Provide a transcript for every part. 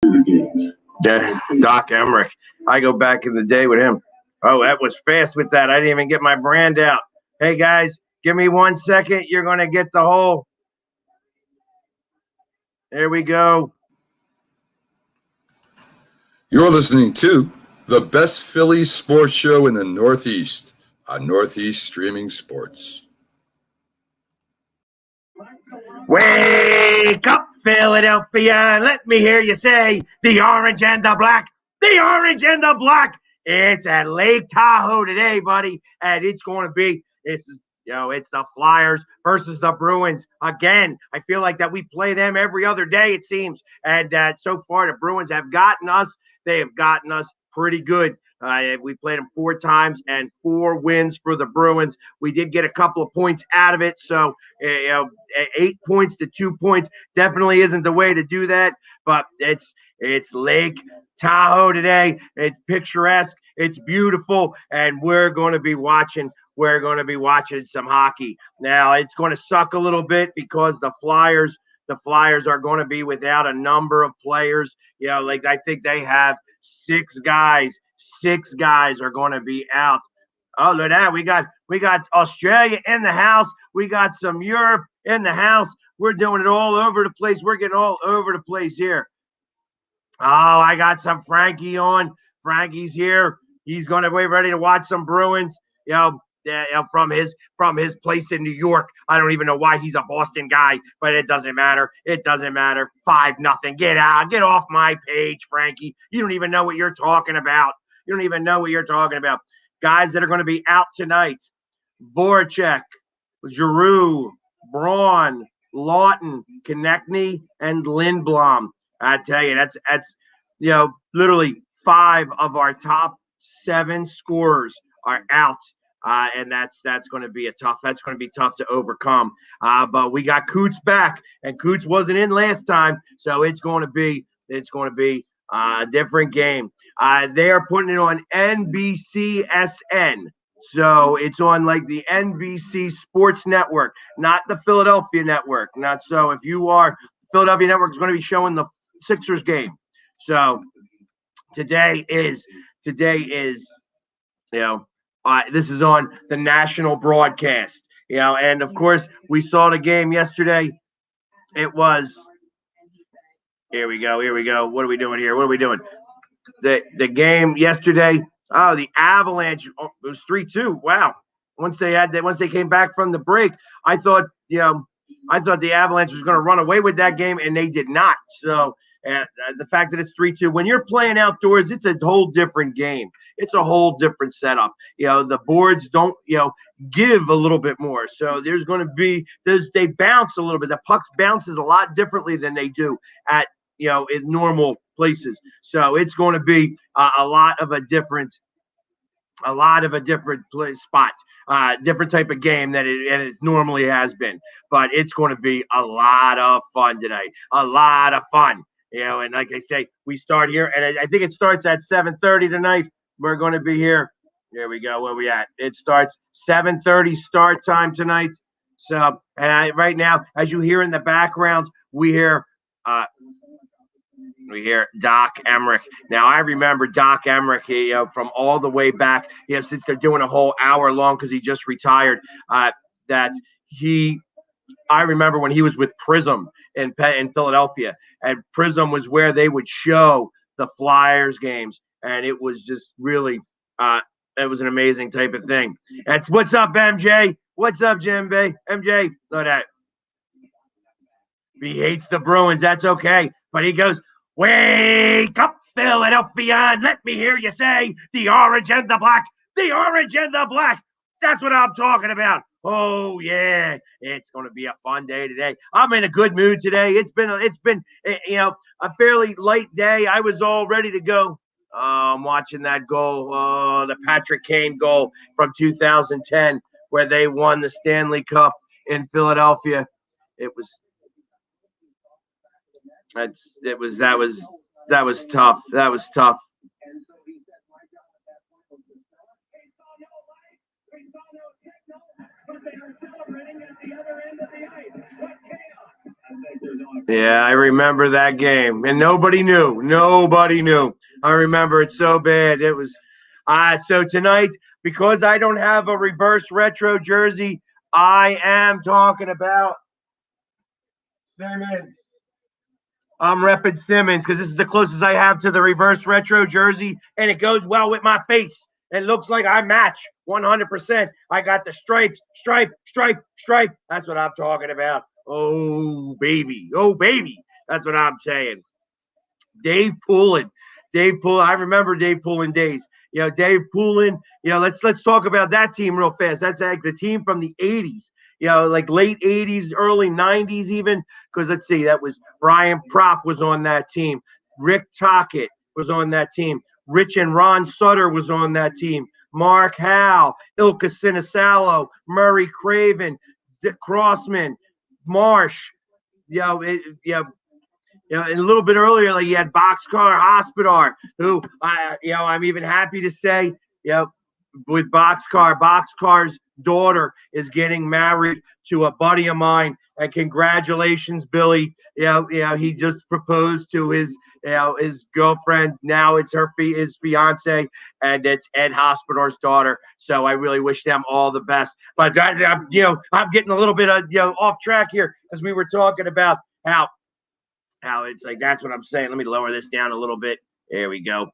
Yeah, Doc Emmerich. I go back in the day with him. Oh, that was fast with that. I didn't even get my brand out. Hey guys, give me 1 second. You're gonna get the whole. There we go. You're listening to the best Phillies sports show in the Northeast on Northeast Streaming Sports. Wake up, Philadelphia. Let me hear you say the orange and the black. The orange and the black. It's at Lake Tahoe today, buddy. And it's going to be, it's the Flyers versus the Bruins. Again, I feel like that we play them every other day, it seems. And so far, the Bruins have gotten us. They have gotten us pretty good. We played them 4 times and 4 wins for the Bruins. We did get a couple of points out of it. So, 8 points to 2 points definitely isn't the way to do that. But it's Lake Tahoe today. It's picturesque. It's beautiful. And we're going to be watching. We're going to be watching some hockey. Now, it's going to suck a little bit because the Flyers are going to be without a number of players. Like I think they have 6 guys. 6 guys are going to be out. Oh, look at that. We got Australia in the house. We got some Europe in the house. We're doing it all over the place. We're getting all over the place here. Oh, I got some Frankie on. Frankie's here. He's going to be ready to watch some Bruins. From his place in New York. I don't even know why he's a Boston guy, but it doesn't matter. It doesn't matter. 5-0. Get out. Get off my page, Frankie. You don't even know what you're talking about. You don't even know what you're talking about. Guys that are going to be out tonight: Voracek, Giroux, Braun, Lawton, Konechny, and Lindblom. I tell you, that's literally 5 of our top 7 scorers are out. And that's going to be that's going to be tough to overcome. But we got Coots back, and Coots wasn't in last time, so it's going to be a different game. They are putting it on NBCSN, so it's on like the NBC Sports Network, not the Philadelphia Network. Not so. If you are, Philadelphia Network is going to be showing the Sixers game. So today is this is on the national broadcast, and of course we saw the game yesterday. It was, here we go. What are we doing here? The game yesterday. Oh, the Avalanche. It was 3-2. Wow. Once they came back from the break, I thought the Avalanche was going to run away with that game, and they did not. So the fact that it's 3-2, when you're playing outdoors, it's a whole different game. It's a whole different setup. The boards don't, give a little bit more. So there's going to be, they bounce a little bit. The pucks bounces a lot differently than they do at, in normal places. So it's going to be a lot of a different spot, different type of game than it normally has been. But it's going to be a lot of fun tonight. A lot of fun. And like I say, we start here, and I think it starts at 7:30 tonight. We're going to be here. There we go. Where we at? It starts 7:30 start time tonight. So, and right now, as you hear in the background, we hear Doc Emmerich. Now, I remember Doc Emmerich, from all the way back, since they're doing a whole hour long because he just retired, I remember when he was with Prism in Philadelphia, and Prism was where they would show the Flyers games, and it was just really, it was an amazing type of thing. That's what's up, MJ. What's up, Jim Bay? MJ, look at that. He hates the Bruins. That's okay, but he goes, "Wake up, Philadelphia, and let me hear you say the orange and the black. The orange and the black. That's what I'm talking about." Oh yeah, it's going to be a fun day today. I'm in a good mood today. It's been a fairly light day. I was all ready to go. I'm watching that goal, the Patrick Kane goal from 2010, where they won the Stanley Cup in Philadelphia. That was tough. That was tough. Yeah, I remember that game, and nobody knew. Nobody knew. I remember it so bad. It was so tonight, because I don't have a reverse retro jersey, I am talking about Simmons. I'm repping Simmons because this is the closest I have to the reverse retro jersey, and it goes well with my face. It looks like I match 100%. I got the stripes, stripe, stripe, stripe. That's what I'm talking about. Oh, baby. Oh, baby. That's what I'm saying. Dave Poulin. Dave Poulin. I remember Dave Poulin days. Dave Poulin. Let's talk about that team real fast. That's like the team from the 80s. Like late 80s, early 90s even. Because let's see, that was Brian Propp was on that team. Rick Tocchet was on that team. Rich and Ron Sutter was on that team. Mark Howe, Ilka Sinisalo, Murray Craven, Dick Crossman, Marsh. And a little bit earlier, like you had Boxcar Hospodar, who I'm even happy to say, with Boxcar's daughter is getting married to a buddy of mine, and congratulations, Billy. He just proposed to his girlfriend. Now it's his fiance, and it's Ed Hospodar's daughter. So I really wish them all the best. But I'm getting a little bit of off track here, as we were talking about how it's like, that's what I'm saying. Let me lower this down a little bit. There we go.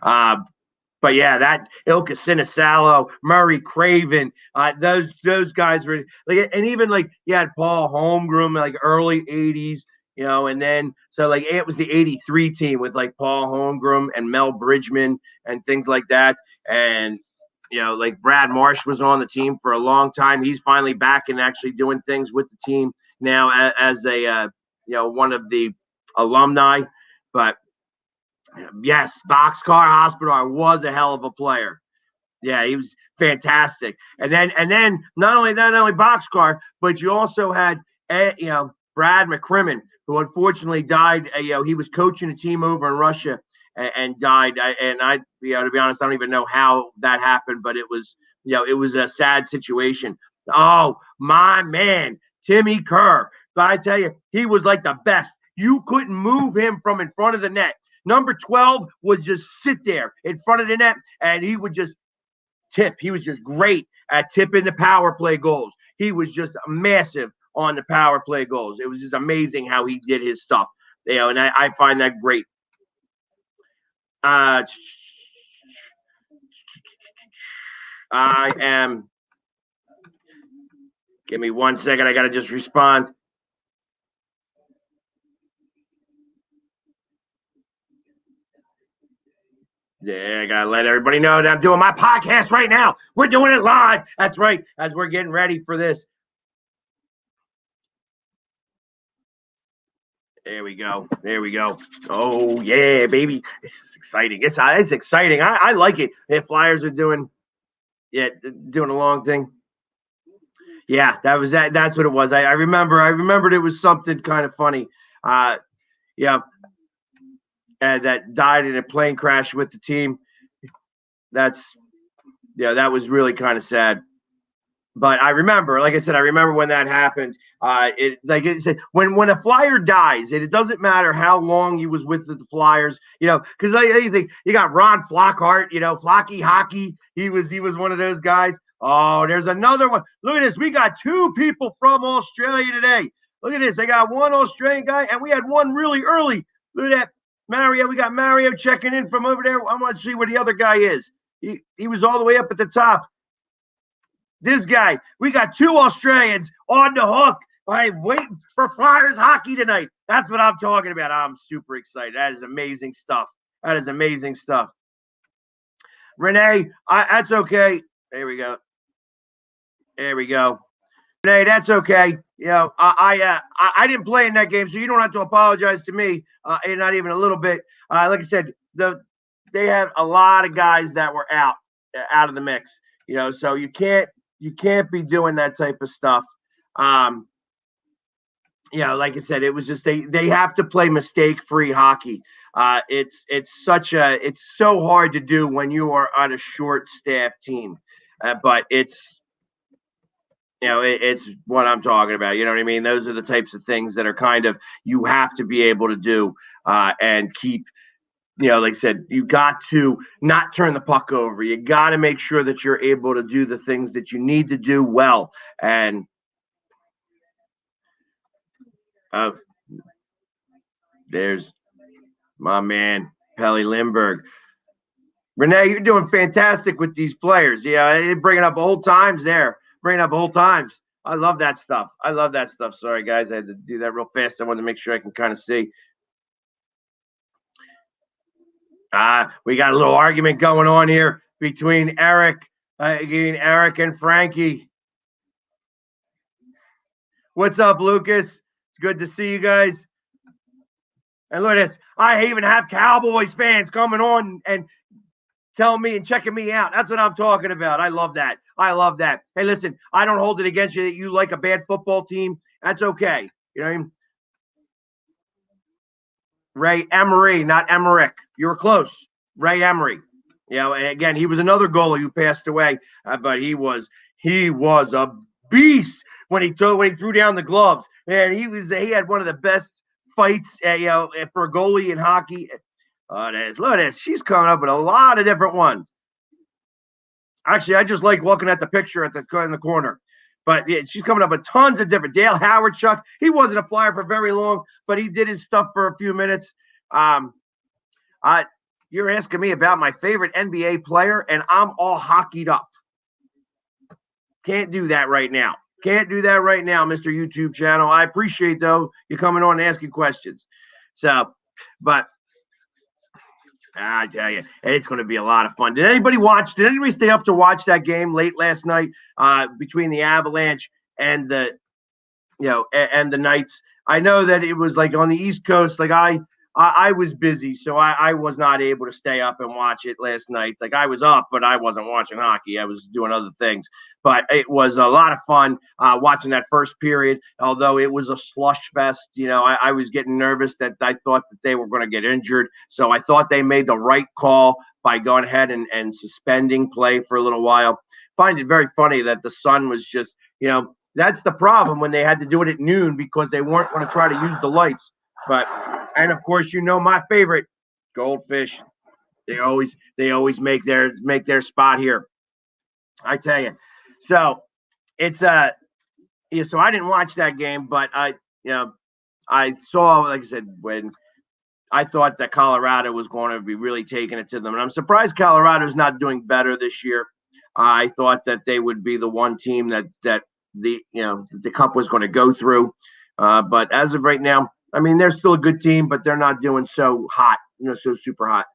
But yeah, that Ilka Sinisalo, Murray Craven, those guys were like, and even like you had Paul Holmgren, like early 80s, and then so like it was the 83 team with like Paul Holmgren and Mel Bridgman and things like that. And like Brad Marsh was on the team for a long time. He's finally back and actually doing things with the team now as a one of the alumni. But yes, Boxcar Hospodar was a hell of a player. Yeah, he was fantastic. And then not only Boxcar, but you also had Brad McCrimmon, who unfortunately died. He was coaching a team over in Russia and died. To be honest, I don't even know how that happened, but it was a sad situation. Oh, my man, Timmy Kerr. But I tell you, he was like the best. You couldn't move him from in front of the net. Number 12 would just sit there in front of the net, and he would just tip. He was just great at tipping the power play goals. He was just massive on the power play goals. It was just amazing how he did his stuff. And I find that great. I am. Give me 1 second. I got to just respond. Yeah, I gotta let everybody know that I'm doing my podcast right now. We're doing it live. That's right, as we're getting ready for this. There we go. There we go. Oh yeah, baby. This is exciting. It's exciting. I like it. If Flyers are doing a long thing. Yeah, that's what it was. I remembered it was something kind of funny. Yeah. And that died in a plane crash with the team. That was really kind of sad. But I remember, like I said, when that happened. It like I said, when a Flyer dies, it doesn't matter how long he was with the Flyers, because you got Ron Flockhart, Flocky Hockey. He was one of those guys. Oh, there's another one. Look at this. We got two people from Australia today. Look at this. I got one Australian guy, and we had one really early. Look at that. Mario, we got Mario checking in from over there. I want to see where the other guy is. He was all the way up at the top. This guy, we got two Australians on the hook. I'm waiting for Flyers hockey tonight. That's what I'm talking about. I'm super excited. That is amazing stuff. Renee, that's okay. There we go. Renee, that's okay. I didn't play in that game, so you don't have to apologize to me. And not even a little bit. Like I said, they had a lot of guys that were out of the mix. So you can't be doing that type of stuff. Like I said, it was just they have to play mistake-free hockey. It's so hard to do when you are on a short-staffed team, but it's it's what I'm talking about. You know what I mean? Those are the types of things that are kind of you have to be able to do and keep. Like I said, you got to not turn the puck over. You got to make sure that you're able to do the things that you need to do well. And there's my man, Pelly Lindbergh. Renee, you're doing fantastic with these players. Yeah, bringing up old times there. Bringing up old times. I love that stuff. Sorry, guys. I had to do that real fast. I wanted to make sure I can kind of see. We got a little argument going on here between Eric and Frankie. What's up, Lucas? It's good to see you guys. And look at this. I even have Cowboys fans coming on and telling me and checking me out. That's what I'm talking about. I love that. Hey, listen, I don't hold it against you that you like a bad football team. That's okay. You know what I mean? Ray Emery, not Emmerich. You were close. Ray Emery. And again, he was another goalie who passed away, but he was a beast when he threw down the gloves. Man, he had one of the best fights, for a goalie in hockey. Look at this. She's coming up with a lot of different ones. Actually, I just like looking at the picture in the corner. But yeah, she's coming up with tons of different. Dale Howard, Chuck. He wasn't a Flyer for very long, but he did his stuff for a few minutes. You're asking me about my favorite NBA player, and I'm all hockeyed up. Can't do that right now. Mr. YouTube channel. I appreciate, though, you coming on and asking questions. So, but I tell you, it's going to be a lot of fun. Did anybody stay up to watch that game late last night between the Avalanche and the Knights? I know that it was like on the East Coast. Like I was busy, so I was not able to stay up and watch it last night. Like I was up, but I wasn't watching hockey. I was doing other things. But it was a lot of fun watching that first period, although it was a slush fest. I was getting nervous that I thought that they were going to get injured. So I thought they made the right call by going ahead and suspending play for a little while. Find it very funny that the sun was just, that's the problem when they had to do it at noon because they weren't going to try to use the lights. And of course, my favorite, Goldfish. They always make their spot here. I tell you. So it's so I didn't watch that game, but I saw, like I said, when I thought that Colorado was going to be really taking it to them, and I'm surprised Colorado's not doing better this year. I thought that they would be the one team that the cup was going to go through, but as of right now, I mean, they're still a good team, but they're not doing so hot, so super hot.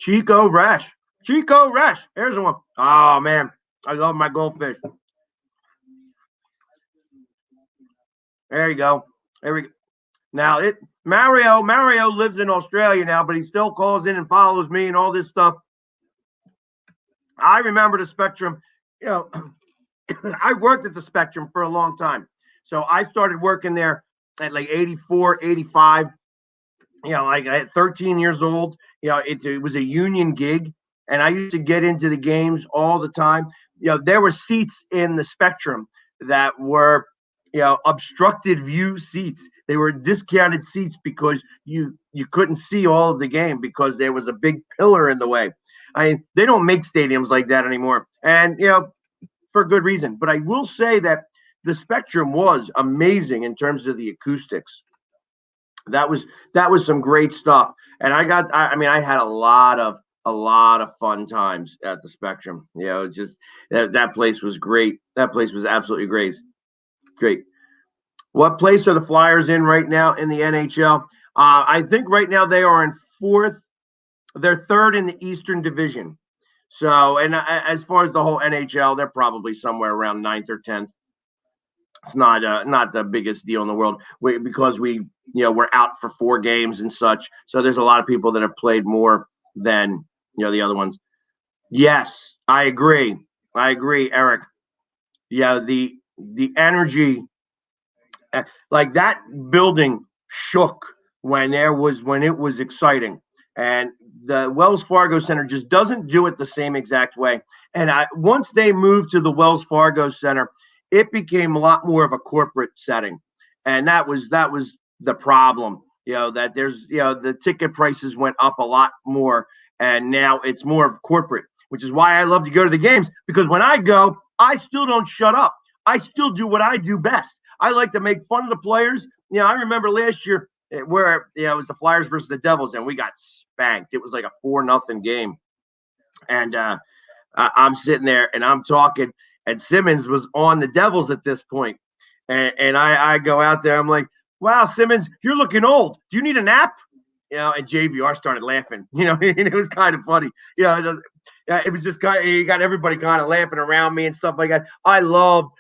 Chico Resch. Here's one. Oh, man. I love my Goldfish. There you go. There we go. Now, Mario lives in Australia now, but he still calls in and follows me and all this stuff. I remember the Spectrum. I worked at the Spectrum for a long time. So I started working there at like 84, 85, like at 13 years old. It was a union gig, and I used to get into the games all the time. There were seats in the Spectrum that were, obstructed view seats. They were discounted seats because you couldn't see all of the game because there was a big pillar in the way. I mean, they don't make stadiums like that anymore, and for good reason. But I will say that the Spectrum was amazing in terms of the acoustics. That was some great stuff, and I had a lot of fun times at the Spectrum. Just that place was great. That place was absolutely great. What place are the Flyers in right now in the NHL? I think right now they are in fourth. They're third in the Eastern Division. So, and as far as the whole NHL, they're probably somewhere around 9th or 10th. It's not the biggest deal in the world because we're out for 4 games and such. So there's a lot of people that have played more than the other ones. Yes, I agree, Eric. Yeah, the energy, like that building shook when it was exciting, and the Wells Fargo Center just doesn't do it the same exact way. And once they moved to the Wells Fargo Center, it became a lot more of a corporate setting, and that was the problem. That there's the ticket prices went up a lot more, and now it's more of corporate, which is why I love to go to the games, because when I go, I still don't shut up. I still do what I do best. I like to make fun of the players. I remember last year where it was the Flyers versus the Devils, and we got spanked. It was like a 4-0 game, and I'm sitting there and I'm talking, and Simmons was on the Devils at this point, and I go out there. I'm like, "Wow, Simmons, you're looking old. Do you need a nap?" And JVR started laughing. And it was kind of funny. It was just kind of, you got everybody kind of laughing around me and stuff like that. I love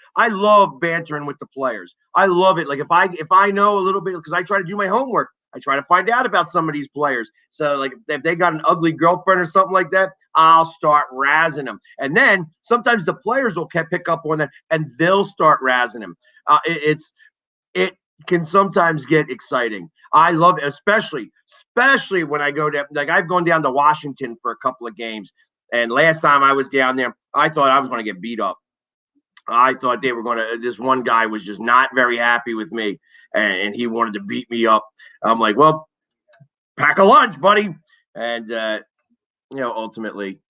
bantering with the players. I love it. Like if I know a little bit, because I try to do my homework. I try to find out about some of these players. So like if they got an ugly girlfriend or something like that, I'll start razzing them. And then sometimes the players will pick up on that and they'll start razzing them. It can sometimes get exciting. I love it, especially when I go to, like, I've gone down to Washington for a couple of games. And last time I was down there, I thought I was going to get beat up. I thought they were going to, this one guy was just not very happy with me, and he wanted to beat me up. I'm like, well, pack a lunch, buddy. And, ultimately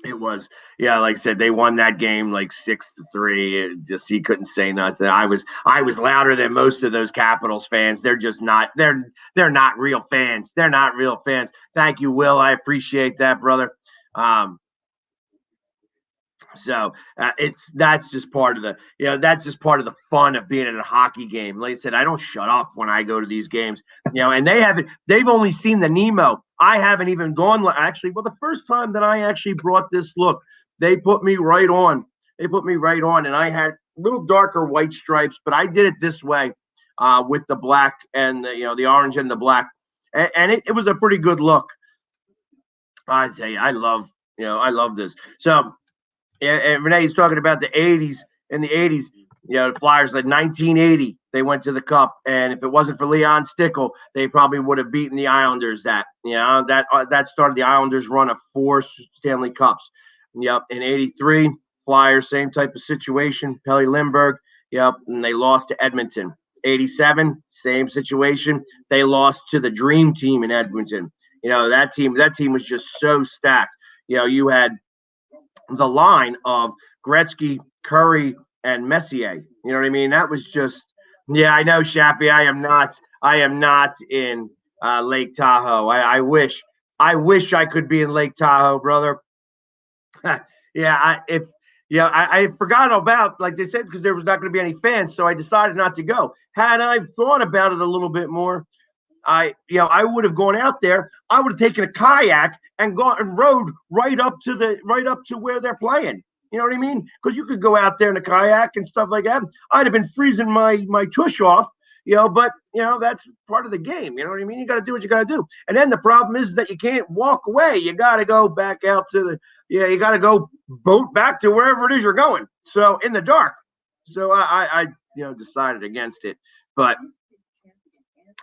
it was, like I said, they won that game like 6-3. Just, he couldn't say nothing. I was louder than most of those Capitals fans. They're just not, they're not real fans. They're not real fans. Thank you, Will. I appreciate that, brother. So that's just part of the fun of being at a hockey game. Like I said, I don't shut up when I go to these games, and they've only seen the Nemo. I haven't even gone. Actually, well, the first time that I actually brought this look, they put me right on. And I had a little darker white stripes, but I did it this way, with the black and the orange and the black, and it was a pretty good look. I tell you, I love this. So. And Renee's talking about the 80s. In the 80s, the Flyers, like 1980, they went to the Cup. And if it wasn't for Leon Stickle, they probably would have beaten the Islanders. That started the Islanders' run of 4 Stanley Cups. Yep. In 83, Flyers, same type of situation. Pelle Lindbergh. Yep. And they lost to Edmonton. 87, same situation. They lost to the Dream Team in Edmonton. That team was just so stacked. You had the line of Gretzky, Curry, and Messier. You know what I mean? That was just, I know, Shappy. I am not in Lake Tahoe. I wish I could be in Lake Tahoe, brother. I forgot about, like they said, because there was not going to be any fans, so I decided not to go. Had I thought about it a little bit more, I would have gone out there. I would have taken a kayak and gone and rode right up to where they're playing. You know what I mean? Because you could go out there in a kayak and stuff like that. I'd have been freezing my tush off, but that's part of the game. You know what I mean? You got to do what you got to do. And then the problem is that you can't walk away. You got to go back out to you got to go boat back to wherever it is you're going. So in the dark. So I decided against it, but.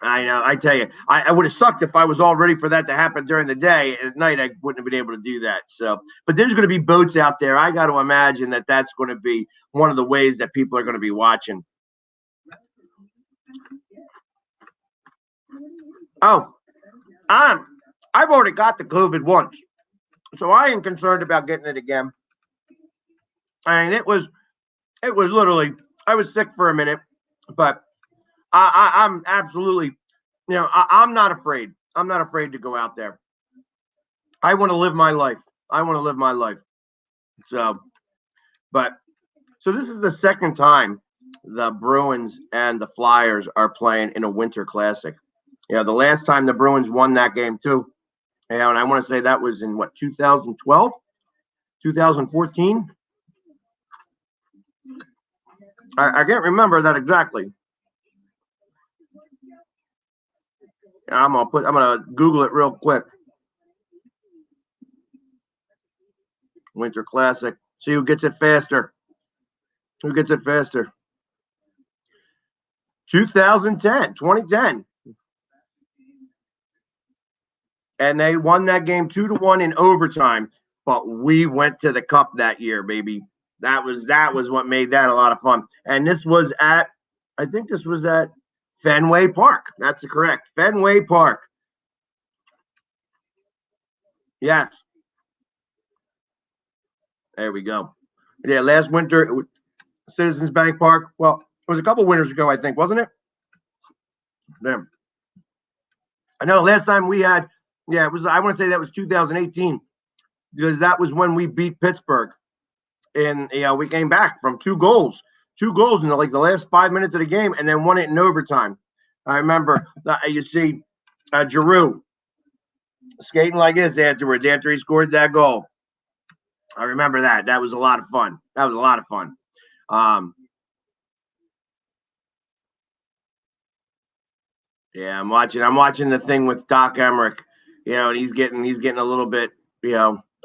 I know. I tell you, I would have sucked if I was all ready for that to happen during the day. At night, I wouldn't have been able to do that. So, but there's going to be boats out there. I got to imagine that that's going to be one of the ways that people are going to be watching. Oh, I've already got the COVID once, so I ain't concerned about getting it again. I mean, it was literally, I was sick for a minute, but. I'm absolutely, I'm not afraid. I'm not afraid to go out there. I want to live my life. So this is the second time the Bruins and the Flyers are playing in a winter classic. The last time the Bruins won that game too. And I want to say that was in 2012, 2014. I can't remember that exactly. I'm gonna Google it real quick. Winter Classic. See who gets it faster. 2010. and they won that game 2-1 in overtime. But we went to the Cup that year, baby. That was what made that a lot of fun. And this was at, I think this was at Fenway Park. That's correct, Fenway Park. Yes. There we go. Yeah, last winter, Citizens Bank Park. Well, it was a couple winters ago, I think, wasn't it? Damn. I know last time we had, yeah, it was, I want to say that was 2018, because that was when we beat Pittsburgh. And, we came back from two goals in like the last 5 minutes of the game, and then won it in overtime. I remember you see Giroux skating like this afterwards after he scored that goal. I remember that. That was a lot of fun. Yeah, I'm watching the thing with Doc Emmerich, and he's getting a little bit,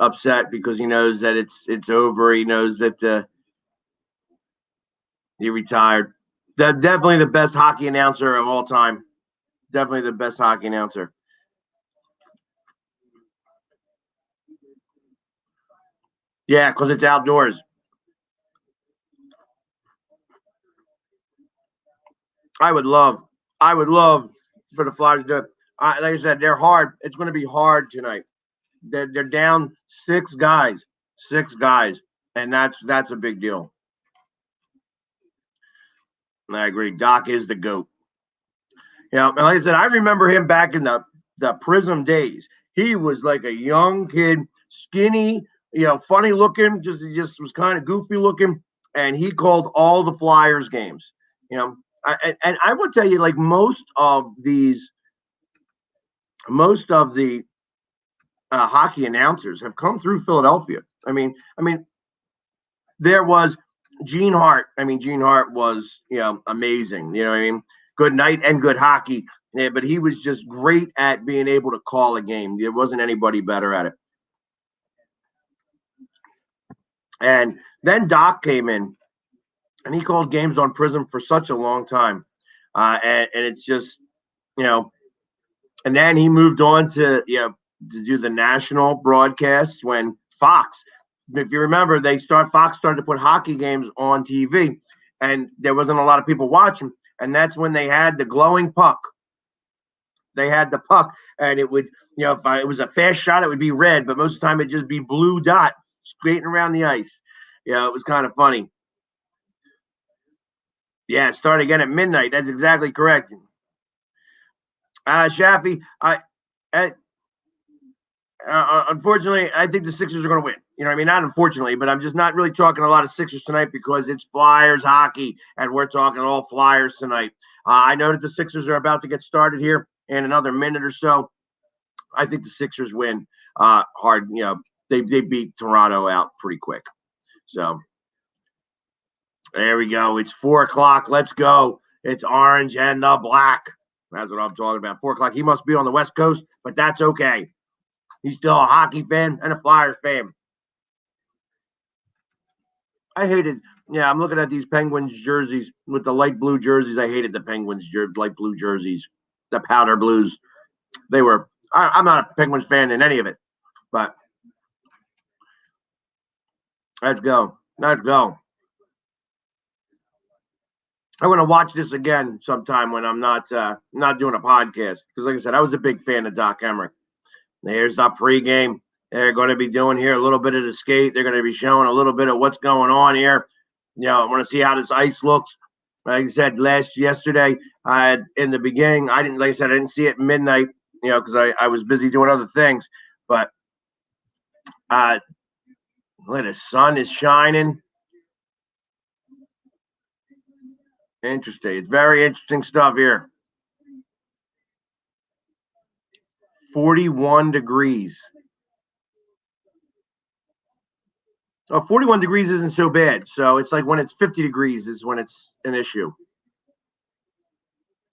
upset because he knows that it's over. He knows that he retired. Definitely the best hockey announcer of all time. Definitely the best hockey announcer. Yeah, because it's outdoors. I would love for the Flyers to do it. Like I said, they're hard. It's going to be hard tonight. They're down six guys, and that's a big deal. I agree. Doc is the GOAT. And like I said, I remember him back in the Prism days. He was like a young kid, skinny, funny looking, just was kind of goofy looking, and he called all the Flyers games. And I will tell you, like most of the hockey announcers have come through Philadelphia. I mean, there was Gene Hart. I mean, Gene Hart was, amazing. You know what I mean? Good night and good hockey. Yeah, but he was just great at being able to call a game. There wasn't anybody better at it. And then Doc came in, and he called games on Prism for such a long time. And it's just, and then he moved on to do the national broadcasts when Fox, if you remember, Fox started to put hockey games on TV, and there wasn't a lot of people watching. And that's when they had the glowing puck. They had the puck, and it would, if it was a fast shot, it would be red, but most of the time it'd just be blue dot skating around the ice. It was kind of funny. Yeah, it started again at midnight. That's exactly correct. Shaffy, unfortunately, I think the Sixers are going to win. You know what I mean? Not unfortunately, but I'm just not really talking a lot of Sixers tonight because it's Flyers hockey, and we're talking all Flyers tonight. I know that the Sixers are about to get started here in another minute or so. I think the Sixers win hard. They beat Toronto out pretty quick. So there we go. It's 4:00. Let's go. It's orange and the black. That's what I'm talking about. 4:00. He must be on the West Coast, but that's okay. He's still a hockey fan and a Flyers fan. I hated. Yeah, I'm looking at these Penguins jerseys with the light blue jerseys. I hated the Penguins light blue jerseys, the powder blues. They were. I'm not a Penguins fan in any of it, but let's go. Let's go. I'm going to watch this again sometime when I'm not doing a podcast because, like I said, I was a big fan of Doc Emmerich. Here's the pregame. They're going to be doing here a little bit of the skate. They're going to be showing a little bit of what's going on here. I want to see how this ice looks. Like I said yesterday, in the beginning, I didn't see it midnight, because I was busy doing other things. But the sun is shining. Interesting. It's very interesting stuff here. 41 degrees. So 41 degrees isn't so bad. So it's like when it's 50 degrees is when it's an issue.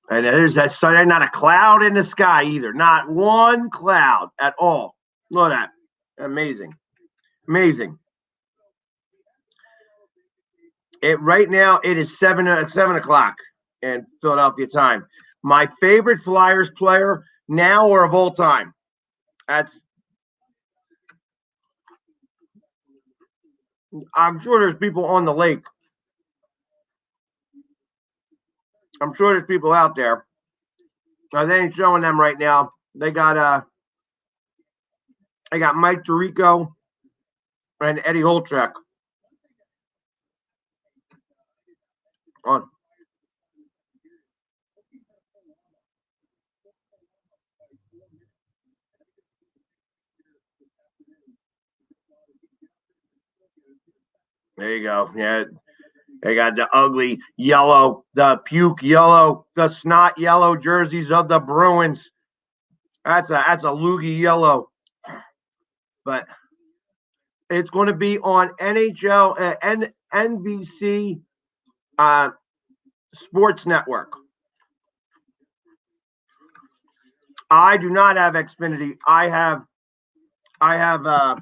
And there's that sun, not a cloud in the sky either. Not one cloud at all. Look at that. Amazing. Amazing. Right now it is 7 o'clock in Philadelphia time. My favorite Flyers player now or of all time? I'm sure there's people on the lake. I'm sure there's people out there. They ain't showing them right now. They got Mike Tirico and Eddie Holchek on. There you go. Yeah, they got the ugly yellow, the puke yellow, the snot yellow jerseys of the Bruins. That's a loogie yellow, but it's going to be on NHL and NBC Sports Network. I do not have Xfinity. I have what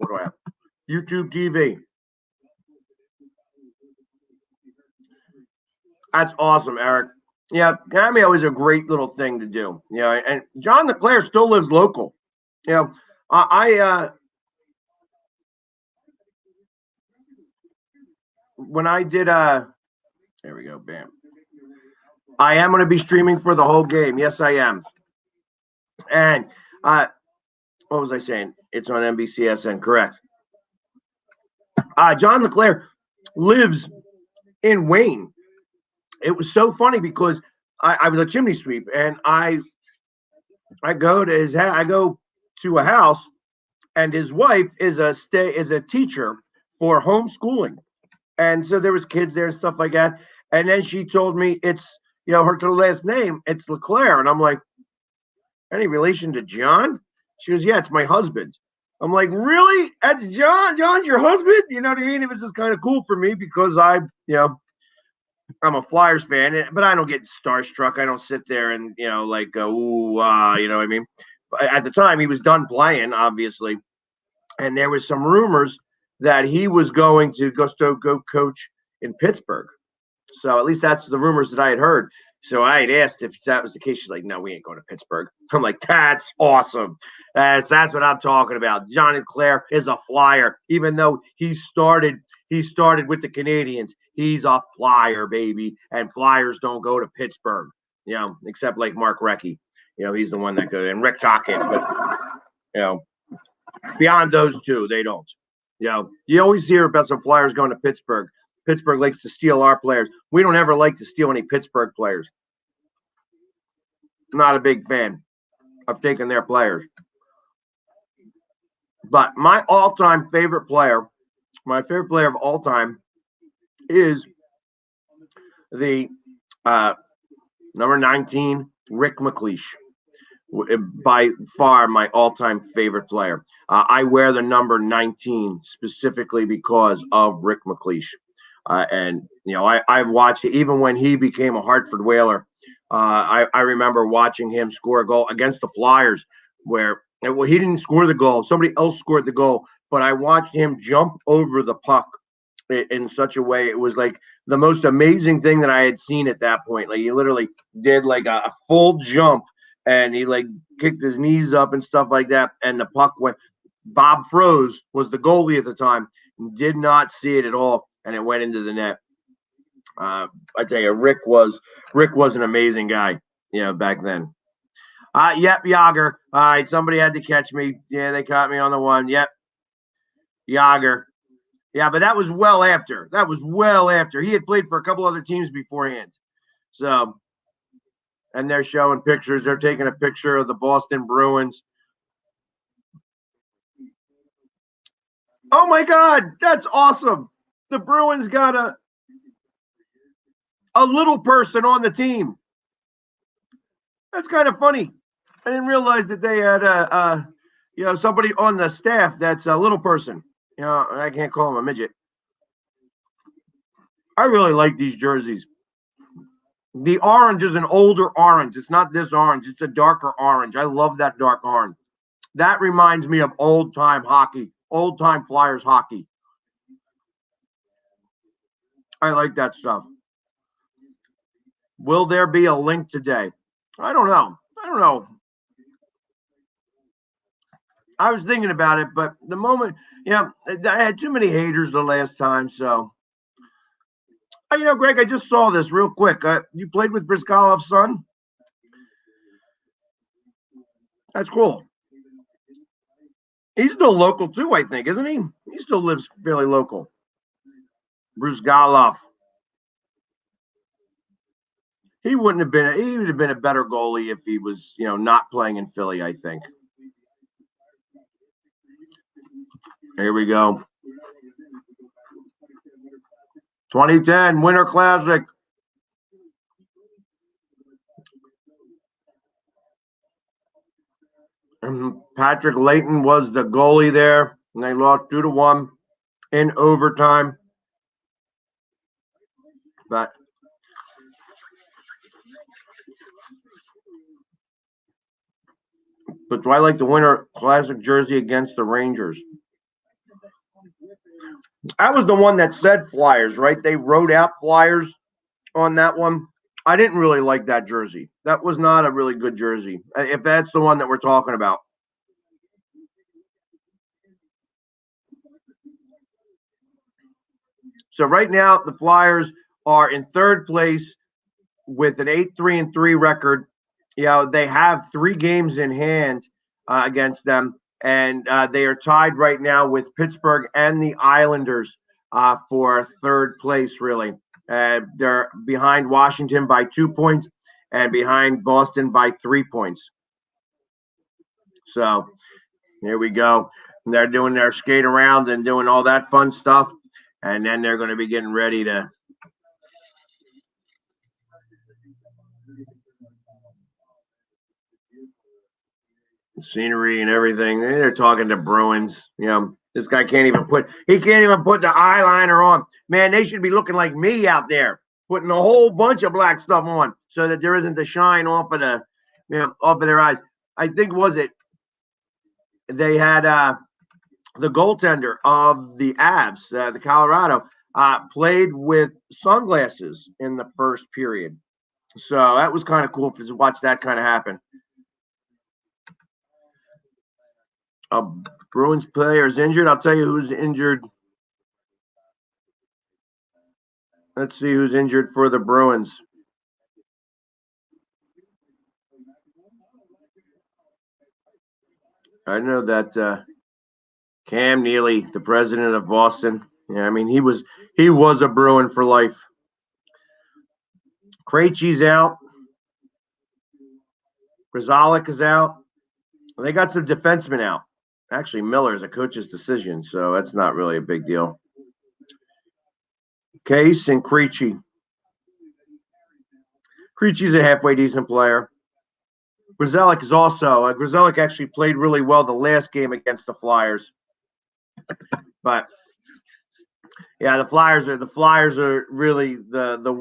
do I have? YouTube TV. That's awesome, Eric. Yeah, cameo is a great little thing to do. Yeah, and John LeClair still lives local. You know, when I did there we go, bam. I am going to be streaming for the whole game. Yes, I am. And what was I saying? It's on NBCSN, correct? John LeClair lives in Wayne. It was so funny because I was a chimney sweep, and I go to his I go to a house, and his wife is a teacher for homeschooling, and so there was kids there and stuff like that. And then she told me it's her last name, it's LeClair, and I'm like, any relation to John? She goes, yeah, it's my husband. I'm like, really? That's John? John's your husband? You know what I mean? It was just kind of cool for me because I'm a Flyers fan, but I don't get starstruck. I don't sit there and, like, ooh, you know what I mean? But at the time, he was done playing, obviously. And there was some rumors that he was going to go coach in Pittsburgh. So at least that's the rumors that I had heard. So I had asked if that was the case. She's like, no, we ain't going to Pittsburgh. I'm like, that's awesome. That's what I'm talking about. John LeClair is a Flyer, even though he started with the Canadians. He's a Flyer, baby, and Flyers don't go to Pittsburgh, except like Mark Recchi. He's the one that goes, and Rick Tocchet. But beyond those two, they don't. You always hear about some Flyers going to Pittsburgh. Pittsburgh likes to steal our players. We don't ever like to steal any Pittsburgh players. Not a big fan of taking their players. But my all-time favorite player of all time is the number 19, Rick McLeish. By far my all-time favorite player. I wear the number 19 specifically because of Rick McLeish. And I've watched it even when he became a Hartford Whaler. I remember watching him score a goal against the Flyers where he didn't score the goal. Somebody else scored the goal, but I watched him jump over the puck in such a way. It was like the most amazing thing that I had seen at that point. Like he literally did like a full jump and he like kicked his knees up and stuff like that. And the puck went. Bob Froese was the goalie at the time, did not see it at all, and it went into the net. I tell you, Rick was an amazing guy, back then. Yep, Yager. All right, somebody had to catch me. Yeah, they caught me on the one. Yep, Yager. Yeah, but that was well after. He had played for a couple other teams beforehand. So, and they're showing pictures. They're taking a picture of the Boston Bruins. Oh my God, that's awesome. The Bruins got a little person on the team. That's kind of funny. I didn't realize that they had somebody on the staff that's a little person. I can't call him a midget. I really like these jerseys. The orange is an older orange. It's not this orange. It's a darker orange. I love that dark orange. That reminds me of old-time hockey, old-time Flyers hockey. I like that stuff. Will there be a link today? I don't know. I was thinking about it, but the moment, I had too many haters the last time. So, Greg, I just saw this real quick. You played with Brizgalov's son? That's cool. He's still local too, I think, isn't he? He still lives fairly local. Brizgalov. He wouldn't have been. He would have been a better goalie if he was, not playing in Philly, I think. Here we go. 2010 Winter Classic. Patrick Layton was the goalie there, and they lost 2-1 in overtime. But do I like the Winter Classic jersey against the Rangers? I was the one that said Flyers, right? They wrote out Flyers on that one. I didn't really like that jersey. That was not a really good jersey, if that's the one that we're talking about. So right now, the Flyers are in third place with an 8-3-3 record. They have 3 games in hand against them, and they are tied right now with Pittsburgh and the Islanders for third place, really. They're behind Washington by 2 points and behind Boston by 3 points. So here we go. They're doing their skate around and doing all that fun stuff, and then they're going to be getting ready to scenery and everything. They're talking to Bruins. This guy can't even put the eyeliner on. Man, they should be looking like me out there, putting a whole bunch of black stuff on so that there isn't the shine off of their eyes. I think they had the goaltender of the Avs, the Colorado, played with sunglasses in the first period. So that was kind of cool to watch that kind of happen. A Bruins player is injured. I'll tell you who's injured. Let's see who's injured for the Bruins. I know that Cam Neely, the president of Boston. Yeah, I mean he was a Bruin for life. Krejci's out. Grzelcyk is out. They got some defensemen out. Actually, Miller is a coach's decision, so that's not really a big deal. Case and Krejci. Krejci's a halfway decent player. Grzelcyk is also. Grzelcyk actually played really well the last game against the Flyers. But yeah, the Flyers are really the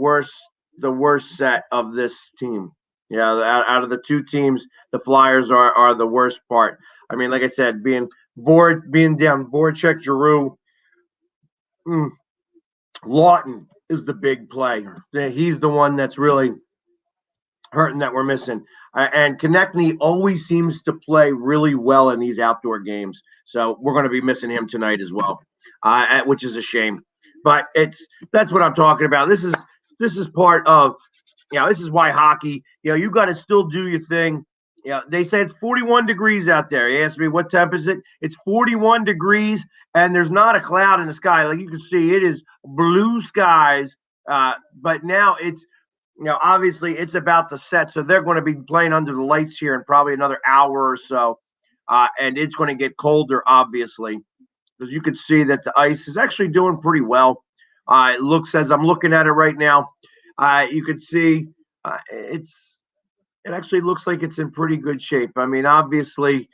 worst set of this team. Yeah, out of the 2 teams, the Flyers are the worst part. I mean, like I said, being down Voracek, Giroux, Lawton is the big play. He's the one that's really hurting that we're missing. And Konechny always seems to play really well in these outdoor games. So we're going to be missing him tonight as well, which is a shame. But that's what I'm talking about. This is part of, this is why hockey, you got to still do your thing. They say it's 41 degrees out there. He asked me what temp is it. It's 41 degrees, and there's not a cloud in the sky. Like you can see, it is blue skies. But now it's, obviously it's about to set, so they're going to be playing under the lights here in probably another hour or so, and it's going to get colder, obviously, because you can see that the ice is actually doing pretty well. It looks, as I'm looking at it right now, you can see it actually looks like it's in pretty good shape. I mean, obviously,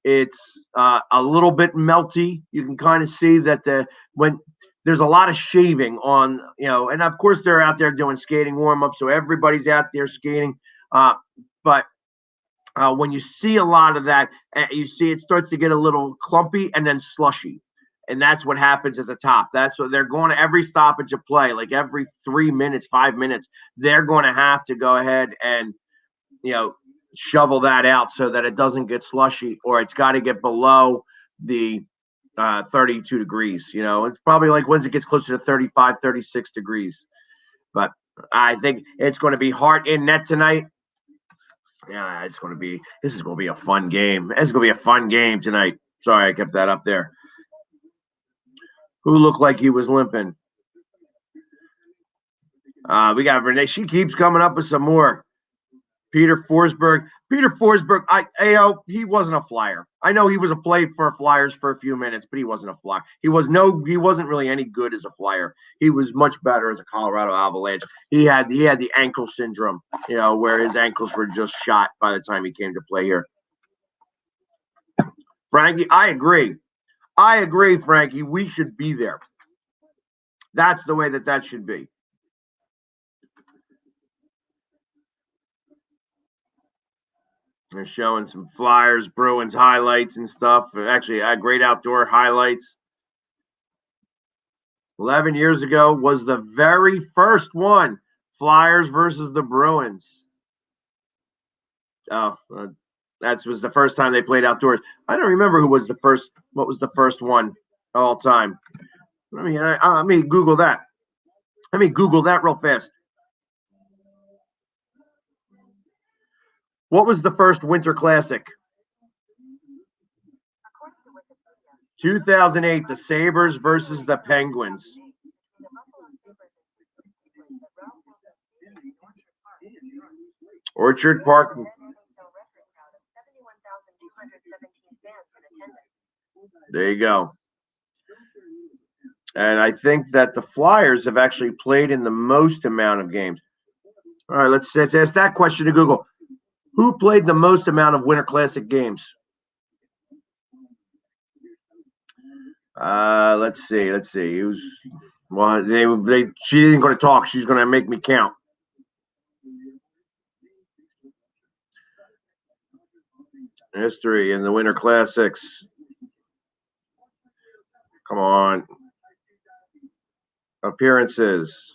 it's a little bit melty. You can kind of see that when there's a lot of shaving on, and of course they're out there doing skating warm-up, so everybody's out there skating. But when you see a lot of that, you see it starts to get a little clumpy and then slushy. And that's what happens at the top. That's what they're going to every stoppage of play, like every 3 minutes, 5 minutes, they're going to have to go ahead and, shovel that out so that it doesn't get slushy, or it's got to get below the 32 degrees. It's probably like once it gets closer to 35, 36 degrees. But I think it's going to be hard in net tonight. Yeah, this is going to be a fun game. This is going to be a fun game tonight. Sorry, I kept that up there. Who looked like he was limping? We got Renee. She keeps coming up with some more. Peter Forsberg. He wasn't a Flyer. I know he was played for Flyers for a few minutes, but he wasn't a Flyer. He wasn't really any good as a Flyer. He was much better as a Colorado Avalanche. He had the ankle syndrome, where his ankles were just shot by the time he came to play here. Frankie, I agree, Frankie. We should be there. That's the way that should be. They're showing some Flyers, Bruins highlights and stuff. Actually, great outdoor highlights. 11 years ago was the very first one. Flyers versus the Bruins. Oh, that was the first time they played outdoors. I don't remember what was the first one of all time. Let me Google that. Let me Google that real fast. What was the first Winter Classic? 2008, the Sabres versus the Penguins. Orchard Park. There you go. And I think that the Flyers have actually played in the most amount of games. All right, let's ask that question to Google. Who played the most amount of Winter Classic games? Let's see. Who's she isn't going to talk. She's going to make me count. History in the Winter Classics. Come on. Appearances.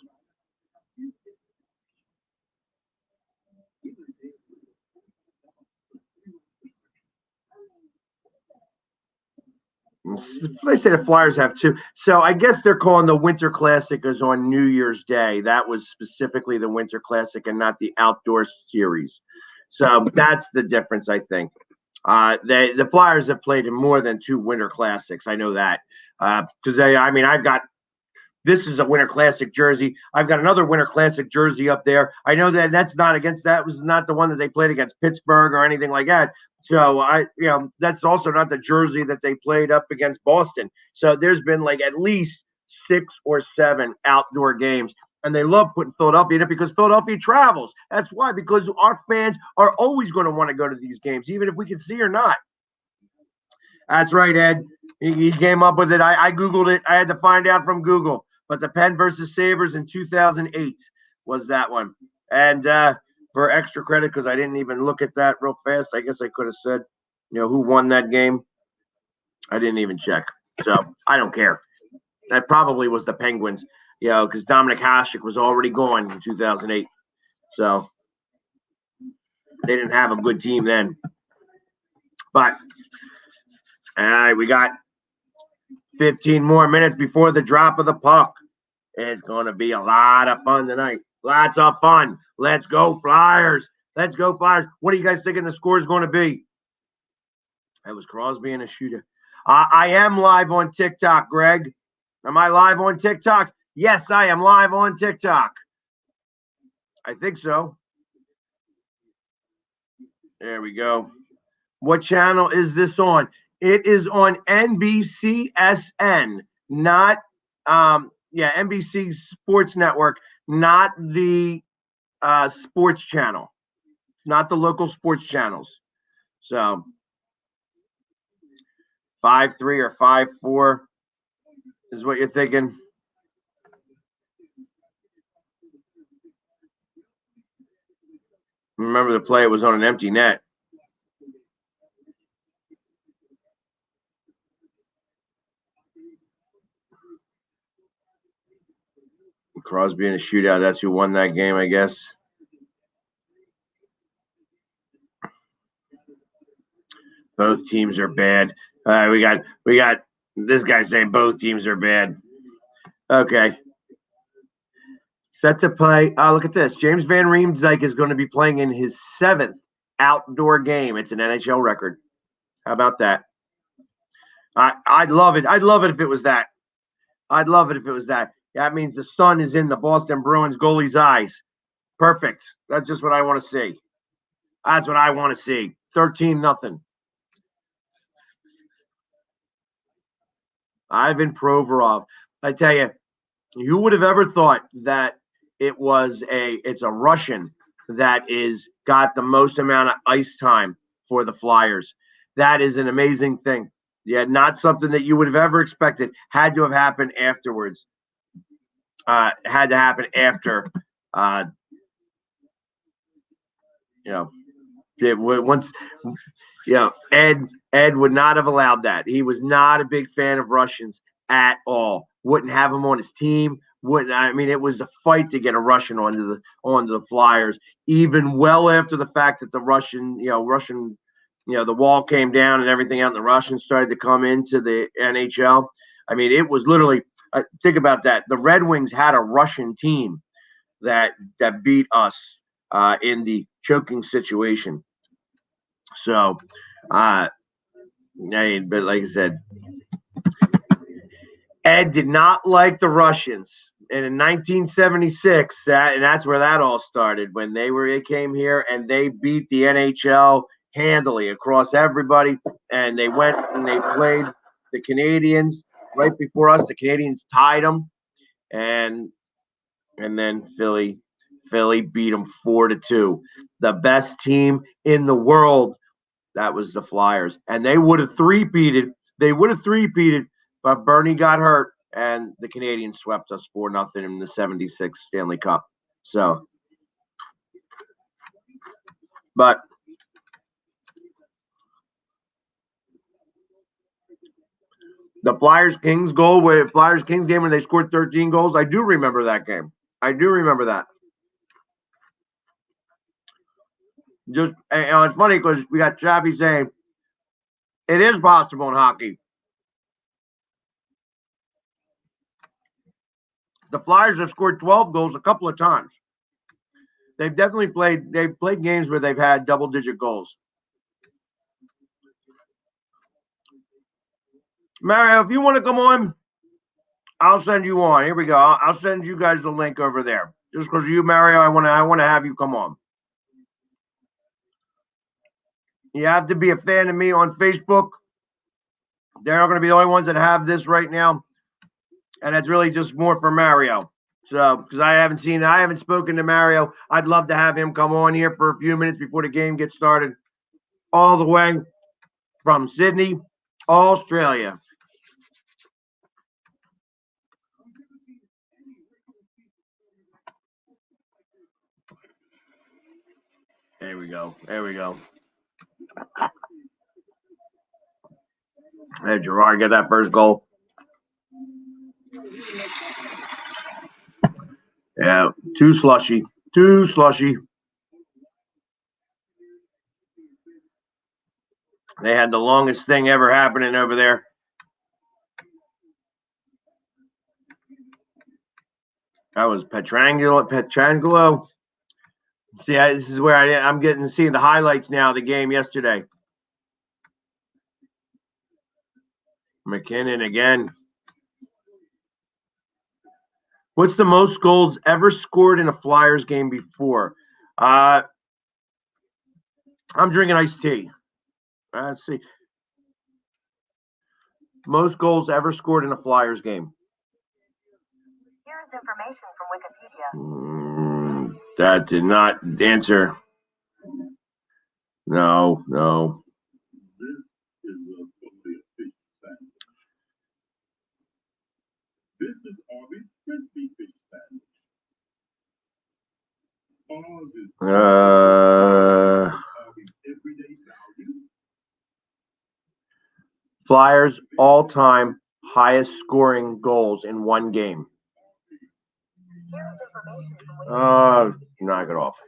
They say the Flyers have two. So I guess they're calling the Winter Classic is on New Year's Day. That was specifically the Winter Classic and not the outdoor series. So that's the difference, I think. The Flyers have played in more than two Winter Classics. I know that. Because I've got this is a Winter Classic jersey. I've got another Winter Classic jersey up there. I know that that was not the one that they played against Pittsburgh or anything like that. So that's also not the jersey that they played up against Boston. So there's been like at least 6 or 7 outdoor games. And they love putting Philadelphia in it because Philadelphia travels. That's why, because our fans are always going to want to go to these games, even if we can see or not. That's right, Ed. He came up with it. I Googled it. I had to find out from Google. But the Penn versus Sabres in 2008 was that one. And for extra credit, because I didn't even look at that real fast, I guess I could have said, who won that game. I didn't even check. So I don't care. That probably was the Penguins, because Dominic Hasek was already gone in 2008. So they didn't have a good team then. But all right, we got 15 more minutes before the drop of the puck. It's going to be a lot of fun tonight. Lots of fun. Let's go, Flyers. Let's go, Flyers. What do you guys thinking the score is going to be? That was Crosby in a shooter. I am live on TikTok, Greg. Am I live on TikTok? Yes, I am live on TikTok. I think so. There we go. What channel is this on? It is on NBCSN, not NBC Sports Network, not the sports channel, not the local sports channels. So 5-3 or 5-4 is what you're thinking. Remember the play, it was on an empty net. Crosby in a shootout. That's who won that game, I guess. Both teams are bad. We got this guy saying both teams are bad. Okay. Set to play. Look at this. James Van Riemsdyk is going to be playing in his 7th outdoor game. It's an NHL record. How about that? I'd love it. I'd love it if it was that. I'd love it if it was that. That means the sun is in the Boston Bruins goalie's eyes. Perfect. That's just what I want to see. That's what I want to see. 13-0. Ivan Provorov. I tell you, who would have ever thought that it's a Russian that is got the most amount of ice time for the Flyers. That is an amazing thing. Yeah, not something that you would have ever expected. Had to have happened afterwards. Had to happen after. Once, Ed would not have allowed that. He was not a big fan of Russians at all. Wouldn't have him on his team. Wouldn't. I mean, it was a fight to get a Russian onto the Flyers, even well after the fact that the the wall came down and everything out, and the Russians started to come into the NHL. I mean, it was literally. Think about that. The Red Wings had a Russian team that beat us in the choking situation. So, but like I said, Ed did not like the Russians. And in 1976, and that's where that all started, when they came here and they beat the NHL handily across everybody. And they went and they played the Canadians right before us. The Canadians tied them. And then Philly beat them 4-2. The best team in the world, that was the Flyers. And they would have three-peated. But Bernie got hurt, and the Canadians swept us 4-0 in the 76 Stanley Cup. So, but the Flyers-Kings game when they scored 13 goals, I do remember that game. I do remember that. Just, it's funny because we got Chappie saying it is possible in hockey. The Flyers have scored 12 goals a couple of times. They've played games where they've had double-digit goals. Mario, if you want to come on, I'll send you on. Here we go. I'll send you guys the link over there. Just because you, Mario, I want to have you come on. You have to be a fan of me on Facebook. They're not going to be the only ones that have this right now. And it's really just more for Mario. So, because I haven't spoken to Mario. I'd love to have him come on here for a few minutes before the game gets started. All the way from Sydney, Australia. There we go. Hey, Gerard, get that first goal. Yeah, too slushy. They had the longest thing ever happening over there. That was Petrangelo. See, this is where I'm getting to see the highlights now of the game yesterday. McKinnon again. What's the most goals ever scored in a Flyers game before? I'm drinking iced tea. Let's see. Most goals ever scored in a Flyers game. Here's information from Wikipedia. That did not answer. No. This is Arby's crispy fish sandwich. Flyers all-time highest scoring goals in one game. Knock it off.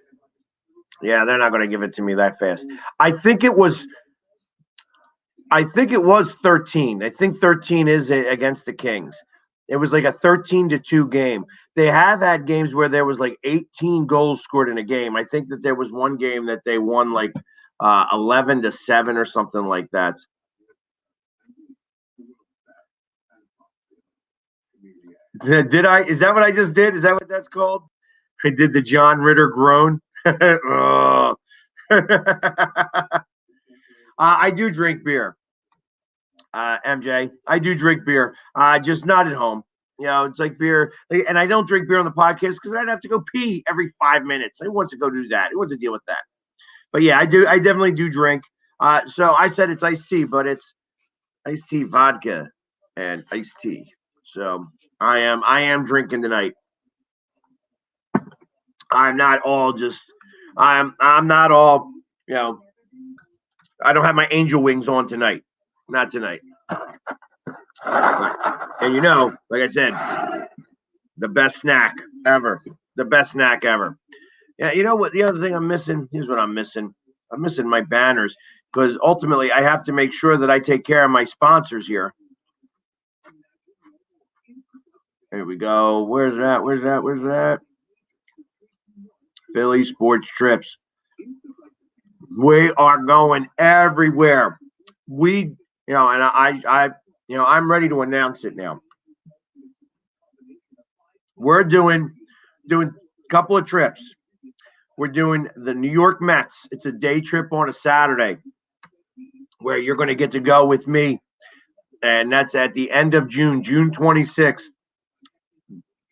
Yeah, they're not going to give it to me that fast. I think it was I think it was 13. I think 13 is against the Kings. It was like a 13-2 game. They have had games where there was like 18 goals scored in a game. I think that there was one game that they won like 11-7 or something like that. Did I? Is that what I just did? Is that what that's called? I did the John Ritter groan. Oh. I do drink beer, MJ. I do drink beer, just not at home. You know, it's like beer, and I don't drink beer on the podcast because I'd have to go pee every 5 minutes. Who wants to go do that? Who wants to deal with that? But yeah, I do. I definitely do drink. So I said it's iced tea, but it's iced tea vodka and iced tea. So I am drinking tonight. I'm not all just I'm not all, you know, I don't have my angel wings on tonight. Not tonight. And you know, like I said, the best snack ever. The best snack ever. Yeah, you know what? The other thing I'm missing, here's what I'm missing. I'm missing my banners because ultimately I have to make sure that I take care of my sponsors here. Here we go. Where's that? Where's that? Where's that? Philly Sports Trips. We are going everywhere. We, you know, and I'm ready to announce it now. We're doing a couple of trips. We're doing the New York Mets. It's a day trip on a Saturday where you're going to get to go with me. And that's at the end of June, June 26th.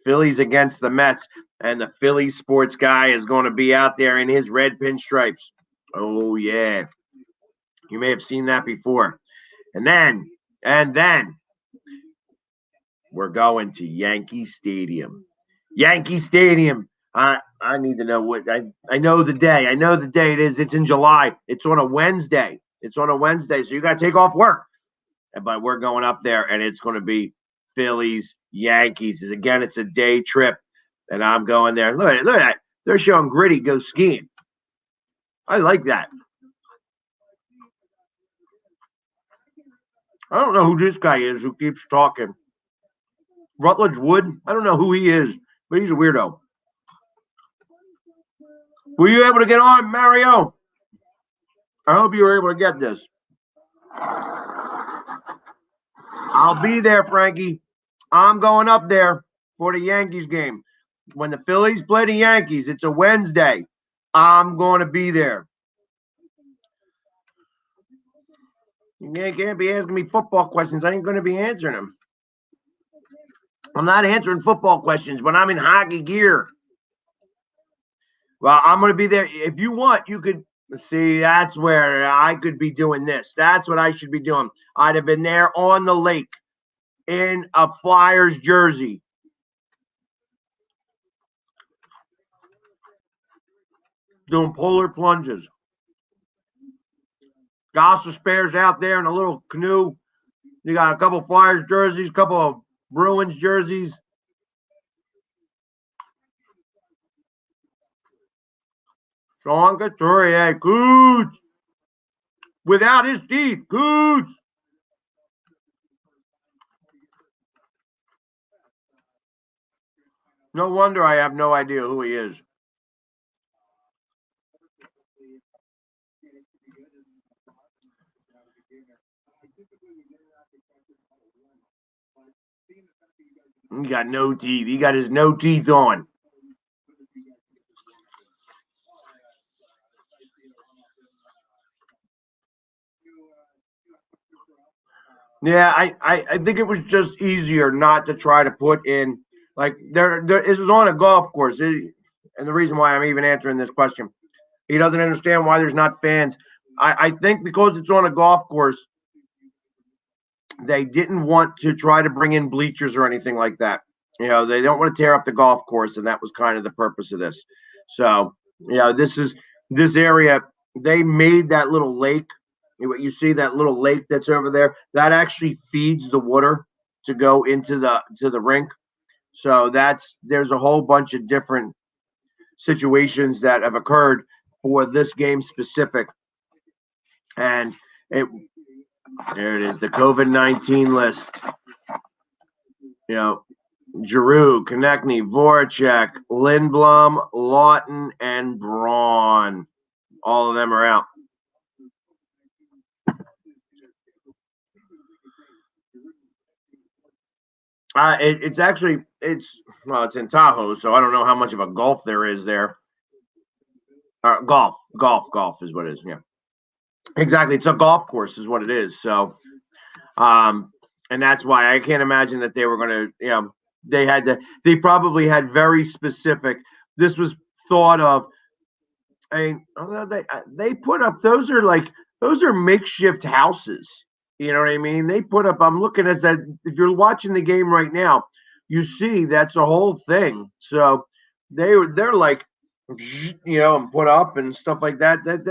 Phillies against the Mets. And the Philly sports guy is going to be out there in his red pinstripes. Oh, yeah. You may have seen that before. And then we're going to Yankee Stadium. Yankee Stadium. I need to know what I know the day. I know the day it is. It's in July. It's on a Wednesday. So you got to take off work. But we're going up there, and it's going to be Phillies, Yankees. Again, it's a day trip, and I'm going there. Look at that. They're showing Gritty go skiing. I like that. I don't know who this guy is who keeps talking. Rutledge Wood? I don't know who he is, but he's a weirdo. Were you able to get on, Mario? I hope you were able to get this. I'll be there, Frankie. I'm going up there for the Yankees game. When the Phillies play the Yankees, it's a Wednesday. I'm going to be there. You can't be asking me football questions. I ain't going to be answering them. I'm not answering football questions when I'm in hockey gear. Well, I'm going to be there. If you want, you could see. That's where I could be doing this. That's what I should be doing. I'd have been there on the lake in a Flyers jersey. Doing polar plunges. Gossip spares out there in a little canoe. You got a couple Flyers jerseys, a couple of Bruins jerseys. Sean Couturier, Coots. Without his teeth, Coots. No wonder I have no idea who he is. He got no teeth. He got his no teeth on. Yeah, I think it was just easier not to try to put in like this is on a golf course, and the reason why I'm even answering this question, he doesn't understand why there's not fans. I think because it's on a golf course, they didn't want to try to bring in bleachers or anything like that. You know, they don't want to tear up the golf course, and that was kind of the purpose of this. So, you know, this area. They made that little lake. You see that little lake that's over there? That actually feeds the water to go into the rink. So there's a whole bunch of different situations that have occurred for this game specific, and There it is, the COVID-19 list. You know, Giroux, Konechny, Voracek, Lindblom, Lawton, and Braun. All of them are out. It's in Tahoe, so I don't know how much of a golf there is there. Golf is what it is. Yeah, exactly. It's a golf course, is what it is. So, and that's why I can't imagine that they were going to. They probably had very specific. This was thought of. I mean, they put up. Those are makeshift houses. You know what I mean? They put up. I'm looking at that. If you're watching the game right now, you see that's a whole thing. So they're like, and put up and stuff like that. That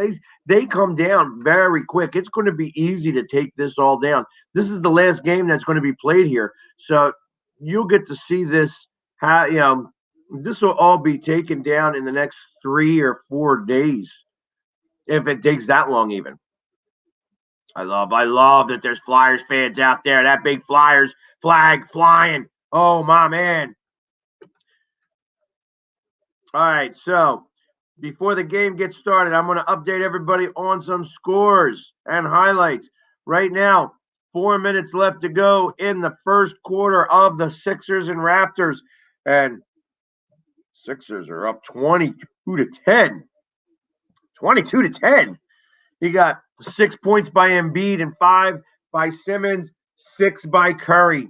they come down very quick. It's going to be easy to take this all down. This is the last game that's going to be played here, so you'll get to see this. This will all be taken down in the next 3 or 4 days, if it takes that long even. I love that there's Flyers fans out there. That big Flyers flag flying. Oh, my man. All right, so before the game gets started, I'm going to update everybody on some scores and highlights. Right now, 4 minutes left to go in the first quarter of the Sixers and Raptors. And Sixers are up 22-10. 22-10. He got 6 points by Embiid and 5 by Simmons, 6 by Curry.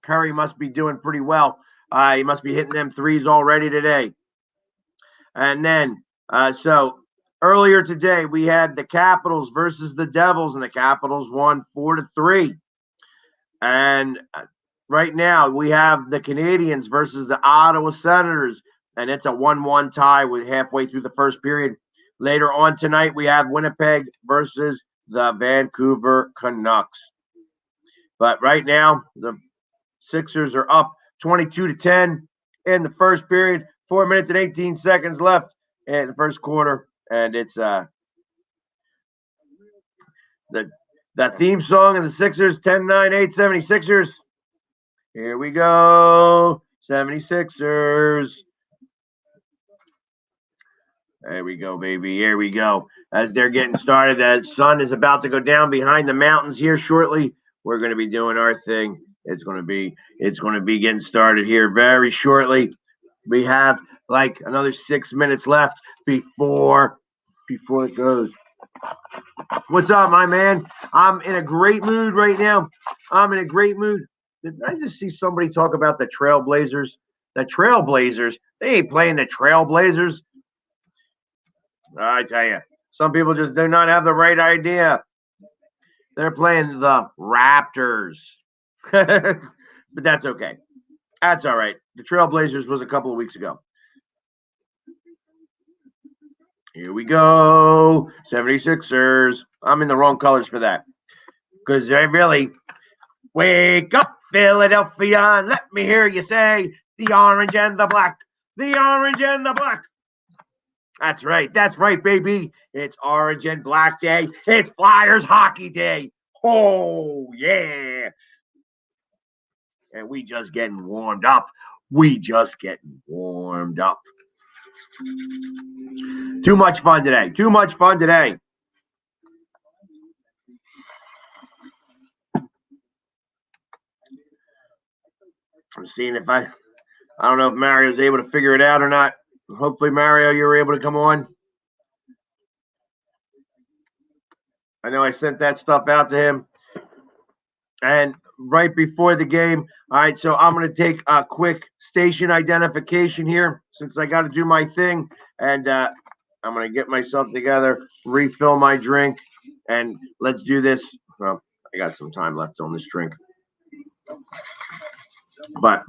Curry must be doing pretty well. He must be hitting them threes already today. And then, so earlier today, we had the Capitals versus the Devils, and the Capitals won 4-3. And right now, we have the Canadiens versus the Ottawa Senators, and it's a 1-1 tie with halfway through the first period. Later on tonight, we have Winnipeg versus the Vancouver Canucks. But right now, the Sixers are up 22-10 in the first period. 4 minutes and 18 seconds left in the first quarter, and it's the theme song of the Sixers, 10-9-8 76ers. Here we go, 76ers. There we go, baby. Here we go. As they're getting started, the sun is about to go down behind the mountains here shortly. We're going to be doing our thing. It's going to be getting started here very shortly. We have like another 6 minutes left before it goes. What's up, my man? I'm in a great mood right now. I'm in a great mood. Did I just see somebody talk about the Trailblazers? The Trailblazers? They ain't playing the Trailblazers. I tell you, some people just do not have the right idea. They're playing the Raptors. But that's okay. That's all right. The Trailblazers was a couple of weeks ago. Here we go. 76ers. I'm in the wrong colors for that. Because I really wake up, Philadelphia, and let me hear you say the orange and the black. The orange and the black. That's right, baby. It's Orange and Black Day. It's Flyers Hockey Day. Oh, yeah. And we just getting warmed up. Too much fun today. I'm seeing if I don't know if Mario's able to figure it out or not. Hopefully, Mario, you were able to come on. I know I sent that stuff out to him. And right before the game, all right, so I'm going to take a quick station identification here since I got to do my thing. And I'm going to get myself together, refill my drink, and let's do this. Well, I got some time left on this drink. But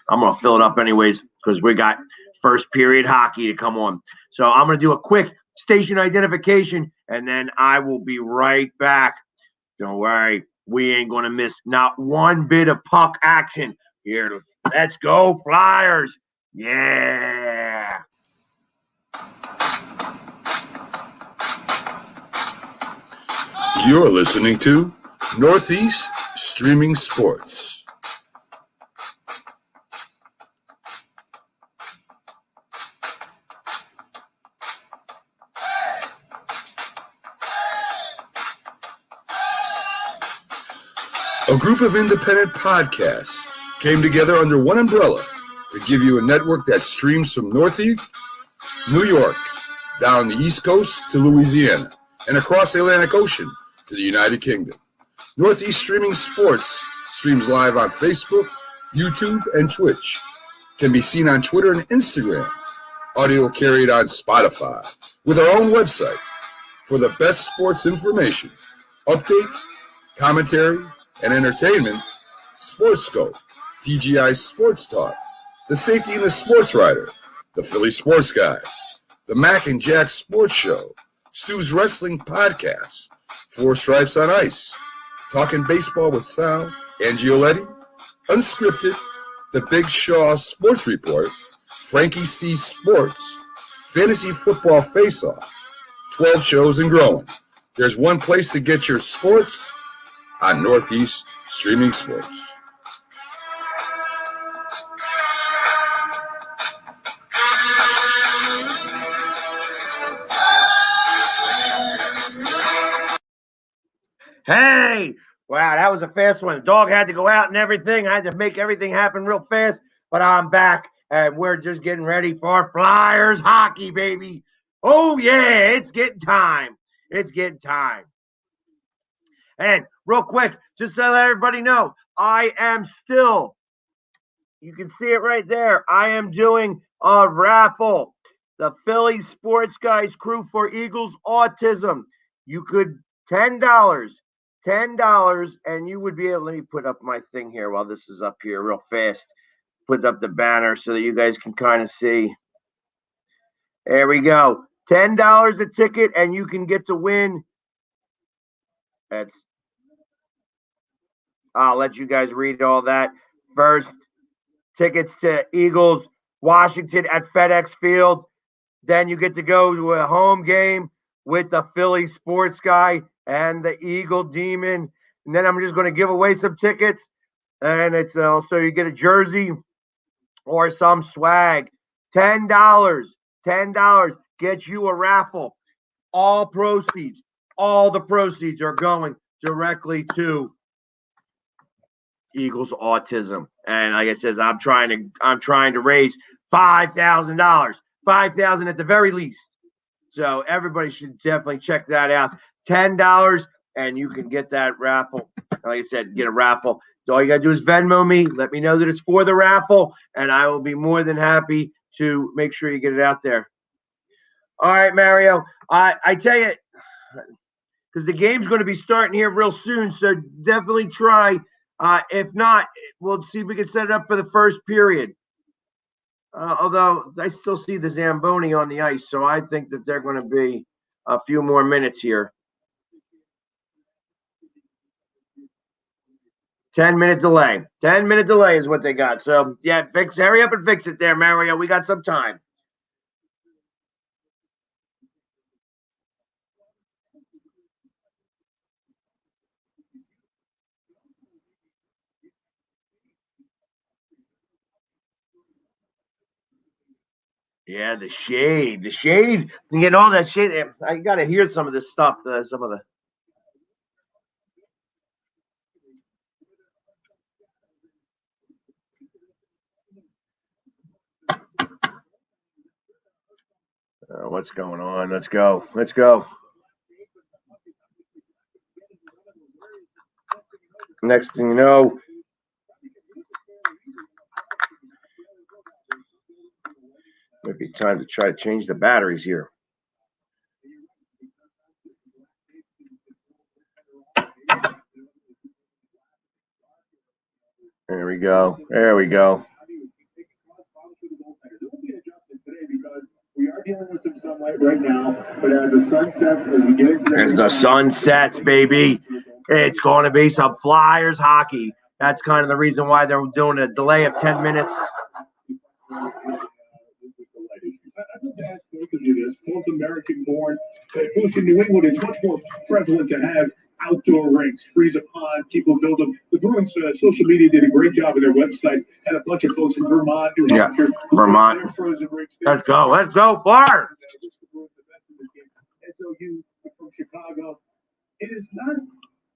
I'm going to fill it up anyways because we got first period hockey to come on. So I'm going to do a quick station identification, and then I will be right back. Don't worry. We ain't going to miss not one bit of puck action here. Let's go, Flyers. Yeah. You're listening to Northeast Streaming Sports. A group of independent podcasts came together under one umbrella to give you a network that streams from Northeast, New York, down the East Coast to Louisiana, and across the Atlantic Ocean to the United Kingdom. Northeast Streaming Sports streams live on Facebook, YouTube, and Twitch. Can be seen on Twitter and Instagram. Audio carried on Spotify with our own website for the best sports information, updates, commentary, and entertainment. Sportscope, TGI Sports Talk, The Safety and the Sports Writer, The Philly Sports Guy, The Mac and Jack Sports Show, Stu's Wrestling Podcast, Four Stripes on Ice, Talking Baseball with Sal and Gioletti, Unscripted, The Big Shaw Sports Report, Frankie C Sports, Fantasy Football Face-Off, 12 shows and growing. There's one place to get your sports on Northeast Streaming Sports. Hey, wow, that was a fast one. The dog had to go out and everything. I had to make everything happen real fast, but I'm back and we're just getting ready for Flyers hockey, baby. Oh, yeah, it's getting time. It's getting time. And real quick, just to let everybody know, I am still, you can see it right there, I am doing a raffle. The Philly Sports Guys Crew for Eagles Autism. You could, $10, and you would be able, let me put up my thing here while this is up here real fast. Put up the banner so that you guys can kind of see. There we go. $10 a ticket, and you can get to win. I'll let you guys read all that. First, tickets to Eagles Washington at FedEx Field. Then you get to go to a home game with the Philly Sports Guy and the Eagle Demon. And then I'm just going to give away some tickets. And it's also you get a jersey or some swag. $10. $10 gets you a raffle. All the proceeds are going directly to Eagles Autism. And like I said, I'm trying to raise $5,000. $5,000 at the very least. So everybody should definitely check that out. $10 and you can get that raffle. Like I said, get a raffle. All you got to do is Venmo me. Let me know that it's for the raffle, and I will be more than happy to make sure you get it out there. All right, Mario. I tell you, because the game's going to be starting here real soon, so definitely try. If not, we'll see if we can set it up for the first period. Although I still see the Zamboni on the ice, so I think that they're going to be a few more minutes here. 10-minute delay. 10-minute delay is what they got. So, yeah, hurry up and fix it there, Mario. We got some time. Yeah, the shade. You get all that shade. I got to hear some of this stuff, some of the. What's going on? Let's go. Next thing you know, might be time to try to change the batteries here. There we go. We are dealing with some sunlight right now, but as the sun sets, as we get into as the sun sets, baby, it's going to be some Flyers hockey. That's kind of the reason why they're doing a delay of 10 minutes. North American born. In New England, it's much more prevalent to have outdoor rinks, freeze a pond, people build them. The Bruins social media did a great job with their website. Had a bunch of folks from Vermont, New Hampshire, Vermont. their frozen rinks. Let's go, Flyers. And so you from Chicago, it is not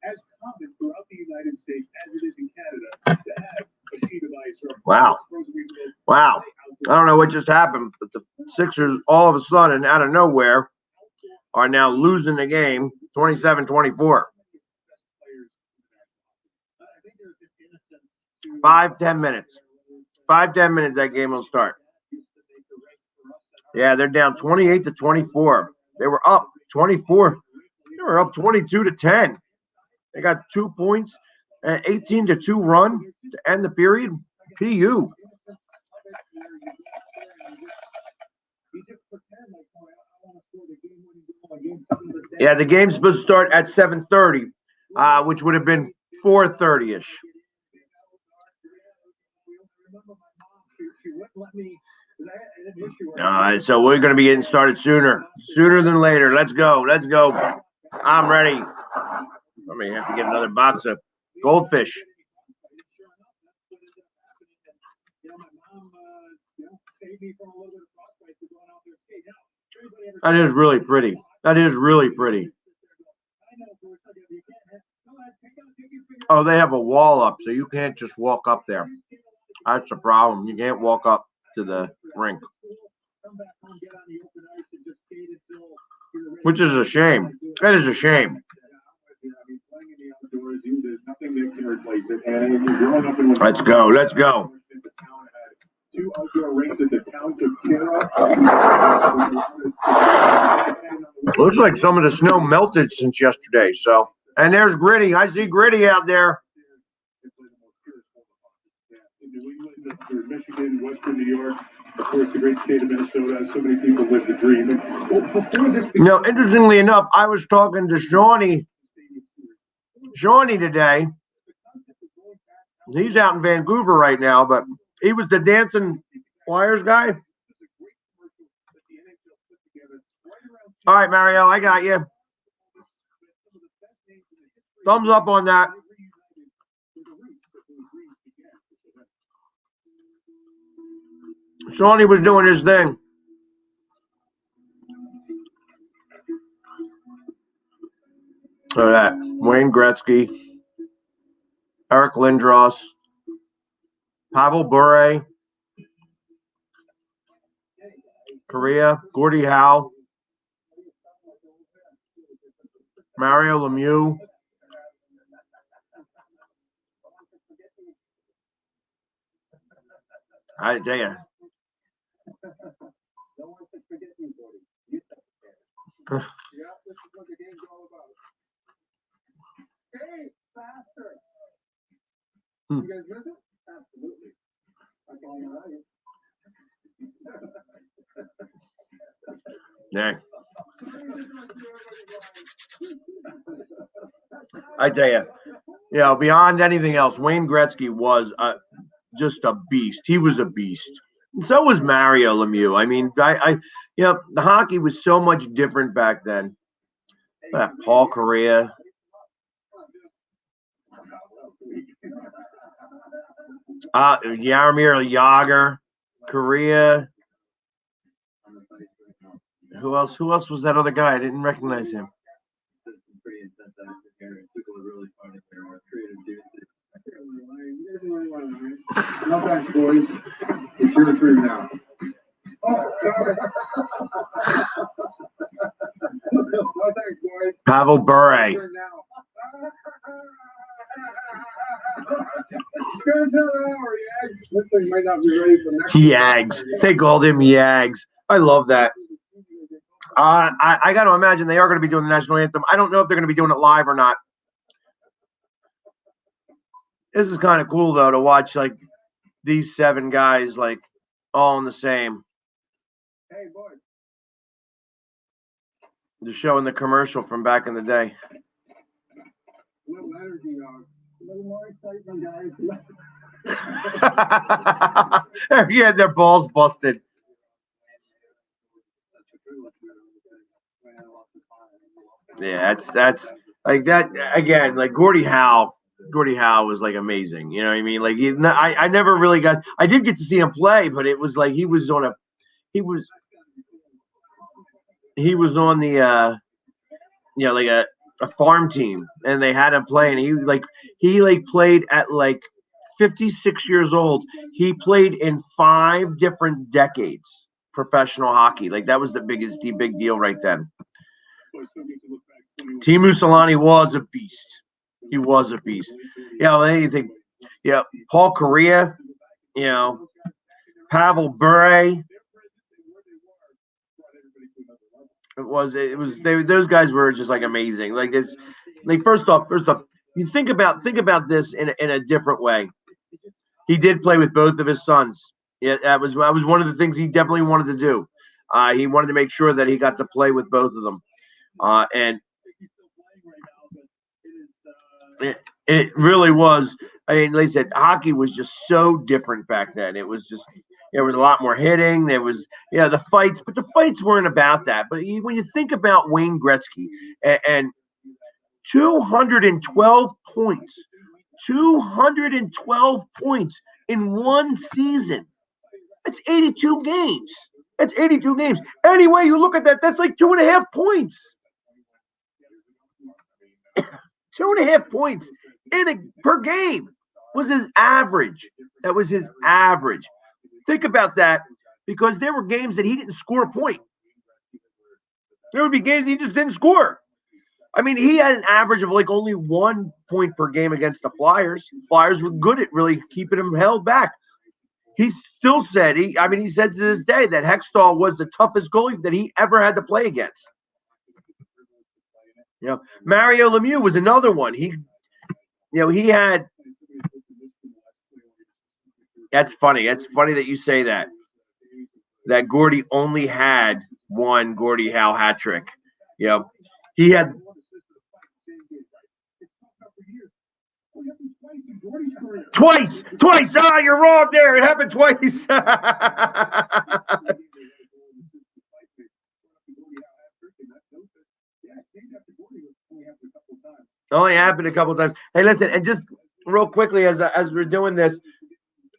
as common throughout the United States as it is in Canada to have a sheet of ice or Wow. I don't know what just happened, but the Sixers all of a sudden, out of nowhere, are now losing the game 27-24. 5-10 minutes. 5-10 minutes, that game will start. Yeah, they're down 28-24. They were up 24. They were up 22-10. They got 2 points, an 18-2 run to end the period. PU. Yeah, the game's supposed to start at 7:30, which would have been 4:30-ish. So we're going to be getting started sooner than later. Let's go. I'm ready. I may have to get another box of goldfish. That is really pretty. Oh, they have a wall up, so you can't just walk up there. That's the problem. You can't walk up to the rink, which is a shame. That is a shame. Let's go. Two outdoor rinks at the township care. Looks like some of the snow melted since yesterday. So, and there's Gritty. I see Gritty out there. New England, Michigan, Western New York, of course, the great state of Minnesota. So many people live the dream. Interestingly enough, I was talking to Shawnee today. He's out in Vancouver right now, but he was the dancing Flyers guy. All right, Mario, I got you. Thumbs up on that. Shawnee was doing his thing. Look at that. Wayne Gretzky, Eric Lindros, Pavel Bure, Korea, Gordie Howe, Mario Lemieux. I tell you. You guys miss it? Absolutely. Yeah. I tell you, beyond anything else, Wayne Gretzky was just a beast. He was a beast. And so was Mario Lemieux. I mean, the hockey was so much different back then. Paul Correa. Jaromir Jagr, Korea. Who else was that other guy? I didn't recognize him. No thanks, boys. It's your turn now. No thanks, boys. Pavel Bure. Yags. They called him Yags. I love that. I got to imagine they are going to be doing the national anthem. I don't know if they're going to be doing it live or not. This is kind of cool, though, to watch, like, these 7 guys, like, all in the same. Hey, boy. Just showing the commercial from back in the day. A little energy, dog. A little more excitement, guys. Yeah, their balls busted. Yeah, like that again. Like Gordie Howe was like amazing. You know what I mean? Like I never really got. I did get to see him play, but it was like he was on the like a farm team, and they had him play, and he played at like 56 years old. He played in 5 different decades professional hockey. Like that was the big deal right then. Teemu Selanne was a beast. He was a beast. Anything. Paul Correa. Pavel Bure. Those guys were just like amazing. Like this. Like first off, you think about this in a different way. He did play with both of his sons. Yeah, that was one of the things he definitely wanted to do. He wanted to make sure that he got to play with both of them. And it really was. I mean, like I said, hockey was just so different back then. It was just there was a lot more hitting. There was the fights, but the fights weren't about that. But when you think about Wayne Gretzky and 212 points, 212 points in one season. That's 82 games. That's 82 games. Any way you look at that, that's like 2.5 points. 2.5 points per game was his average. That was his average. Think about that, because there were games that he didn't score a point. There would be games he just didn't score. I mean, he had an average of like only 1 point per game against the Flyers. Flyers were good at really keeping him held back. He still said he said to this day that Hextall was the toughest goalie that he ever had to play against. Mario Lemieux was another one. He had. That's funny. That's funny that you say that. That Gordie only had one Gordie Howe hat trick. He had. Twice. Ah, you're wrong there. It happened twice. Only happened a couple times. Hey, listen, and just real quickly as we're doing this,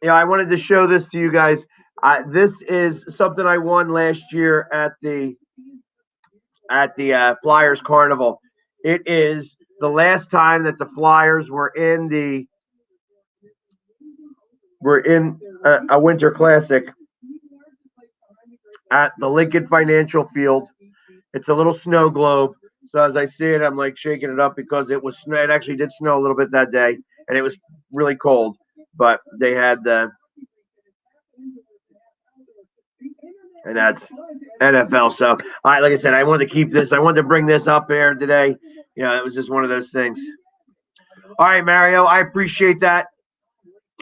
I wanted to show this to you guys. This is something I won last year at the Flyers Carnival. It is the last time that the Flyers were in a Winter Classic at the Lincoln Financial Field. It's a little snow globe. So as I see it, I'm like shaking it up because it actually did snow a little bit that day, and it was really cold. But they had and that's NFL. So like I said, I wanted to keep this. I wanted to bring this up here today. It was just one of those things. All right, Mario, I appreciate that.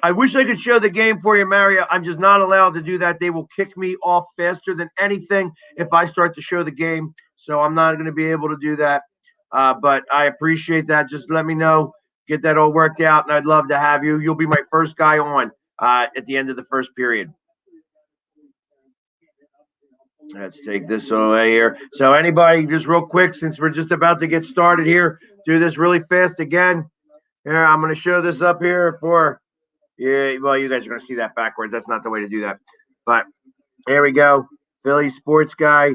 I wish I could show the game for you, Mario. I'm just not allowed to do that. They will kick me off faster than anything if I start to show the game. So I'm not going to be able to do that. But I appreciate that. Just let me know. Get that all worked out, and I'd love to have you. You'll be my first guy on at the end of the first period. Let's take this away here. So anybody, just real quick, since we're just about to get started here, do this really fast again. Here, I'm going to show this up here for, well, you guys are going to see that backwards. That's not the way to do that. But here we go. Philly Sports Guy.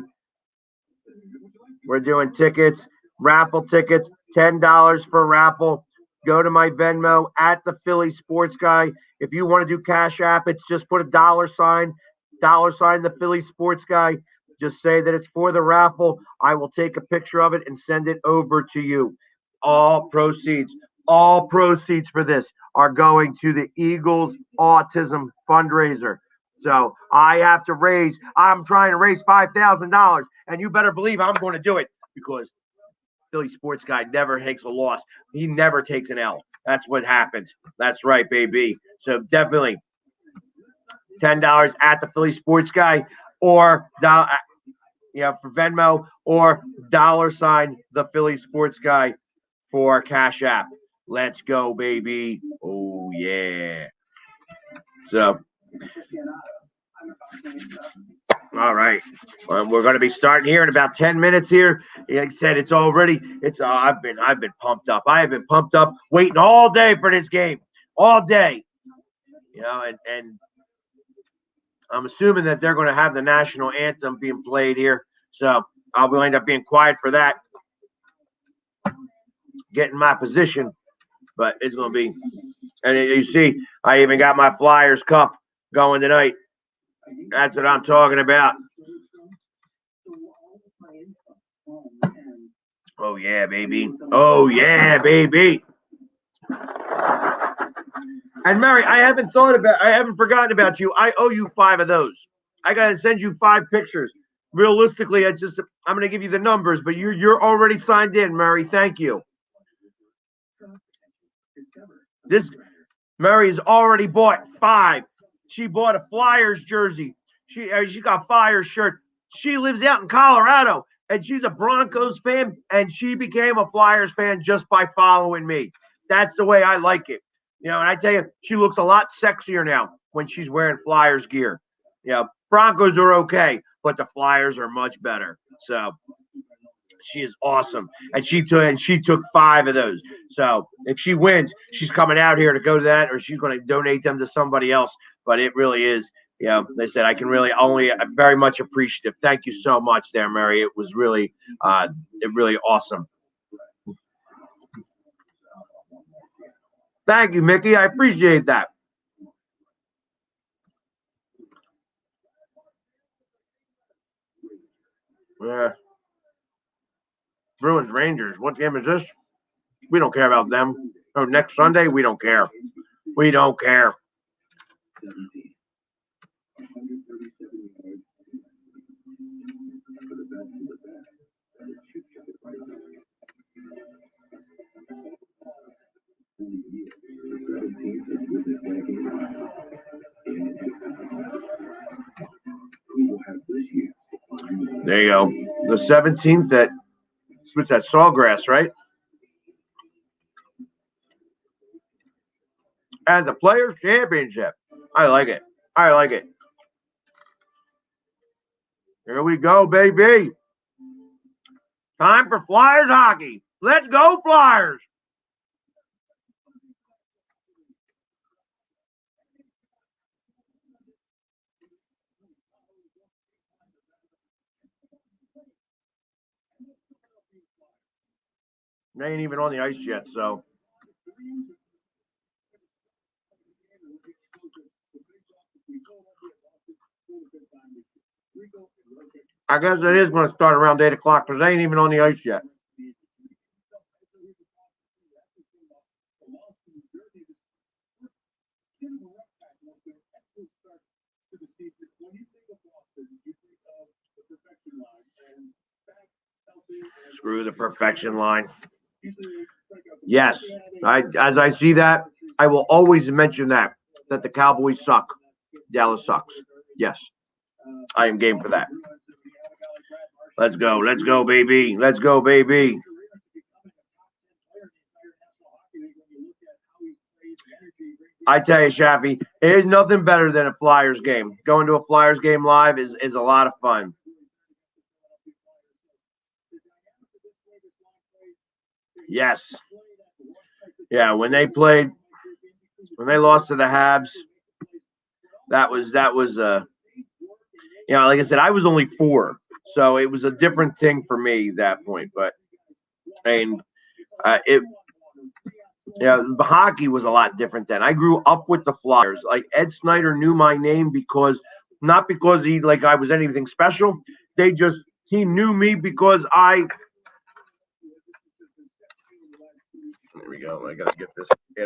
We're doing tickets, raffle tickets, $10 for raffle. Go to my Venmo at the Philly Sports Guy. If you want to do Cash App, it's just put a $sign, the Philly Sports Guy. Just say that it's for the raffle. I will take a picture of it and send it over to you. All proceeds for this are going to the Eagles Autism Fundraiser. So I'm trying to raise $5,000, and you better believe I'm going to do it, because Philly Sports Guy never takes a loss. He never takes an L. That's what happens. That's right, baby. So definitely $10 at the Philly Sports Guy, or for Venmo, or $sign the Philly Sports Guy for Cash App. Let's go, baby. Oh yeah. So All right. Well, we're going to be starting here in about 10 minutes here. Like I said, it's already, I've been pumped up. I have been pumped up waiting all day for this game. All day. And I'm assuming that they're going to have the national anthem being played here. So I'll end up being quiet for that. Getting my position. But it's going to be, and you see, I even got my Flyers cup going tonight. That's what I'm talking about. Oh, yeah, baby. Oh, yeah, baby. And Mary, I haven't forgotten about you. I owe you 5 of those. I got to send you 5 pictures. Realistically, I'm going to give you the numbers, but you're already signed in, Mary. Thank you. This Mary's already bought 5. She bought a Flyers jersey. She got Flyers shirt. She lives out in Colorado, and she's a Broncos fan, and she became a Flyers fan just by following me. That's the way I like it. And I tell you, she looks a lot sexier now when she's wearing Flyers gear. Broncos are okay, but the Flyers are much better. So she is awesome, and she took 5 of those. So if she wins, she's coming out here to go to that, or she's going to donate them to somebody else. But it really is, they said I can really I'm very much appreciative. Thank you so much, there, Mary. It was really, really awesome. Thank you, Mickey. I appreciate that. Yeah. Bruins Rangers. What game is this? We don't care about them. Oh, next Sunday, we don't care. We don't care. There you go. The 17th what's that, Sawgrass, right? And the Players Championship. I like it. I like it. Here we go, baby. Time for Flyers hockey. Let's go, Flyers. They ain't even on the ice yet, so. I guess it is going to start around 8 o'clock because they ain't even on the ice yet. Screw the perfection line. Yes, as I see that, I will always mention that the Cowboys suck. Dallas sucks. Yes, I am game for that. Let's go. Let's go, baby. Let's go, baby. I tell you, Shafi, there's nothing better than a Flyers game. Going to a Flyers game live is a lot of fun. Yes. Yeah, when they lost to the Habs, that was like I said, I was only 4, so it was a different thing for me at that point. But hockey was a lot different then. I grew up with the Flyers. Like Ed Snyder knew my name not because I was anything special. He knew me because There we go. I gotta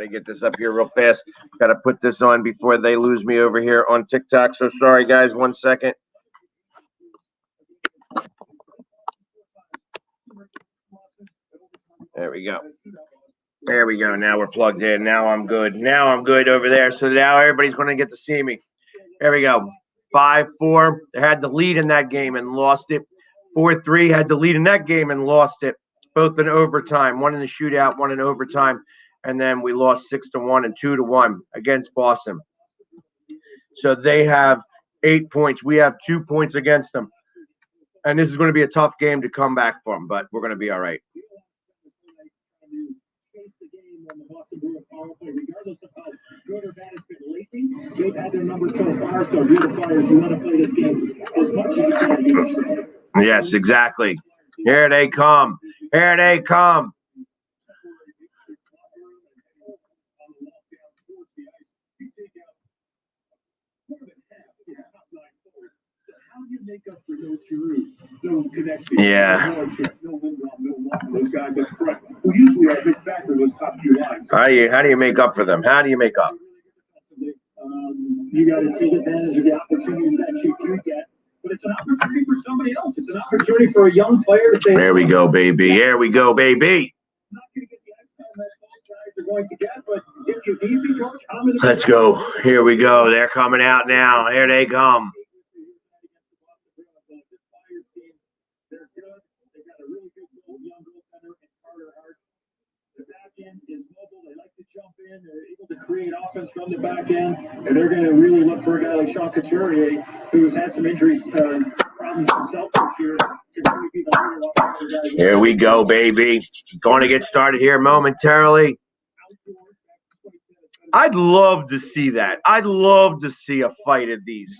get this up here real fast. Gotta put this on before they lose me over here on TikTok. So sorry, guys. 1 second. There we go. There we go. Now we're plugged in. Now I'm good. Now I'm good over there. So now everybody's going to get to see me. There we go. 5-4. They had the lead in that game and lost it. 4-3 had the lead in that game and lost it. Both in overtime. One in the shootout, one in overtime. And then we lost 6-1 and 2-1 against Boston. So they have 8 points. We have 2 points against them. And this is going to be a tough game to come back from, but we're going to be all right. Regardless of how good or bad it's been lately, they've had their numbers so far. So, if you're the Flyers, you want to play this game as much as you can. Yes, exactly. Here they come. Here they come. Yeah. Those guys up front, who usually are a big factor in those top few lines. How do you make up for them? How do you make up? You got to take advantage of the opportunities that you do get. But it's an opportunity for somebody else. It's an opportunity for a young player to say, there we go, baby. Here we go, baby. Not going to get the ice time that those guys are going to get, but if you need me, coach, I'm going to. Let's go. Here we go. They're coming out now. Here they come. They're good. They got a really good young goaltender in Carter Hart. The back end is mobile. They like to jump in. They're able to create offense from the back end, and they're going to really look for a guy like Sean Couturier, who's had some injuries problems himself this year, to really be the leader of the guys. Here we go, baby. Going to get started here momentarily. I'd love to see that. I'd love to see a fight of these.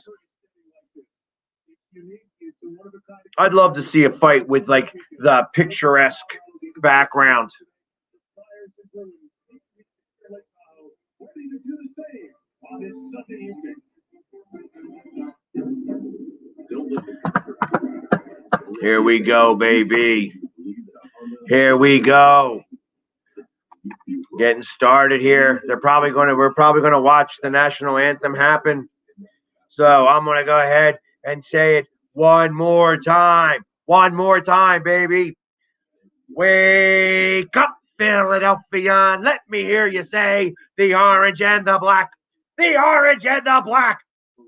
I'd love to see a fight with like the picturesque background. Here we go, baby. Here we go. Getting started here. We're probably going to watch the national anthem happen. So I'm going to go ahead and say it one more time. One more time, baby. Wake up, Philadelphia, and let me hear you say the orange and the black. The orange and the black.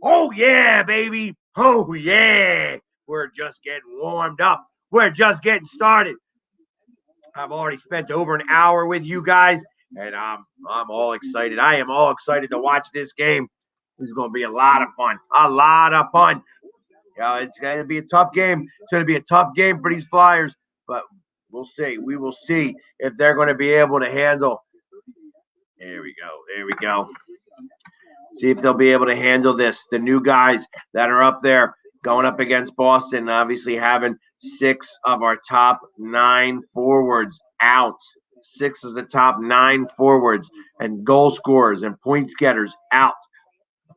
Oh, yeah, baby. Oh, yeah. We're just getting warmed up. We're just getting started. I've already spent over an hour with you guys, and I'm all excited. I am all excited to watch this game. This is going to be a lot of fun. A lot of fun. It's going to be a tough game. It's going to be a tough game for these Flyers, but we'll see. We will see if they're going to be able to handle. There we go. There we go. See if they'll be able to handle this. The new guys that are up there going up against Boston, obviously having 6 of our top 9 forwards out. 6 of the top 9 forwards and goal scorers and point getters out.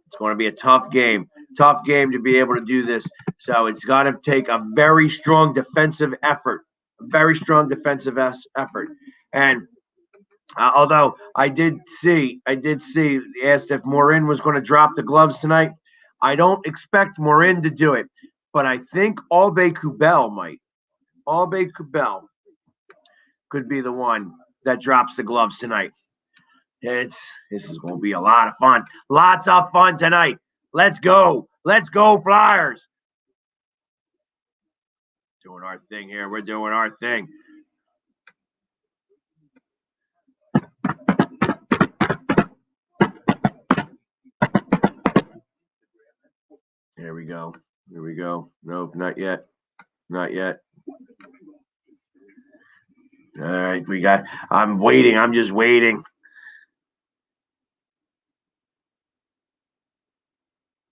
It's going to be a tough game. Tough game to be able to do this. So it's got to take a very strong defensive effort. A very strong defensive effort. And although I did see asked if Morin was going to drop the gloves tonight. I don't expect Morin to do it, but I think Albe Kubel might. Albe Kubel could be the one that drops the gloves tonight. This is going to be a lot of fun. Lots of fun tonight. Let's go. Let's go, Flyers. Doing our thing here. We're doing our thing. Here we go. Here we go. Nope, not yet. Not yet. All right, I'm waiting. I'm just waiting.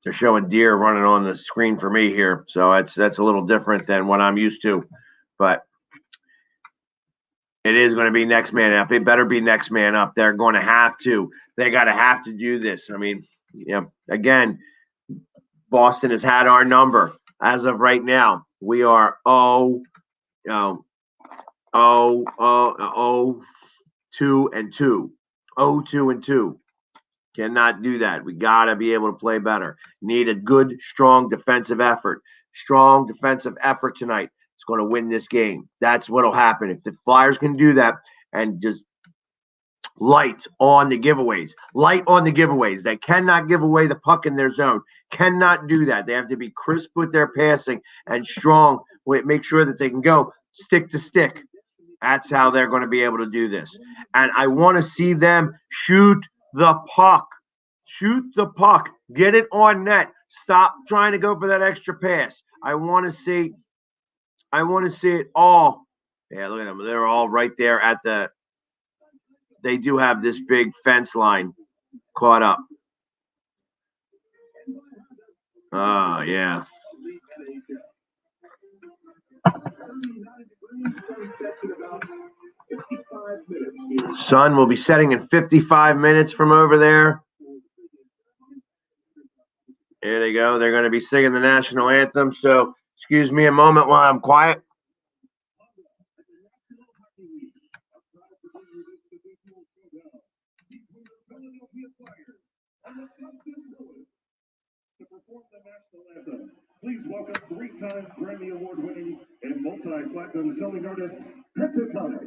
They're showing deer running on the screen for me here. So that's a little different than what I'm used to. But it is going to be next man up. It better be next man up. They're going to have to. They got to have to do this. I mean, again, Boston has had our number as of right now. We are 2-2. 0-2. Cannot do that. We got to be able to play better. Need a good, strong defensive effort. Strong defensive effort tonight. It's going to win this game. That's what will happen. If the Flyers can do that and just light on the giveaways. Light on the giveaways. They cannot give away the puck in their zone. Cannot do that. They have to be crisp with their passing and strong. Make sure that they can go stick to stick. That's how they're going to be able to do this. And I want to see them shoot the puck. Shoot the puck. Get it on net. Stop trying to go for that extra pass. I want to see it all. Yeah, look at them. They're all right there at the. They do have this big fence line caught up. Oh, yeah. Sun will be setting in 55 minutes from over there. There they go. They're going to be singing the national anthem. So, excuse me a moment while I'm quiet. To perform the national anthem, please welcome 3-time Grammy Award-winning and multi-platinum selling artist, Pentatonic.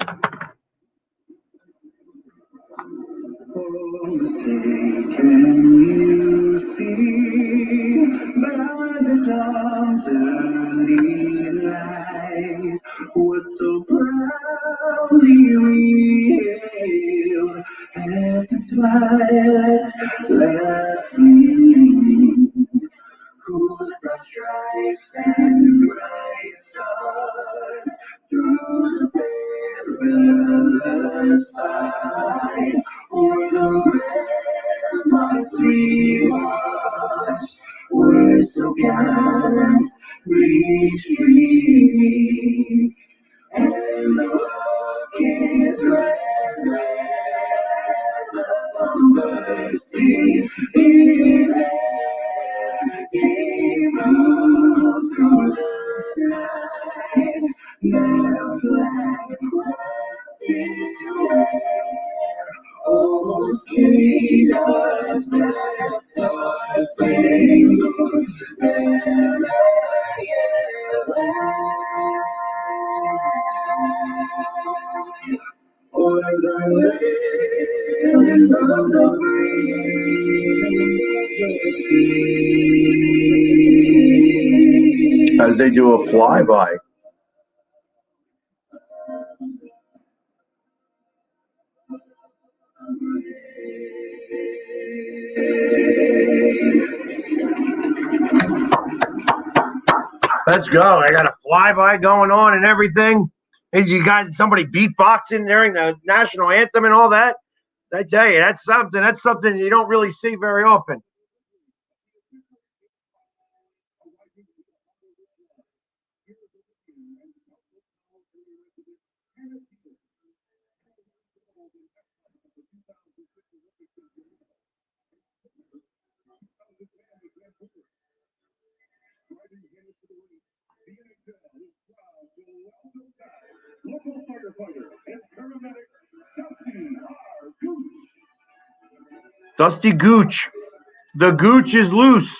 Oh, say, can you see by the dawn's early light what so proudly we hailed at the twilight's last gleaming, whose broad stripes and bright stars through the perilous fight o'er the ramparts we watched were so gallantly streaming, and the rocket's red bursting in air. He moved through the night, now flag crested where. Oh, see us that star-spangled banner yet fly o'er the land of the free. As they do a flyby. Let's go. I got a flyby going on and everything. And you got somebody beatboxing during the national anthem and all that. I tell you, that's something you don't really see very often. Local firefighter and paramedic Dusty R. Gooch. Dusty Gooch. The Gooch is loose.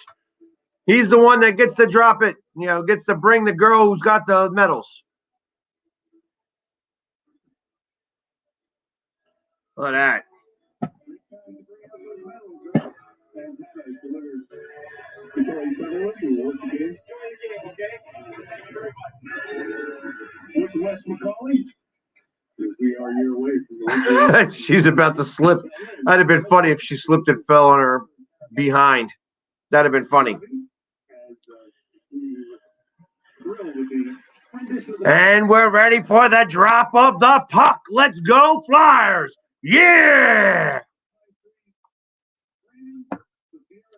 He's the one that gets to drop it, gets to bring the girl who's got the medals. Look at that. Wes McCauley, we are your way from She's about to slip. That'd have been funny if she slipped and fell on her behind. That'd have been funny. And we're ready for the drop of the puck. Let's go, Flyers. Yeah.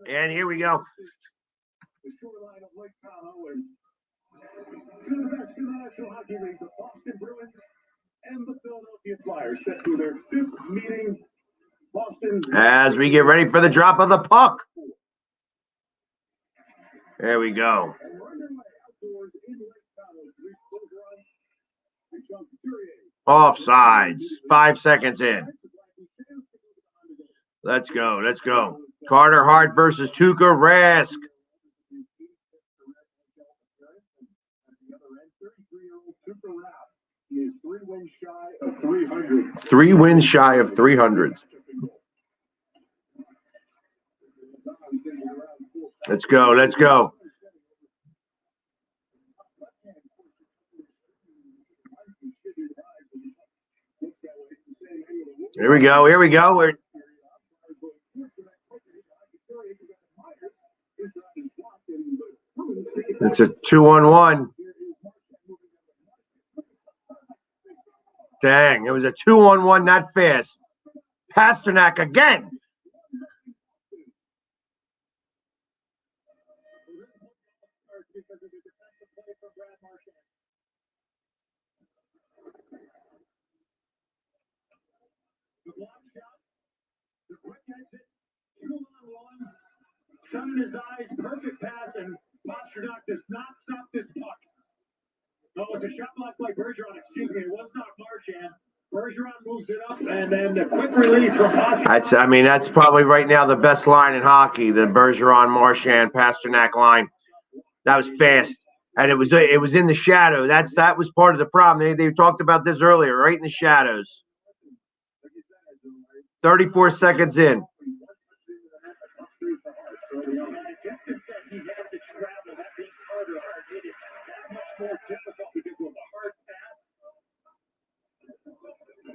And here we go. The shoreline of Lake Tahoe and to the best in the National Hockey League, the Boston Bruins and the Philadelphia Flyers set to their 5th meeting. Boston. As we get ready for the drop of the puck. There we go. Offsides. 5 seconds in. Let's go. Let's go. Carter Hart versus Tuukka Rask. He is 3 wins shy of 300. 3 wins shy of 300. Let's go. Let's go. Here we go. Here we go. It's a 2-on-1. Dang, it was a 2-on-1 that fast. Pasternak again. Sun in his eyes, perfect pass, and Pasternak does not stop this puck. No, it's a shot blocked by Bergeron. Excuse me, it was not Marchand. Bergeron moves it up, and then the quick release from Pasternak. That's probably right now the best line in hockey, the Bergeron, Marchand, Pasternak line. That was fast, and it was in the shadow. That was part of the problem. They talked about this earlier, right in the shadows. 34 seconds in.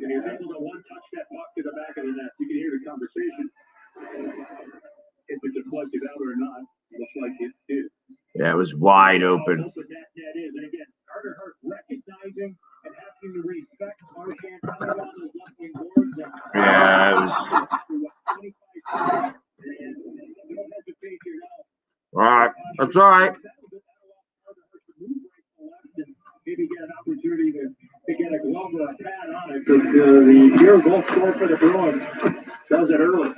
And he was able to one-touch that puck to the back of the net. You can hear the conversation. If it deflected out or not, looks like it did. Yeah, it was wide open. That is, and again, Carter Hart recognizing and having to respect Marchand coming on those left-wing boards. Yeah, it was. All right, that's all right. Maybe get an opportunity to get a glove or a pad on it. But the hero goal score for the Bruins does it early.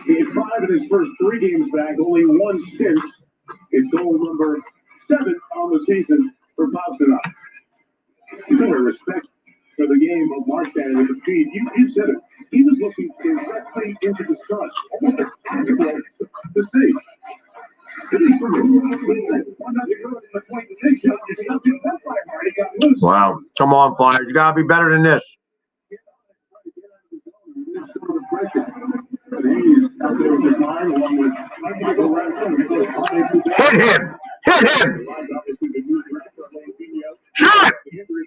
He had 5 in his first 3 games back, only 1 since. It's goal number 7 on the season for Pasternak. He's under respect for the game of Marchand and the speed. You said it. He was looking directly into the sun. Almost impossible to see. Wow. Come on, Flyers. You got to be better than this. Hit him! Hit him! Shoot it!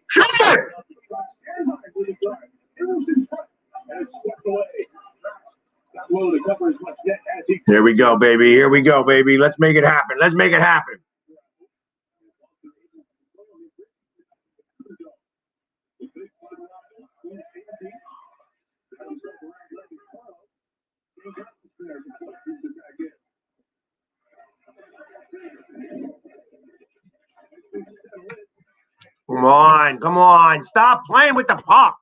Shoot it! Here we go, baby. Here we go, baby. Let's make it happen. Let's make it happen. Come on, come on. Stop playing with the puck.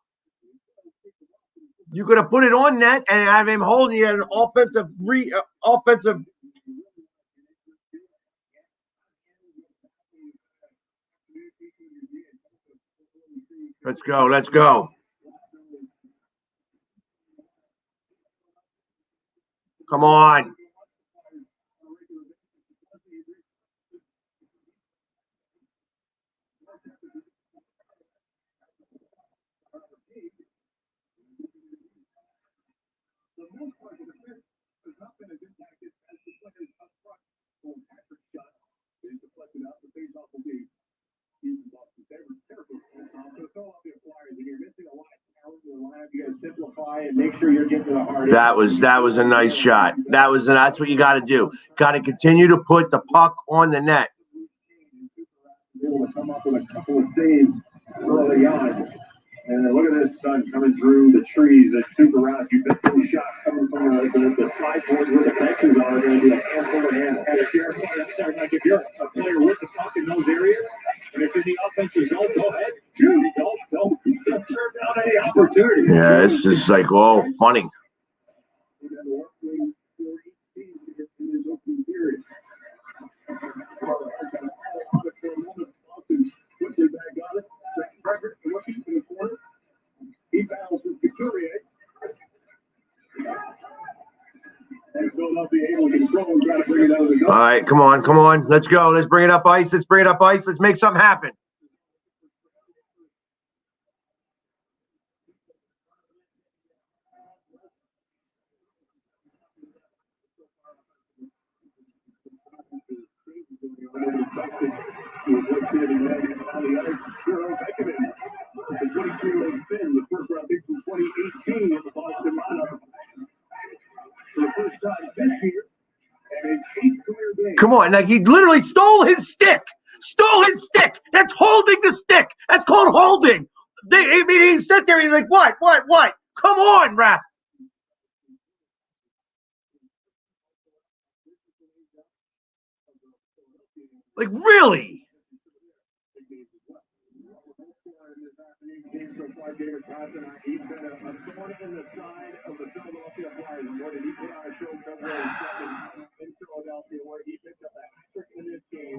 You could have put it on net and have him holding you at an offensive. Let's go. Let's go. Come on. That was a nice shot. That's what you got to do. Got to continue to put the puck on the net. Able to come up with a couple of saves early on. And look at this sun coming through the trees at Tuukka. Those shots coming from the sideboard where the benches are going to be a handful of hands. If you're a player with the puck in those areas, and it's in the offensive zone, go ahead. Don't turn down any opportunity. Yeah, it's just like, oh, funny. He battles with Couturier. And Philadelphia able to control and try to bring it out of the zone. All right, come on, come on. Let's go. Let's bring it up ice. Let's bring it up ice. Let's make something happen. The 22-year-old Finn, the first round pick from 2018 in the Boston Monarchs. For the first time this year, and his 8th career game. Come on. Like, he literally stole his stick. Stole his stick. That's holding the stick. That's called holding. He sat there. He's like, what? Come on, ref. Like, really?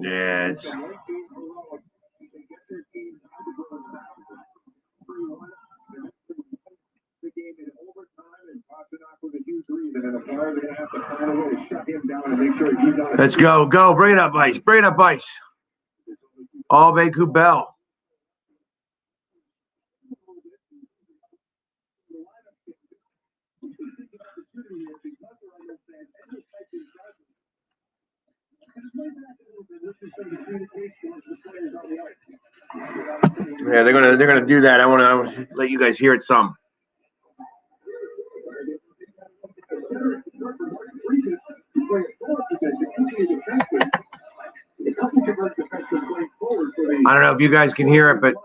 Yeah, it's... Let's go. Bring it up, Ice. All Baku Bell. Yeah, they're gonna do that. I want to let you guys hear it some. I don't know if you guys can hear it, but I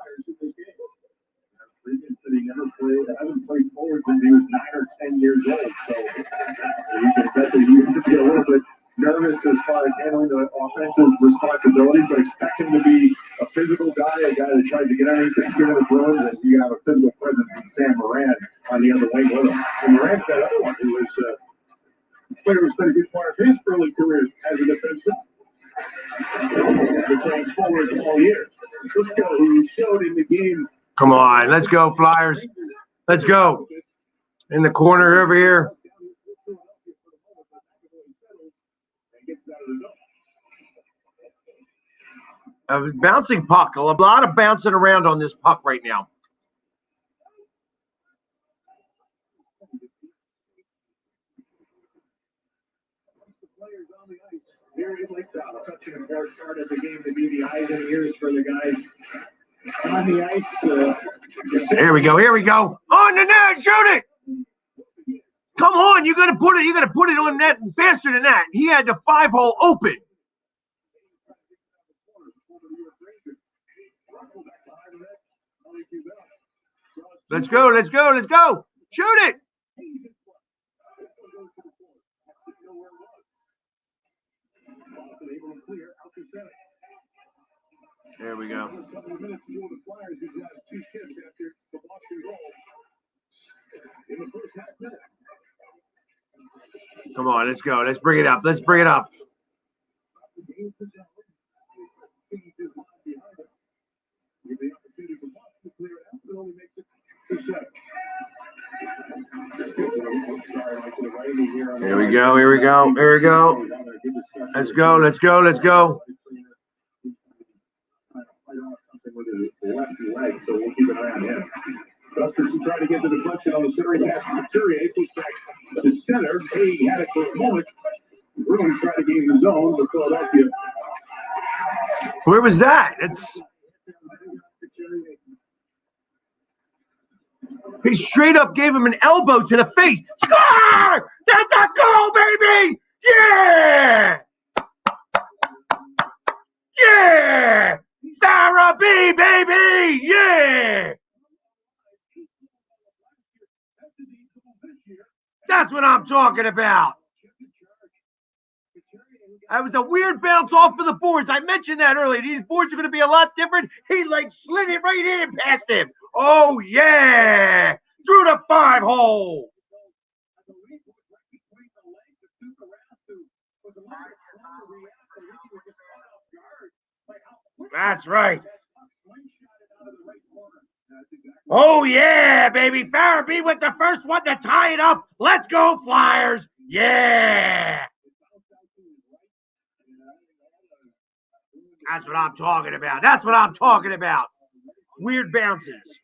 haven't played forward since he was 9 or 10 years old. So you can bet that he's going to be a little bit nervous as far as handling the offensive responsibilities, but expect him to be a physical guy, a guy that tries to get underneath the skin of the Bruins, and you have a physical presence in Sam Moran on the other wing with him. And Moran's that other one who was a player who's been a good part of his early career as a defenseman. Playing forward all year. Fusco, who showed in the game. Come on, let's go, Flyers. Let's go. In the corner over here. A bouncing puck. A lot of bouncing around on this puck right now. Here in Lake Tahoe, such an important part of the game to be the eyes and ears for the guys on the ice. Here we go. On the net, shoot it! Come on, you gotta put it on net faster than that. He had the 5-hole open. Let's go. Shoot it! There we go. Come on, let's go. Let's bring it up. Here we go. Let's go. So we'll keep an eye on him. Gustafson tried to get the deflection on the centering pass. Couturier pushed back to center. He had it for a moment. Bruins tried to gain the zone, but Philadelphia. Where was that? He straight up gave him an elbow to the face. Score! That's a goal, baby! Yeah! Sarah B, baby! Yeah! That's what I'm talking about. That was a weird bounce off of the boards. I mentioned that earlier. These boards are going to be a lot different. He slid it right in past him. Oh, yeah! Through the 5-hole. That's right. Oh, yeah, baby. Farabee with the first one to tie it up. Let's go, Flyers. Yeah. That's what I'm talking about. Weird bounces.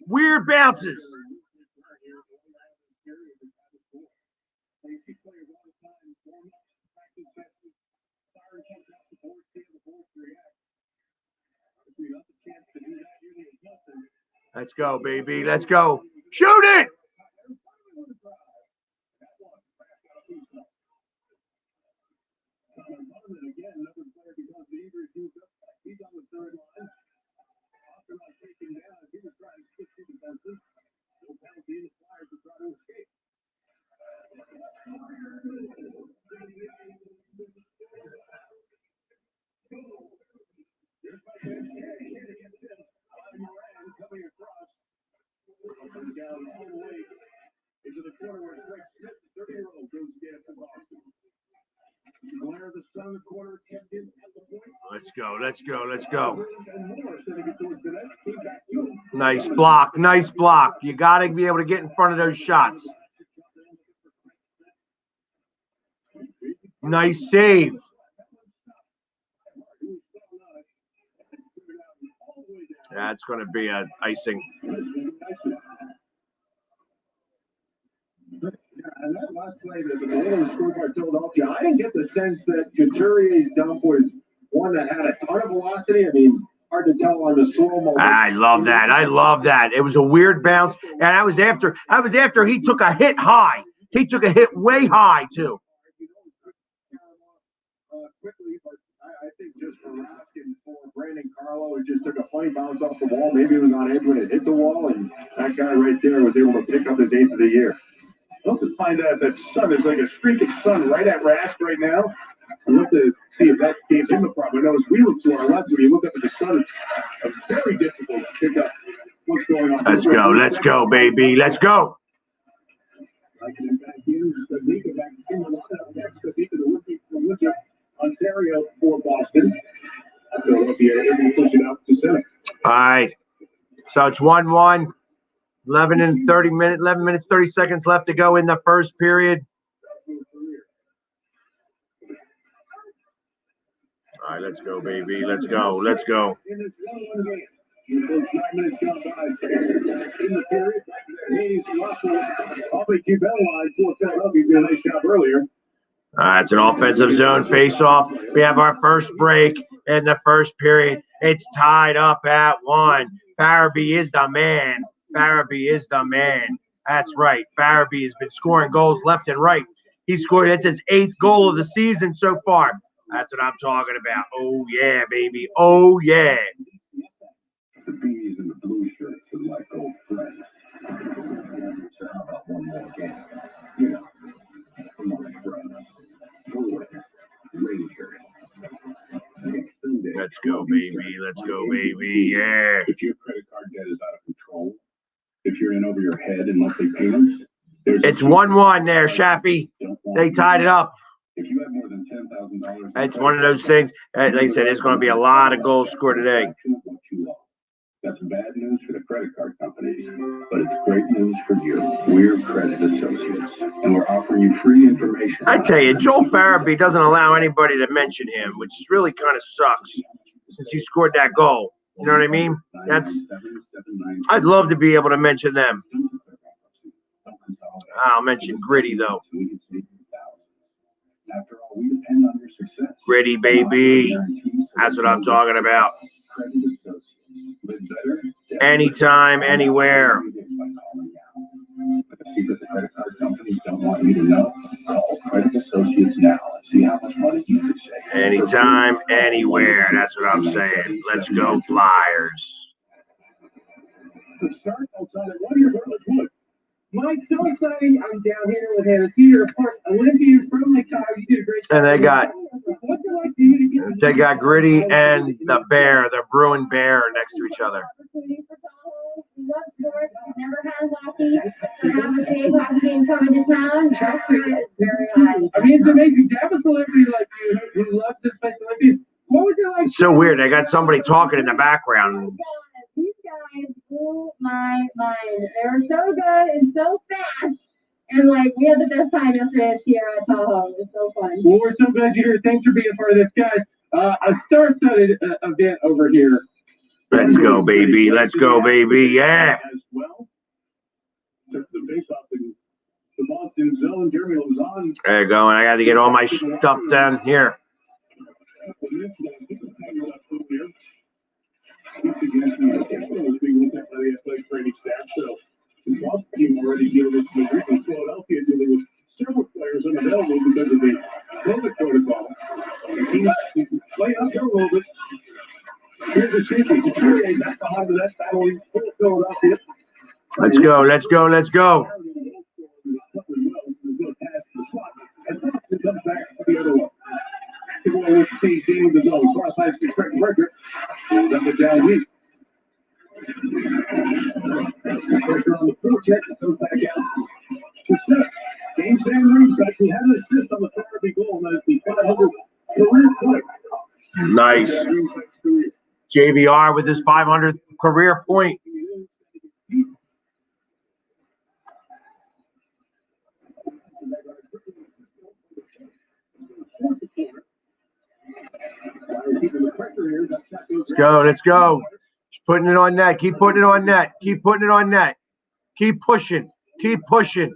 Let's go, baby. Let's go. Shoot it! Let's go, let's go, let's go. Nice block, nice block. You got to be able to get in front of those shots. Nice save. That's going to be an icing. And that last play that the Bruins scored by Philadelphia, I didn't get the sense that Couturier's dump was one that had a ton of velocity. I mean, hard to tell on the slow mo. I love that. I love that. It was a weird bounce, and I was after he took a hit high. He took a hit way high too. Quickly, but I think just for Raskin, for Brandon Carlo, it just took a funny bounce off the wall. Maybe it was on edge when it hit the wall, and that guy right there was able to pick up his 8th of the year. I'll have to find out if that sun is like a streak of sun right at Rask right now. I'd love to see if that gave him a problem. I know as we look to our left, when you look up at the sun, it's very difficult to pick up what's going on. Let's go, baby. Let's go. Ontario for Boston. We'll be able to push it out to center. All right. So it's 1-1. 11 minutes, 30 seconds left to go in the first period. All right, let's go, baby. Let's go. Let's go. It's an offensive zone face-off. We have our first break in the first period. It's tied up at 1. Farabee is the man. Farabee is the man. That's right. Farabee has been scoring goals left and right. He scored, it's his 8th goal of the season so far. That's what I'm talking about. Oh, yeah, baby. Oh, yeah. The bees and the blue shirts are like old friends. So how about one more game? You know, come on, friends. Go with it. Radio. Let's go, baby. Let's go, baby. Yeah. If your credit card debt is out of control, if you're in over your head in monthly payments, it's 1-1 there, Shappy. They tied it up. If you have more than $10,000, it's one of those things. Like I said, there's going to be a lot of goals scored today. That's bad news for the credit card companies, but it's great news for you. We're Credit Associates, and we're offering you free information. I tell you, Joel Farabee doesn't allow anybody to mention him, which really kind of sucks since he scored that goal. You know what I mean? I'd love to be able to mention them. I'll mention Gritty, though. Gritty, baby. That's what I'm talking about. Anytime, anywhere. Secret the credit card companies don't want you to know. Call Credit Associates now and see how much money you could save. Anytime, anywhere. That's what I'm saying. Let's go, Flyers. The start outside of 1 year Wood. Mike, so exciting. I'm down here with Hannah Teeter, of course, Olympian from Lake Tahoe. You did a great job. And they got what's it like for you to get they got Gritty and the Bear, the Bruin Bear, next to each other. Love sports. Never had hockey. Have a big hockey game coming to town. That's very high. I mean, it's amazing to have a celebrity like you who loves this place, Olympia. What was it like? It's so weird. They got somebody talking in the background. These guys blew my mind. They were so good and so fast. And we had the best time yesterday at Sierra Tahoe. It was so fun. Well, we're so glad you're here. Thanks for being part of this, guys. A star-studded event over here. Let's go, baby. Let's go, baby. Yeah. As well. The face-off in the Boston zone. Jeremy Lozon. There you go. And I got to get all my stuff down here. The Boston team already dealing with Madrid and Philadelphia dealing with several players unavailable because of the COVID protocol. little bit. Here's the safety. Couturier back behind the net, battling for Philadelphia. Let's go, let's go, let's go. And Boston comes back the other way. The ball with speed, game of the zone. Cross ice to Trent Frederick. Goes up and down deep. Pressure on the forecheck. It goes back out to Smith. Game stand rings back. He had an assist on the Faraby goal. That is the 500 career point. Nice. JVR with his 500th career point. Let's go, let's go. Just putting it on net. Keep putting it on net. Keep putting it on net. Keep pushing. Keep pushing.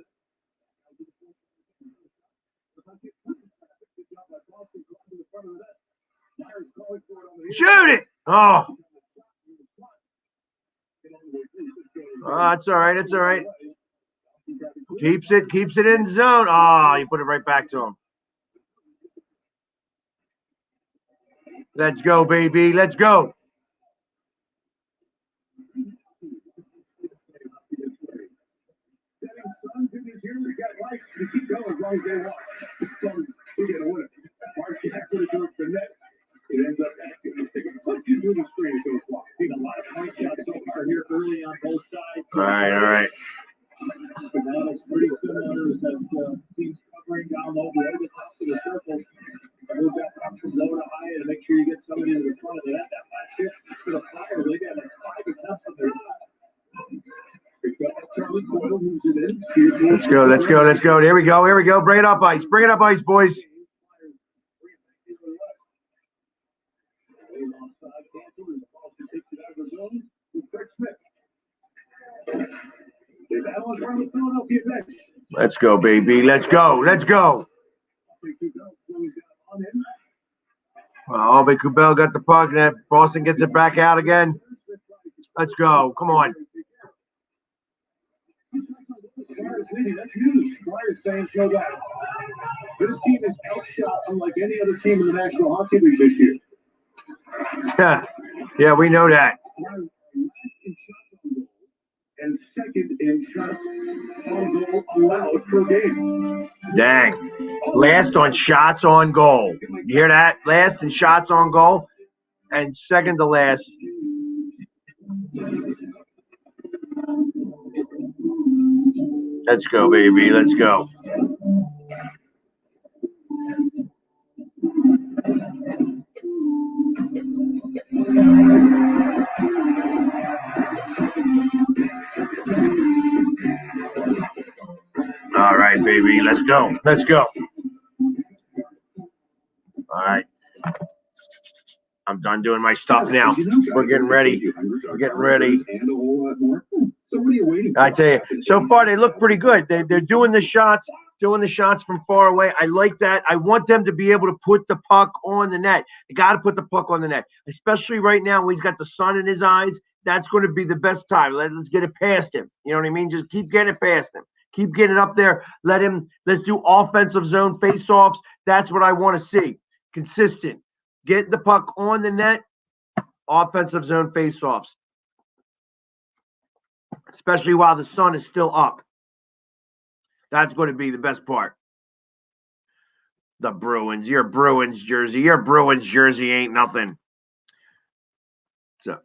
Shoot it. Oh. Oh, it's all right. It's all right. Keeps it in zone. Oh, you put it right back to him. Let's go, baby. Let's go. It ends up into the screen. It goes wide. Taking a lot of point shots so far here early on both sides. All right, all right. The model's pretty similar as that teams covering down low the top of the circle. Move that up from low to high and make sure you get somebody to the front of the net. That last shift for the Flyers, they got like 5 attempts on their Charlie Coyle moves it in. Let's go, let's go, let's go. Here we go, here we go. Bring it up, Ice. Bring it up, Ice, boys. Let's go, baby. Let's go. Let's go. Well, Kubel got the puck. That Boston gets it back out again. Let's go. Come on. That's huge. Flyers fans know that. This team is outshot unlike any other team in the National Hockey League this year. Yeah, we know that. And second in shots on goal allowed per game. Dang. Last on shots on goal. You hear that? Last in shots on goal and second to last. Let's go, baby. Let's go. All right, baby. Let's go. Let's go. All right. I'm done doing my stuff now. We're getting ready. We're getting ready. I tell you, so far they look pretty good. They're doing the shots from far away. I like that. I want them to be able to put the puck on the net. They got to put the puck on the net, especially right now when he's got the sun in his eyes. That's going to be the best time. Let's get it past him. You know what I mean? Just keep getting it past him. Keep getting it up there. Let's do offensive zone face-offs. That's what I want to see. Consistent. Get the puck on the net. Offensive zone face-offs. Especially while the sun is still up. That's going to be the best part. The Bruins. Your Bruins jersey ain't nothing. So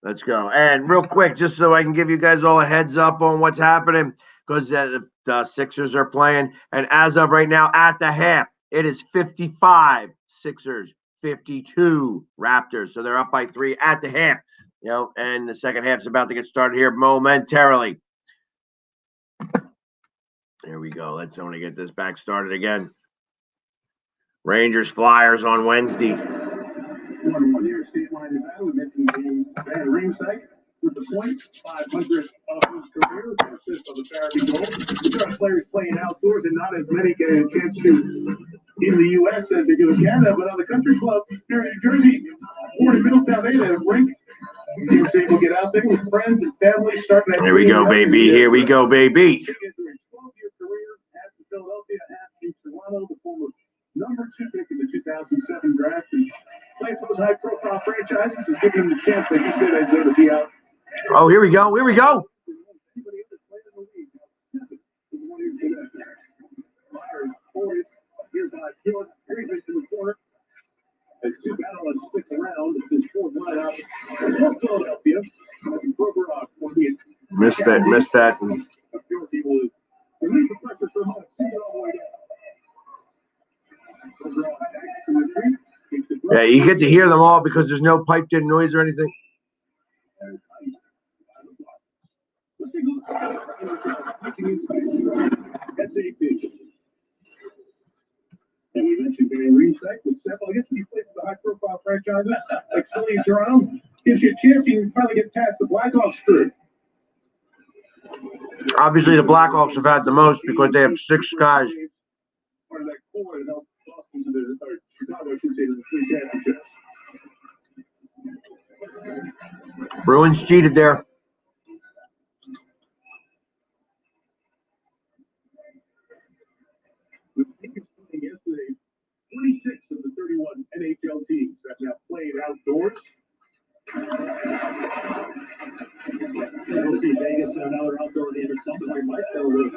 let's go. And real quick, just so I can give you guys all a heads up on what's happening, because the Sixers are playing. And as of right now, at the half, it is 55 Sixers, 52 Raptors. So they're up by 3 at the half. You know, and the second half is about to get started here momentarily. There we go. Let's only get this back started again. Rangers Flyers on Wednesday. 1-1 here, state line Nevada. We mentioned the ringside with the point, 500 of his career, assist on the Faraby goal. There are players playing outdoors and not as many getting a chance to in the U.S. as they do in Canada, but on the country club here in New Jersey, or in Middletown, they have a rink. Teams able to get out there with friends and family. Here we go, baby. Here we go, baby. Philadelphia, half in Toronto, the former #2 pick in the 2007 draft. And playing for those high-profile franchises is giving them the chance they just did to be out. Oh, here we go. Here we go. As two battle and sticks around, this fourth lineup for Philadelphia. Missed that. Yeah, you get to hear them all because there's no piped-in noise or anything. And we mentioned Barry Ringside with several. I guess when you play for the high-profile franchises like Philly and Toronto, gives you a chance you can finally get past the Blackhawks crew. Obviously, the Blackhawks have had the most because they have 6 guys. Part of that core that helped Boston to the Chicago, I should say, to the 3 championships. Bruins cheated there. Yesterday, 26 of the 31 NHL teams that have played outdoors. We'll see Vegas and another outdoor game or something like might go with.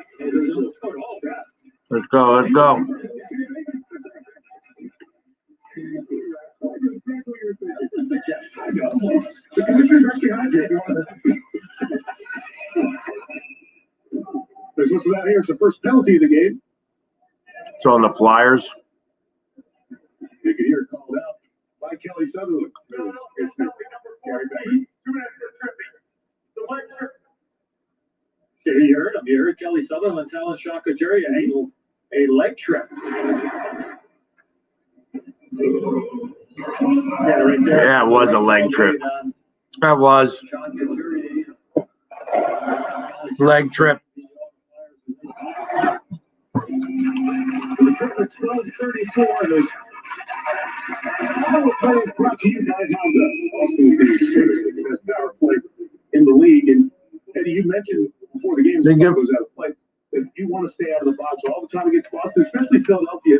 All that. Let's go. Let's go. The commissioner's right behind you. There's what's that here. It's the first penalty of the game. It's on the Flyers. You can hear it called out by Kelly Sutherland. You heard him. You heard Kelly Sutherland telling Shaka Jerry a leg trip. Yeah, right there. Yeah, it was a leg trip. That was. Leg trip. The trip at 12:34. The power play is brought to you by Honda. Austin is the best power play in the league. And Eddie, you mentioned before the game goes out of play that you want to stay out of the box all the time against Boston, especially Philadelphia.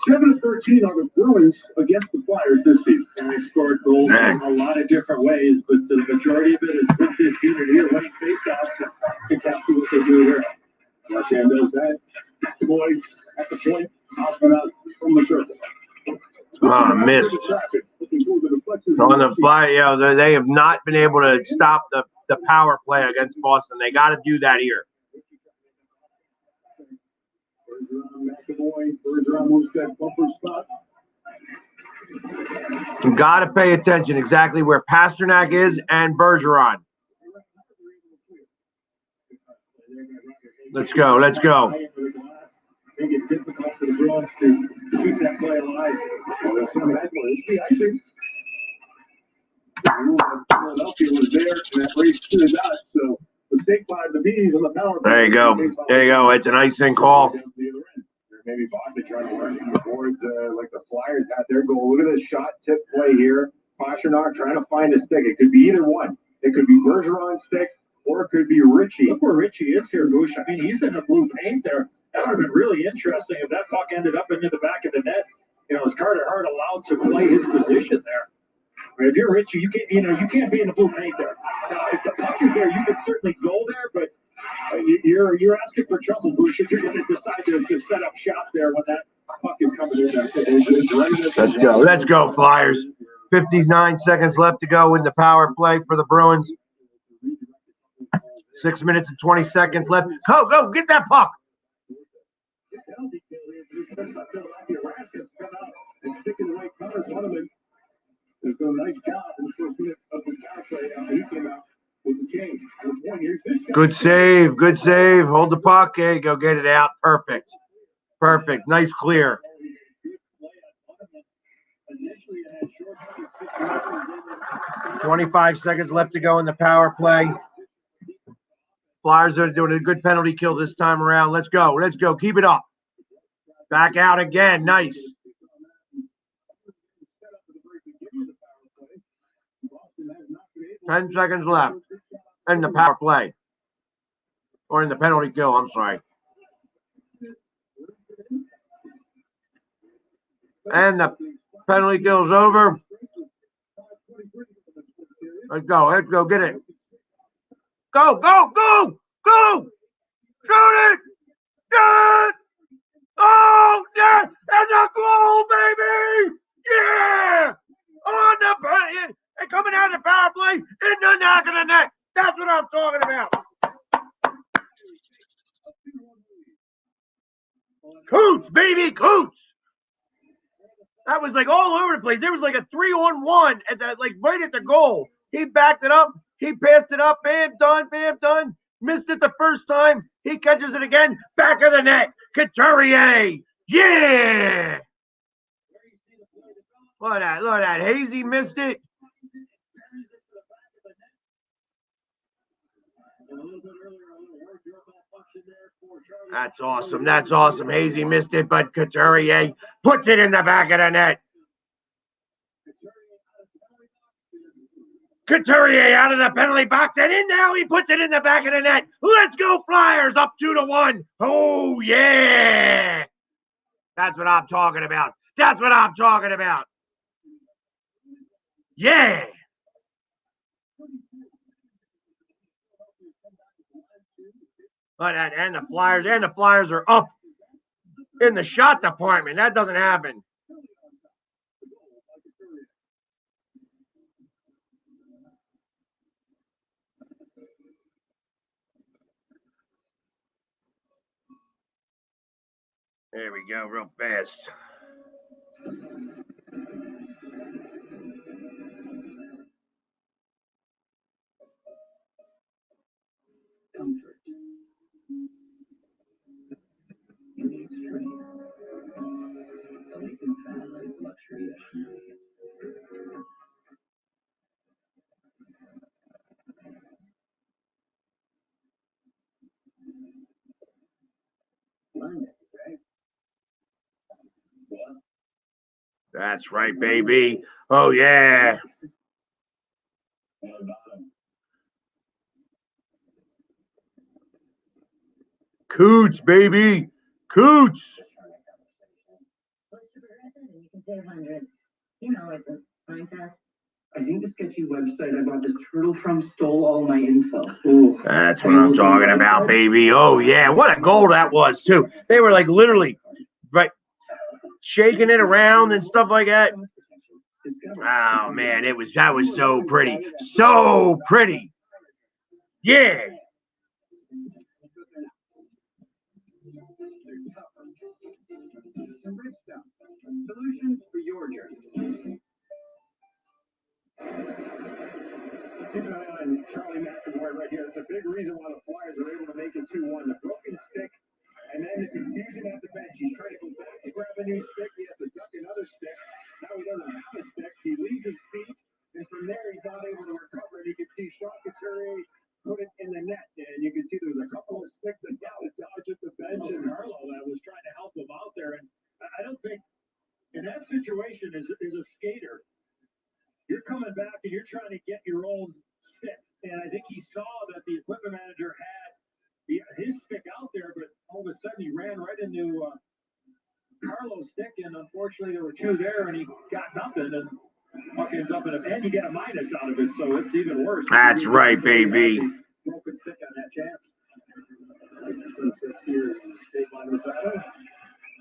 7-13 are the Bruins against the Flyers this season. And they've scored goals in a lot of different ways, but the majority of it is with this unit here winning faceoffs. That's exactly what they do here. Marchand does that. The boys at the point, hopping out from the circle. Missed. On the fly, they have not been able to stop the power play against Boston. They got to do that here. You got to pay attention exactly where Pasternak is and Bergeron. Let's go. Let's go. Make it difficult for the Bruins to keep that play alive. It's the icing. Philadelphia was there, and that race to the dot. So mistake by the Bees on the power play. There you go. There you go. It's an icing call. Maybe Boston trying to learn from the boards like the Flyers had their goal. Look at this shot tip play here. Pasternak trying to find a stick. It could be either one. It could be Bergeron's stick or it could be Richie. Look where Richie is here, Bush. I mean, he's in the blue paint there. That would have been really interesting if that puck ended up into the back of the net. Is Carter Hart allowed to play his position there? If you're Richie, you can't be in the blue paint there. Now, if the puck is there, you could certainly go there, but you're asking for trouble, Bush, if you're going to decide to set up shop there when that puck is coming in there. Let's go. Let's go, Flyers. 59 seconds left to go in the power play for the Bruins. 6 minutes and 20 seconds left. Go, get that puck. There's done a nice job in the first minute of the power play. He came out with the change. Good save. Good save. Hold the puck. There you go. Get it out. Perfect. Perfect. Nice clear. 25 seconds left to go in the power play. Flyers are doing a good penalty kill this time around. Let's go. Let's go. Keep it up. Back out again. Nice. 10 seconds left in the power play. Or in the penalty kill, I'm sorry. And the penalty kill's over. Let's go, get it. Go! Shoot it! Good! Oh, yeah! And the goal, baby! Yeah! On the and coming out of the power play in the back of the net. That's what I'm talking about. Coots, baby, Coots. That was like all over the place. There was like a 3-on-1 at that, like right at the goal. He backed it up. He passed it up. Bam, done. Missed it the first time. He catches it again. Back of the net. Couturier. Yeah. Look at that. Hazy missed it. That's awesome. Hazy missed it, but Couturier puts it in the back of the net. Couturier out of the penalty box, and in now he puts it in the back of the net. Let's go Flyers, up 2-1. Oh, yeah. That's what I'm talking about. Yeah. And the Flyers are up in the shot department. That doesn't happen. There we go, real fast. Comfort. In the extreme. A Lincoln family luxury of Connecticut. London, right? What? That's right, baby. Oh, yeah. Coots, baby. Coots. You can save hundreds. You know, like the spine test. I think the sketchy website I bought this turtle from stole all my info. Ooh. That's what I'm talking about, baby. Oh, yeah. What a goal that was, too. They were like literally right shaking it around and stuff like that. Oh, man. That was so pretty. So pretty. Yeah. Solutions for your journey. Keep an eye on Charlie McAvoy right here. It's a big reason why the Flyers are able to make it 2-1. The broken stick and then the confusion at the bench. He's trying to go back to grab a new stick. He has to duck another stick. Now he doesn't have a stick. He leaves his feet, and from there he's not able to recover. And you can see Sean Couturier put it in the net, and you can see there was a couple of sticks that got to dodge at the bench, and Harlow that was trying to help him out there. And I don't think in that situation as a skater, you're coming back and you're trying to get your own stick. And I think he saw that the equipment manager had his stick out there, but all of a sudden he ran right into Carlo's stick, and unfortunately there were two there, and he got nothing. And puck ends up in and you get a minus out of it, so it's even worse. That's right, baby. Broken stick on that chance. Here in the state line of battle.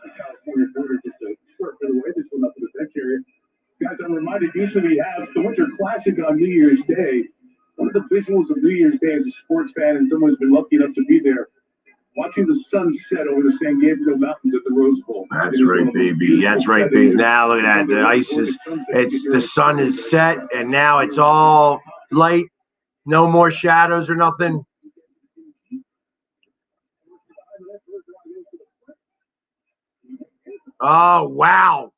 The California border just a short bit away. This one up in the bench area. Guys, I'm reminded, usually we have the Winter Classic on New Year's Day. One of the visuals of New Year's Day as a sports fan, and someone who's been lucky enough to be there, watching the sun set over the San Gabriel Mountains at the Rose Bowl. That's right, baby. That's right, baby. Now look at that. The ice is, the sun is set, and now it's all light. No more shadows or nothing. Oh, wow.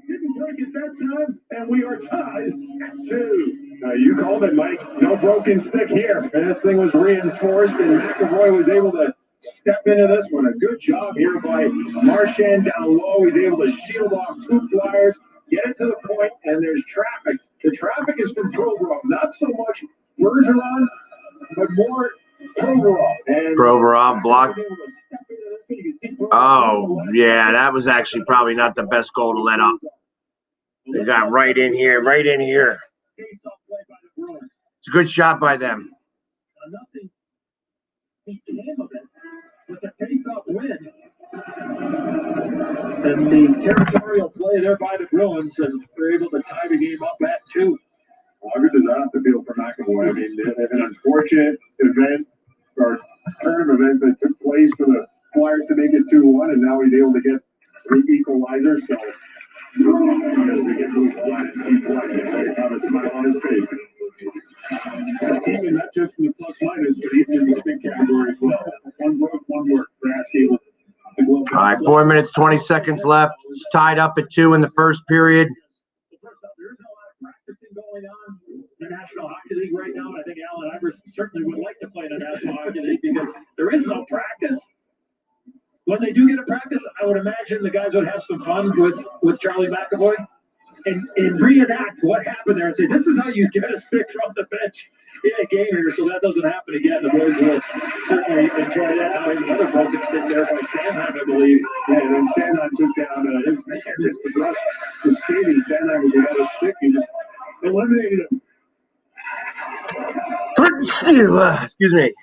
Didn't break it that time, and we are tied at 2. You called it, Mike. No broken stick here. And this thing was reinforced, and McAvoy was able to step into this one. A good job here by Marchand down low. He's able to shield off 2 Flyers, get it to the point, and there's traffic. The traffic is from Provorov. Not so much Bergeron, but more Provorov. And Provorov blocked. You can Oh, yeah, that was actually probably not the best goal to let up. They got right in here, right in here. It's a good shot by them. Nothing became of it with the face-off win. And the territorial play there by the Bruins, and they're able to tie the game up at 2. How good does that have to feel for McAvoy? I mean, an unfortunate event or turn of events that took place for the Flyers to make it 2-1, and now he's able to get 3 equalizers. So, as we get moved on, he have a smile on his face. Even not just in the plus minus, but even in the big category as well. One work for Askew. All right, 4 minutes, 20 seconds left. It's tied up at 2 in the first period. There's a lot of practicing going on in the National Hockey League right now, and I think Allen Iverson certainly would like to play in the National Hockey League because there is no practice. When they do get a practice, I would imagine the guys would have some fun with Charlie McAvoy and reenact what happened there and say, this is how you get a stick from the bench in a game here, so that doesn't happen again. The boys will certainly enjoy that. Now, another broken stick there by Sandheim, I believe. Yeah, and then Sandheim took down his man, just the rest was skating. Sandheim was without a stick. He just eliminated him. Excuse me.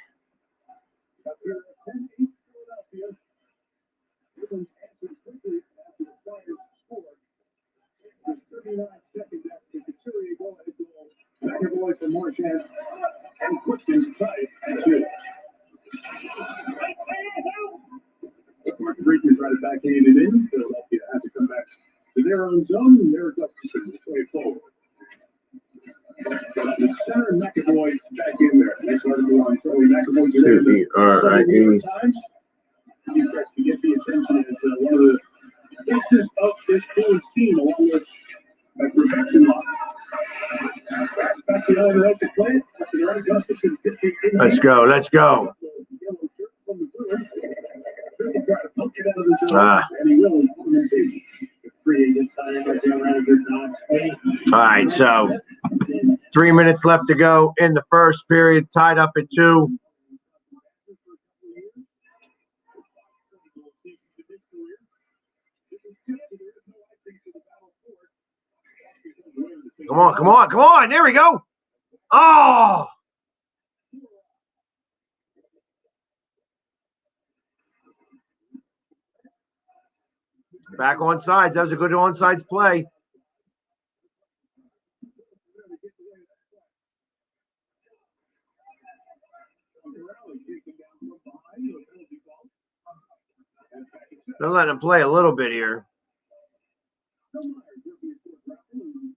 There's 39 seconds after the Couturier goal. McAvoy for Marchand and Quickton's tied at 2. Mark Freakin tried to backhand it in. Philadelphia has to come back to their own zone, and Eric Gustafson to play forward. The center McAvoy back in there. Nice article on Charlie McAvoy today. All Times. He starts to get the attention as one of the faces of this Bruins team, along with protection line. Back to the other right to play it. Let's go. Let's go. All right, so 3 minutes left to go in the first period, tied up at 2. Come on, come on, come on. There we go. Oh. Back on sides. That was a good onside play. They're letting him play a little bit here.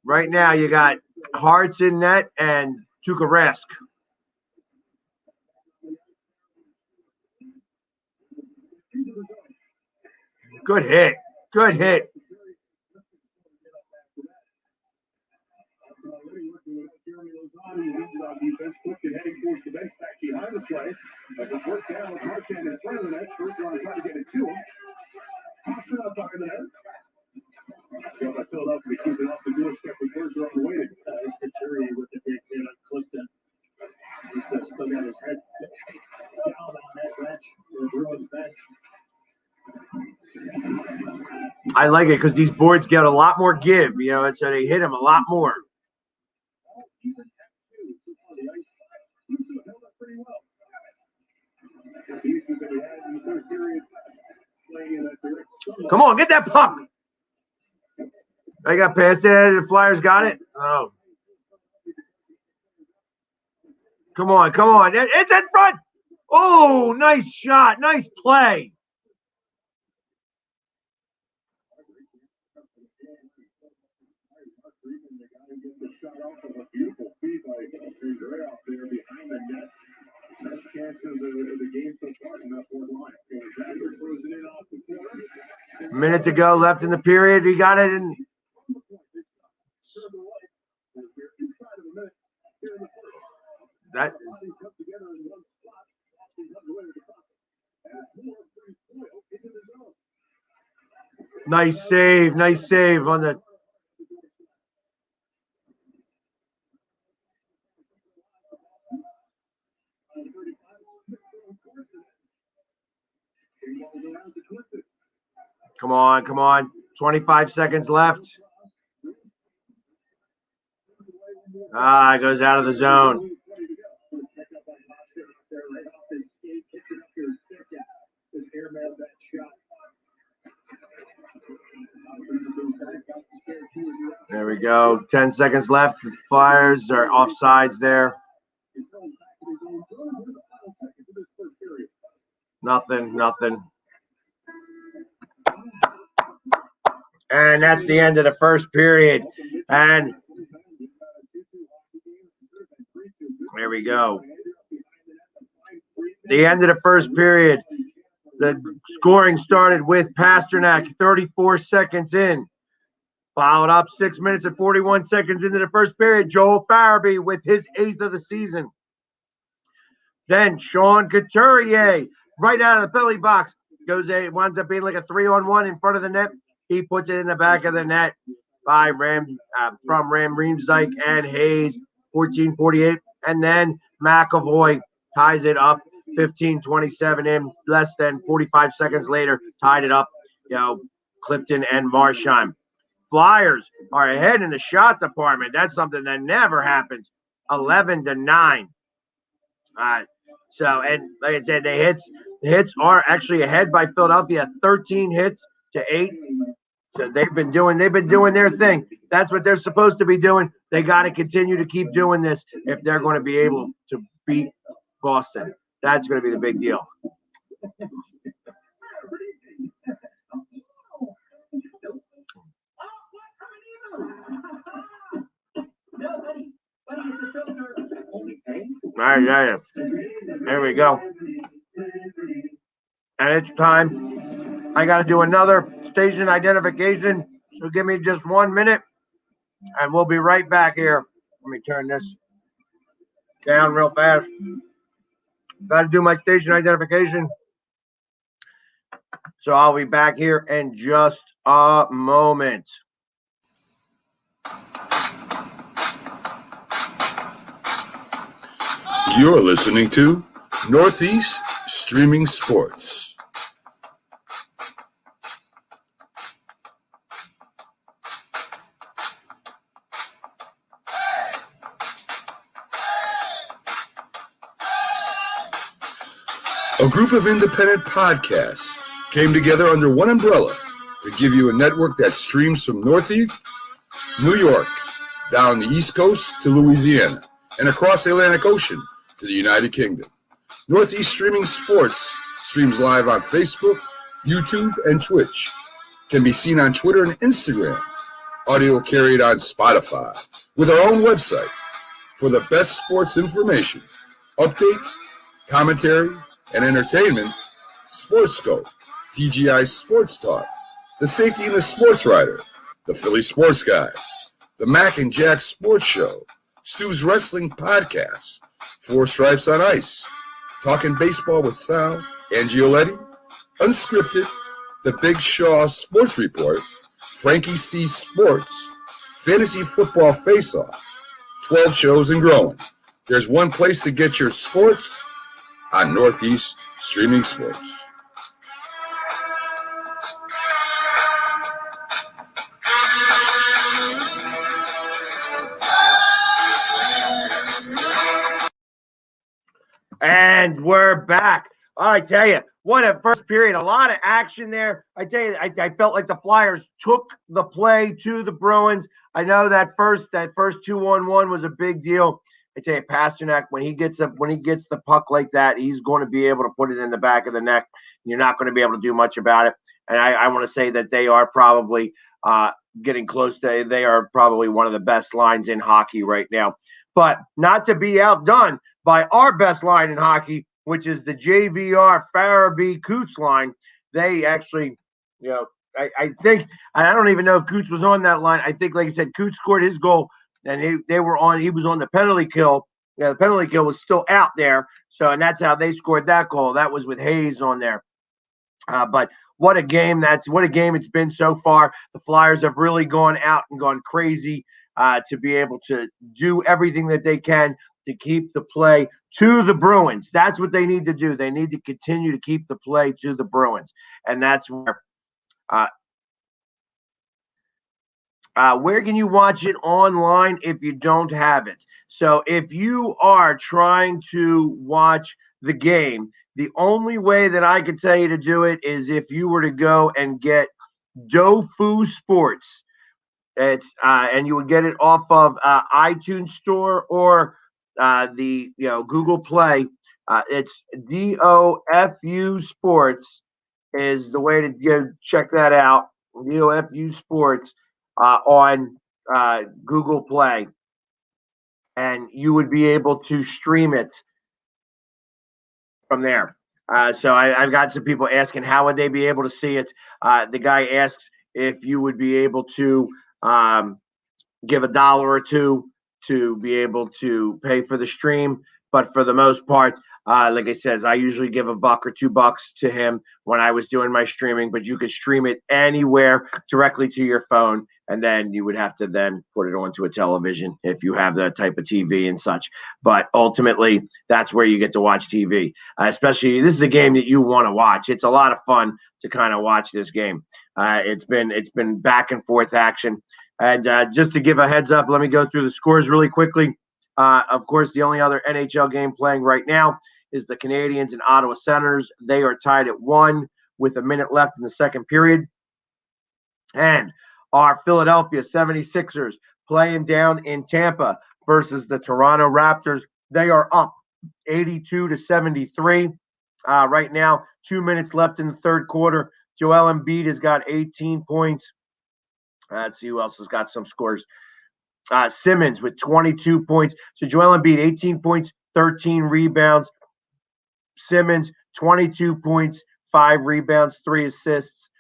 Right now, you got Hart's in net and Tukaresk. Good hit. Good hit. Philadelphia keeping off the doorstep with Bergeron on the way to Couturier with the big hit on Clifton. He's still got his head down on that bench, the Bruins bench. I like it because these boards get a lot more give, you know, and so they hit him a lot more. Come on, get that puck. I got past it. The Flyers got it. Oh. Come on, come on. It's in front. Oh, nice shot. Nice play. Minute to go left in the period. We got it in. That. Nice save on the. Come on, come on. 25 seconds left. It goes out of the zone. There we go. 10 seconds left. The Flyers are offsides there. Nothing. And that's the end of the first period. And there we go. The end of the first period. The scoring started with Pasternak 34 seconds in. Followed up 6 minutes and 41 seconds into the first period. Joel Farabee with his 8th of the season. Then Sean Couturier, right out of the penalty box, winds up being like a 3-on-1 in front of the net. He puts it in the back of the net by from Ram Riemsdyk and Hayes, 14:48. And then McAvoy ties it up 15:27 in, less than 45 seconds later, tied it up, Clifton and Marchand. Flyers are ahead in the shot department. That's something that never happens. 11-9. And like I said, the hits are actually ahead by Philadelphia, 13 hits to 8. So they've been doing their thing. That's what they're supposed to be doing. They got to continue to keep doing this if they're going to be able to beat Boston. That's going to be the big deal. All right, yeah. There we go. And it's time. I got to do another station identification. So give me just 1 minute, and we'll be right back here. Let me turn this down real fast. Got to do my station identification. So I'll be back here in just a moment. You're listening to Northeast Streaming Sports. A group of independent podcasts came together under one umbrella to give you a network that streams from Northeast, New York, down the East Coast to Louisiana, and across the Atlantic Ocean to the United Kingdom. Northeast Streaming Sports streams live on Facebook, YouTube, and Twitch. Can be seen on Twitter and Instagram. Audio carried on Spotify. With our own website for the best sports information, updates, commentary, and entertainment. Sportscope, TGI Sports Talk, The Safety and the Sports Writer, The Philly Sports Guy, The Mac and Jack Sports Show, Stu's Wrestling Podcast, Four Stripes on Ice, Talking Baseball with Sal and Gioletti, Unscripted, The Big Shaw Sports Report, Frankie C Sports, Fantasy Football Face-Off, 12 shows and growing. There's one place to get your sports on Northeast Streaming Sports. And we're back. I tell you, what a first period. A lot of action there. I tell you, I felt like the Flyers took the play to the Bruins. I know that first 2-on-1 was a big deal. I tell you, Pasternak, when he gets the puck like that, he's going to be able to put it in the back of the net. You're not going to be able to do much about it. And I want to say that they are probably getting close to. They are probably one of the best lines in hockey right now. But not to be outdone by our best line in hockey, which is the JVR Farabee Coots line. They actually, I think, I don't even know if Coots was on that line. I think, like I said, Coots scored his goal. And he was on the penalty kill. Yeah, the penalty kill was still out there. So, and that's how they scored that goal. That was with Hayes on there. But what a game it's been so far. The Flyers have really gone out and gone crazy to be able to do everything that they can to keep the play to the Bruins. That's what they need to do. They need to continue to keep the play to the Bruins. And that's where can you watch it online if you don't have it? So if you are trying to watch the game, the only way that I could tell you to do it is if you were to go and get Dofu Sports. It's and you would get it off of iTunes Store or the Google Play. It's DOFU Sports is the way to check that out. DOFU Sports on Google Play, and you would be able to stream it from there. So I've got some people asking how would they be able to see it. The guy asks if you would be able to give $1 or $2 to be able to pay for the stream. But for the most part, like I says, I usually give $1 or $2 to him when I was doing my streaming. But you could stream it anywhere directly to your phone, and then you would have to then put it onto a television if you have that type of TV and such. But ultimately, that's where you get to watch TV. Especially, this is a game that you want to watch. It's a lot of fun to kind of watch this game. It's been back and forth action. And just to give a heads up, let me go through the scores really quickly. Of course, the only other NHL game playing right now is the Canadiens and Ottawa Senators. They are tied at 1 with a minute left in the second period. And our Philadelphia 76ers playing down in Tampa versus the Toronto Raptors. They are up 82-73 right now. 2 minutes left in the third quarter. Joel Embiid has got 18 points. Let's see who else has got some scores. Simmons with 22 points. So Joel Embiid, 18 points, 13 rebounds. Simmons, 22 points, 5 rebounds, 3 assists.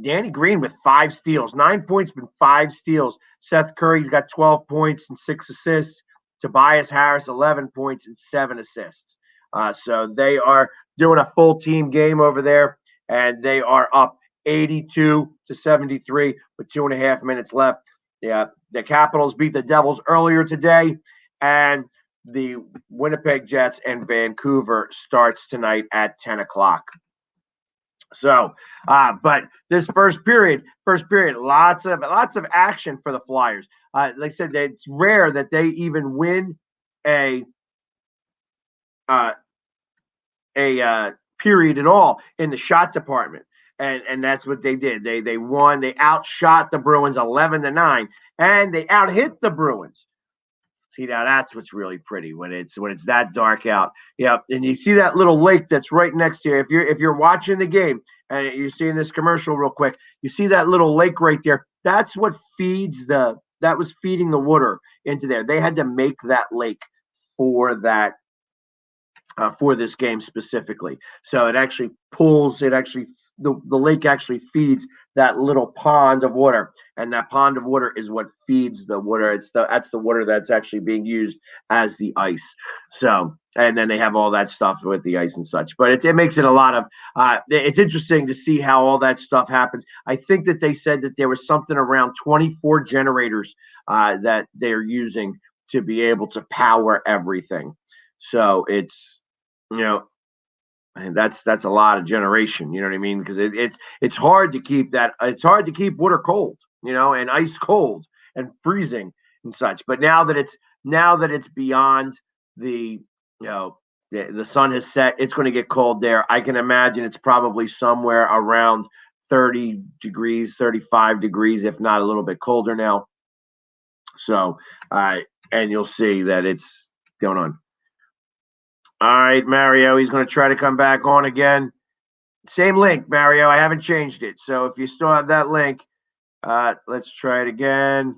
Danny Green with 5 steals, 9 points, but 5 steals. Seth Curry's got 12 points and 6 assists. Tobias Harris, 11 points and 7 assists. So they are doing a full team game over there, and they are up 82-73 with 2.5 minutes left. Yeah, the Capitals beat the Devils earlier today, and the Winnipeg Jets and Vancouver starts tonight at 10 o'clock. So, but this first period, lots of action for the Flyers. Like I said, it's rare that they even win a period at all in the shot department. And that's what they did. They won. They outshot the Bruins 11-9, and they outhit the Bruins. See, now that's what's really pretty when it's that dark out. Yeah, and you see that little lake that's right next to you. If you're watching the game and you're seeing this commercial real quick, you see that little lake right there. That's what that was feeding the water into there. They had to make that lake for that. For this game specifically. So it actually the lake actually feeds that little pond of water, and that pond of water is what feeds the water. That's the water that's actually being used as the ice. So, and then they have all that stuff with the ice and such. But it makes it a lot of it's interesting to see how all that stuff happens. I think that they said that there was something around 24 generators that they're using to be able to power everything. So it's and that's a lot of generation, you know what I mean? Because it's hard to keep that. It's hard to keep water cold, and ice cold and freezing and such. But now that it's beyond the sun has set, it's going to get cold there. I can imagine it's probably somewhere around 30 degrees, 35 degrees, if not a little bit colder now. So, and you'll see that it's going on. All right, Mario, he's going to try to come back on again. Same link, Mario. I haven't changed it. So if you still have that link, let's try it again.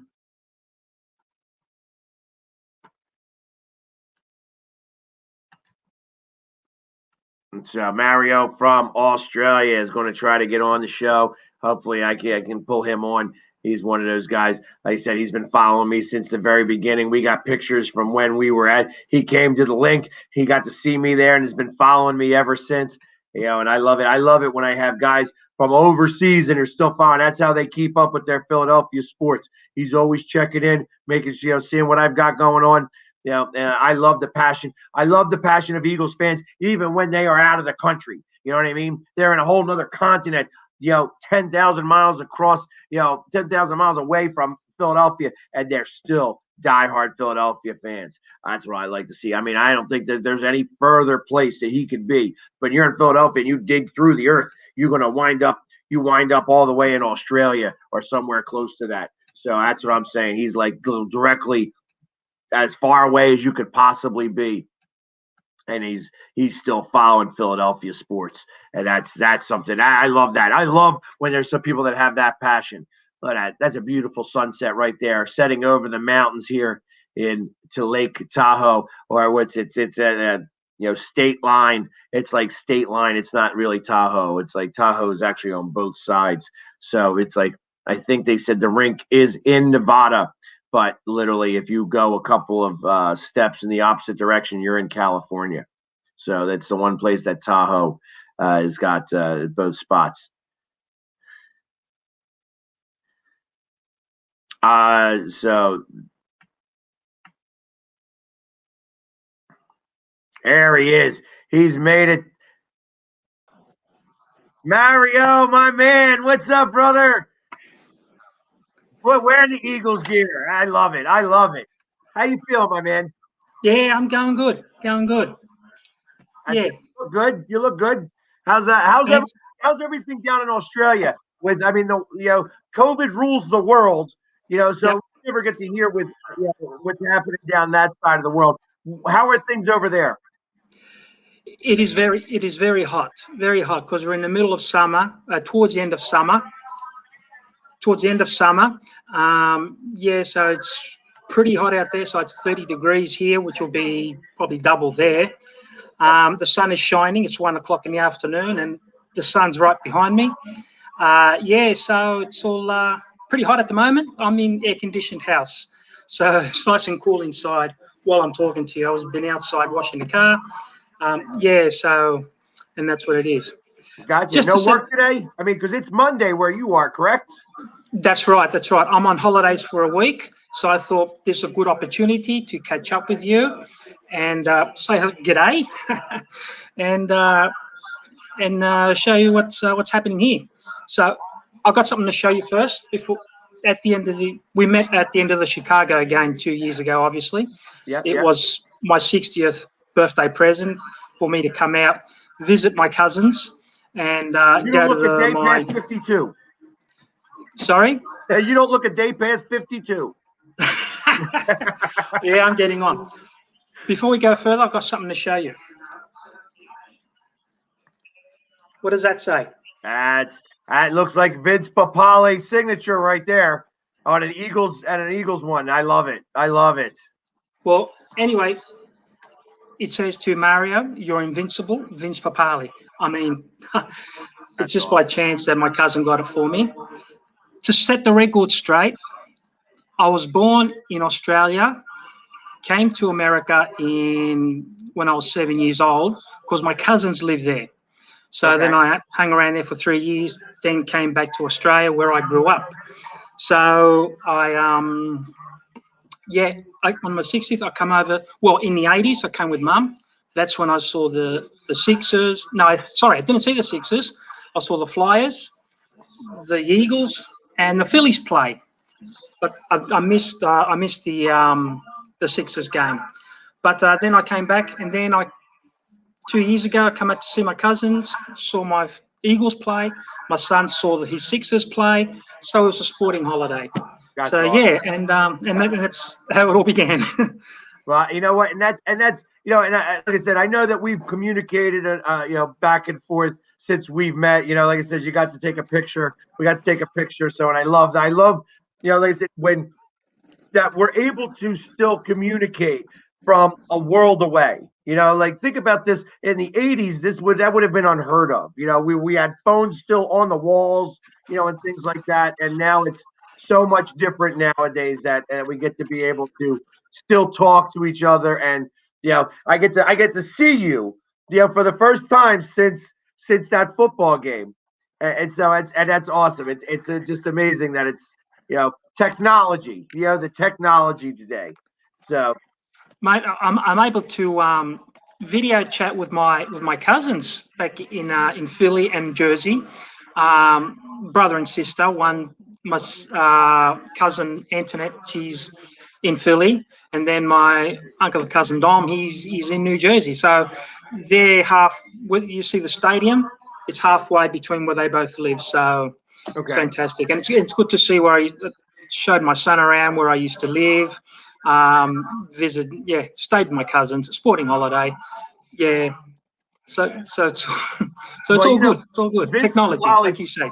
So Mario from Australia is going to try to get on the show. Hopefully I can pull him on. He's one of those guys. Like I said, he's been following me since the very beginning. We got pictures from when we were he came to the link. He got to see me there and has been following me ever since. And I love it. I love it when I have guys from overseas and are still following. That's how they keep up with their Philadelphia sports. He's always checking in, making sure, seeing what I've got going on. And I love the passion. I love the passion of Eagles fans, even when they are out of the country. You know what I mean? They're in a whole nother continent, 10,000 miles across, 10,000 miles away from Philadelphia, and they're still diehard Philadelphia fans. That's what I like to see. I mean, I don't think that there's any further place that he could be. But you're in Philadelphia and you dig through the earth, you're going to wind up all the way in Australia or somewhere close to that. So that's what I'm saying. He's like directly as far away as you could possibly be. And he's still following Philadelphia sports. And that's something. I love that. I love when there's some people that have that passion. But that's a beautiful sunset right there, setting over the mountains here to Lake Tahoe, or what's it's a state line. It's like state line. It's not really Tahoe. It's like Tahoe is actually on both sides. So it's like, I think they said the rink is in Nevada, but literally if you go a couple of steps in the opposite direction, you're in California. So that's the one place that Tahoe has got both spots. So there he is. He's made it. Mario, my man, what's up, brother? Wearing the Eagles gear. I love it. I love it. How you feel, my man? Yeah, I'm going good. Going good. Yeah. You look good. You look good. How's that? How's everything down in Australia? COVID rules the world. So Yep. we never get to hear what's happening down that side of the world. How are things over there? It is very hot because we're in the middle of summer, towards the end of summer. So it's pretty hot out there. So it's 30 degrees here, which will be probably double there. The sun is shining. It's 1 o'clock in the afternoon, and the sun's right behind me. So it's all pretty hot at the moment. I'm in air-conditioned house, so it's nice and cool inside while I'm talking to you. I've been outside washing the car. And that's what it is. Gotcha. No work today? I mean, because it's Monday where you are, correct? That's right. I'm on holidays for a week, so I thought this is a good opportunity to catch up with you and say g'day and show you what's happening here. So I've got something to show you first. We met at the end of the Chicago game 2 years ago. Obviously, it was my 60th birthday present for me to come out, visit my cousins, and you go don't to look a day past 52. Sorry? You don't look a day past 52. Yeah, I'm getting on. Before we go further, I've got something to show you. What does that say? That looks like Vince Papale's signature right there on an Eagles one. I love it. Well, anyway, it says to Mario, "You're invincible, Vince Papale." I mean, it's just by chance that my cousin got it for me. To set the record straight, I was born in Australia, came to America when I was 7 years old because my cousins lived there. So then I hung around there for 3 years, then came back to Australia where I grew up. So on my 60th, I come over. Well, in the 80s, I came with Mum. That's when I saw the Sixers. No, sorry, I didn't see the Sixers. I saw the Flyers, the Eagles, and the Phillies play. But I missed the Sixers game. But then I came back, and then 2 years ago, I come out to see my cousins, saw my Eagles play. My son saw his Sixers play. So it was a sporting holiday. That's so awesome. and that's how it all began. Well, you know what, and that's like I said, I know that we've communicated, back and forth since we've met. Like I said, you got to take a picture. We got to take a picture. So, and I love, like I said, when that we're able to still communicate from a world away. Like think about this in the 80s, that would have been unheard of. We had phones still on the walls, and things like that. And now it's so much different nowadays that we get to be able to still talk to each other. And, I get to see you, for the first time since that football game. And so that's awesome. It's just amazing that it's, technology, the technology today. So Mate, I'm able to video chat with my cousins back in Philly and Jersey, brother and sister. One, my cousin Antoinette, she's in Philly, and then my uncle cousin Dom, he's in New Jersey. So they're half. You see the stadium? It's halfway between where they both live. So it's fantastic, and it's good to see where I showed my son around where I used to live. Stayed with my cousins, sporting holiday. Yeah. So it's it's all good. It's all good. Technology, like you say.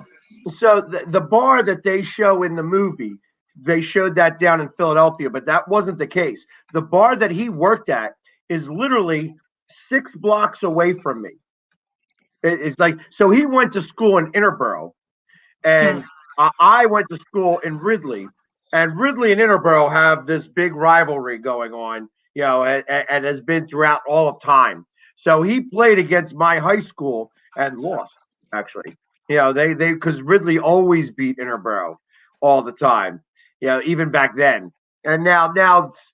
So the bar that they show in the movie, they showed that down in Philadelphia, but that wasn't the case. The bar that he worked at is literally 6 blocks away from me. It's like, so he went to school in Interborough, and I went to school in Ridley, and Ridley and Interborough have this big rivalry going on, and has been throughout all of time. So he played against my high school and lost, actually. They because Ridley always beat Interborough all the time, even back then. And now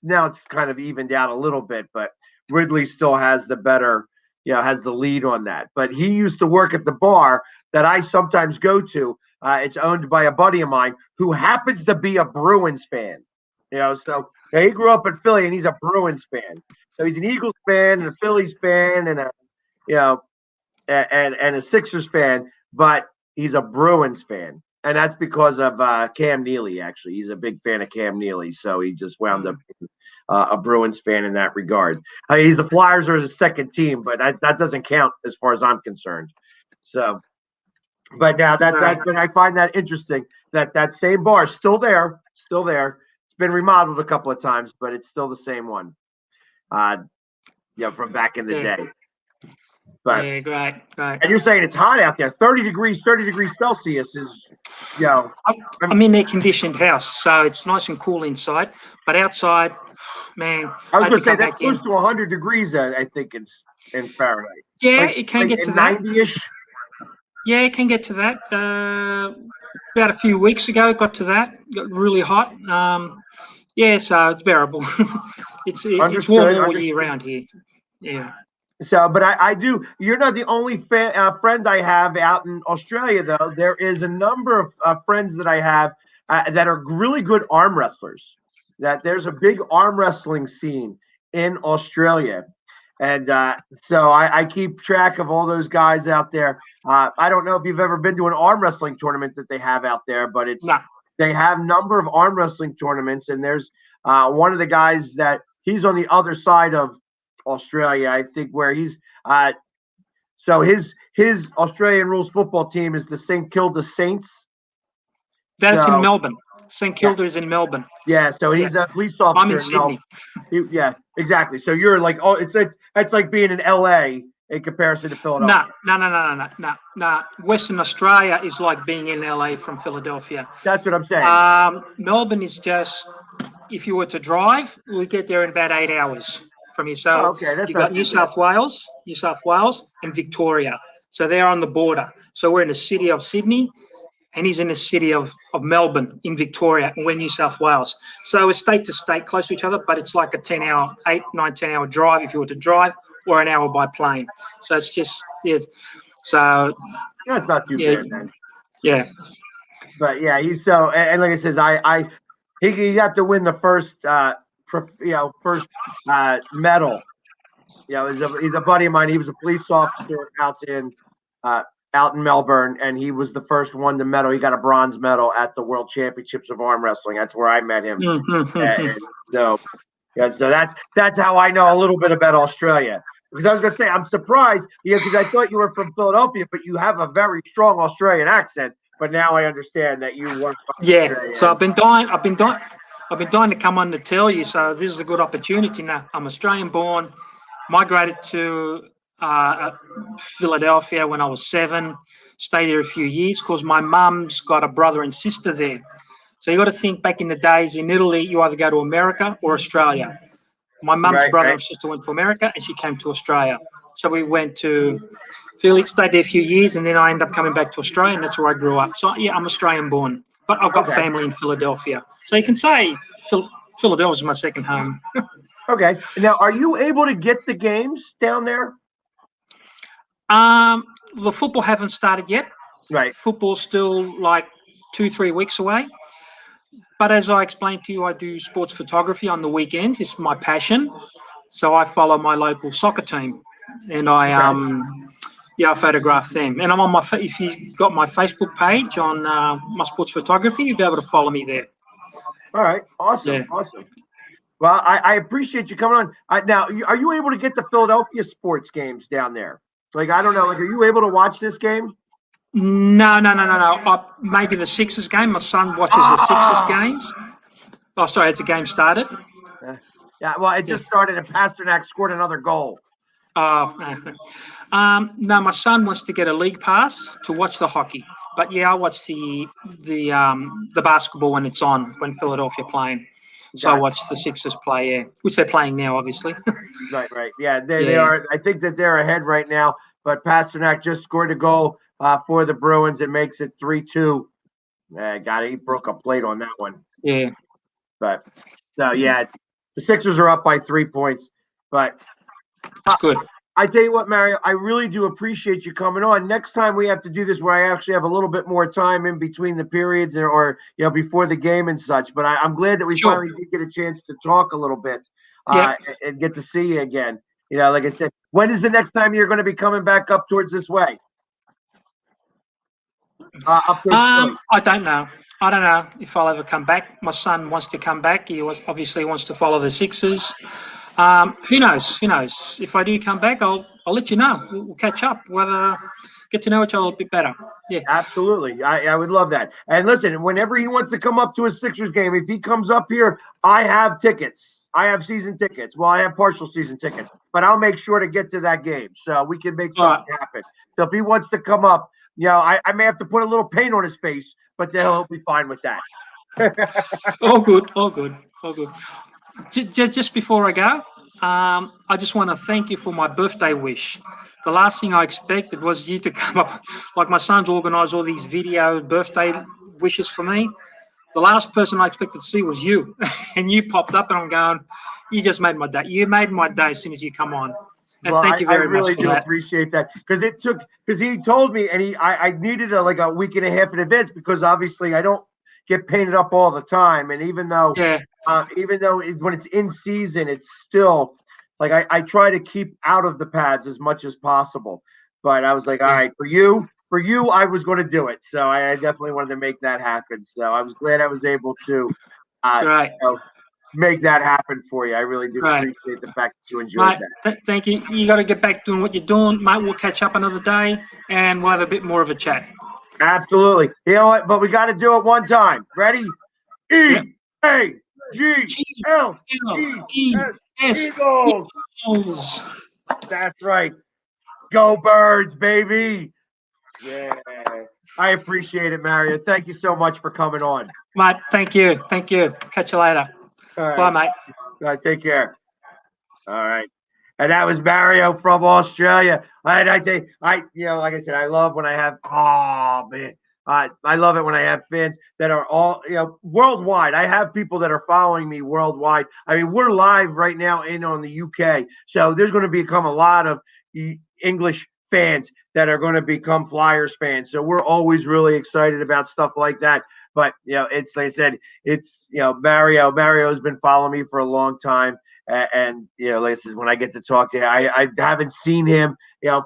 it's kind of evened out a little bit, but Ridley still has the better, has the lead on that. But he used to work at the bar that I sometimes go to. It's owned by a buddy of mine who happens to be a Bruins fan. So he grew up in Philly and he's a Bruins fan. So he's an Eagles fan and a Phillies fan and a Sixers fan, but he's a Bruins fan. And that's because of Cam Neely, actually. He's a big fan of Cam Neely, so he just wound up being a Bruins fan in that regard. He's the Flyers are his second team, but that doesn't count as far as I'm concerned. So, but now but I find that interesting that same bar is still there. It's been remodeled a couple of times, but it's still the same one. From back in the day. But yeah, great. And you're saying it's hot out there. 30 degrees Celsius is, I'm in air conditioned house, so it's nice and cool inside. But outside, man, I was going to say that's close to 100 degrees. I think it's in Fahrenheit. Yeah, it can get to that. 90-ish. Yeah, it can get to that. About a few weeks ago, it got to that. It got really hot. So it's bearable. It's warm all year round here. Yeah. So, but I do. You're not the only friend I have out in Australia, though. There is a number of friends that I have that are really good arm wrestlers. That there's a big arm wrestling scene in Australia, and so I keep track of all those guys out there. I don't know if you've ever been to an arm wrestling tournament that they have out there, but they have a number of arm wrestling tournaments, and there's one of the guys that he's on the other side of Australia, I think, where he's so his Australian rules football team is the St Kilda Saints. That's in Melbourne. St Kilda is in Melbourne. Yeah, so he's a police officer. I'm in Sydney. Yeah, exactly. So you're like, it's like being in LA in comparison to Philadelphia. No. Western Australia is like being in LA from Philadelphia. That's what I'm saying. Melbourne is just, if you were to drive, we'd get there in about 8 hours from here. So you've got New South Wales, and Victoria. So they're on the border. So we're in the city of Sydney, and he's in the city of Melbourne in Victoria, and we're New South Wales. So we're state to state, close to each other, but it's like a 10 hour drive if you were to drive, or an hour by plane. So it's just, so. That's not too bad, then. Yeah. But yeah, he's so, and like I says, he got to win the first medal. He's a buddy of mine. He was a police officer out in Melbourne, and he was the first one to medal. He got a bronze medal at the World Championships of Arm Wrestling. That's where I met him. And so that's how I know a little bit about Australia. Because I was going to say, I'm surprised because I thought you were from Philadelphia, but you have a very strong Australian accent. But now I understand that you weren't from Australia. So I've been dying to come on to tell you. So this is a good opportunity now. I'm Australian born, migrated to Philadelphia when I was 7, stayed there a few years because my mum's got a brother and sister there. So you got to think back in the days in Italy, you either go to America or Australia. My mum's brother and sister went to America, and she came to Australia. So we went to Philly, stayed there a few years, and then I ended up coming back to Australia, and that's where I grew up. So yeah, I'm Australian born, but I've got family in Philadelphia. So you can say Philadelphia's my second home. Okay. Now, are you able to get the games down there? The football haven't started yet. Right. Football's still like 2-3 weeks away. But as I explained to you, I do sports photography on the weekends. It's my passion. So I follow my local soccer team, and I I photograph them. And I'm on my if you got my Facebook page on my sports photography, you'll be able to follow me there. All right. Awesome. Yeah. Awesome. Well, I appreciate you coming on. Now, are you able to get the Philadelphia sports games down there? Like, I don't know. Like, are you able to watch this game? No. Maybe the Sixers game. My son watches the Sixers games. Oh, sorry, it's a game started. Yeah, well, it just started, and Pasternak scored another goal. Oh, no, my son wants to get a league pass to watch the hockey. But yeah, I watch the basketball when it's on, when Philadelphia playing. So I watch the Sixers play, yeah, which they're playing now, obviously. Right. Yeah, they are. I think that they're ahead right now, but Pasternak just scored a goal for the Bruins. It makes it 3-2. He broke a plate on that one. Yeah. But so yeah, the Sixers are up by 3 points. But that's good. I tell you what, Mario, I really do appreciate you coming on. Next time we have to do this where I actually have a little bit more time in between the periods or before the game and such. But I'm glad that we finally did get a chance to talk a little bit and get to see you again. Like I said, when is the next time you're going to be coming back up towards this way? I don't know. I don't know if I'll ever come back. My son wants to come back. He obviously wants to follow the Sixers. Who knows? If I do come back, I'll let you know. We'll catch up. We'll get to know each other a bit better. Yeah, absolutely. I would love that. And listen, whenever he wants to come up to a Sixers game, if he comes up here, I have tickets. I have season tickets. Well, I have partial season tickets, but I'll make sure to get to that game so we can make something happen. So if he wants to come up, I may have to put a little paint on his face, but he'll be fine with that. All good. Just before I go, I just want to thank you for my birthday wish. The last thing I expected was you to come up. Like, my son's organised all these video birthday wishes for me. The last person I expected to see was you, and you popped up, and I'm going, you just made my day. You made my day as soon as you come on. And thank you very much for that. I really do appreciate that, because he told me, and I needed a week and a half in advance, because obviously I don't get painted up all the time, and even though when it's in season, it's still like I try to keep out of the pads as much as possible. But I was like, all right, for you, I was going to do it, so I definitely wanted to make that happen. So I was glad I was able to make that happen for you. I really do appreciate the fact that you enjoyed that. Thank you. You got to get back doing what you're doing, mate. We'll catch up another day, and we'll have a bit more of a chat. Absolutely. You know what? But we got to do it one time. Ready? E-A-G-L-E-S. Eagles. That's right. Go Birds, baby. Yeah. I appreciate it, Mario. Thank you so much for coming on. Mate, thank you. Catch you later. All right. Bye, mate. All right, take care. All right. And that was Mario from Australia. Like I said, I love when I have, I love it when I have fans that are all, worldwide. I have people that are following me worldwide. I mean, we're live right now on the UK. So there's going to become a lot of English fans that are going to become Flyers fans. So we're always really excited about stuff like that. But, it's like I said, it's, Mario's been following me for a long time. And like I said, when I get to talk to him, I haven't seen him,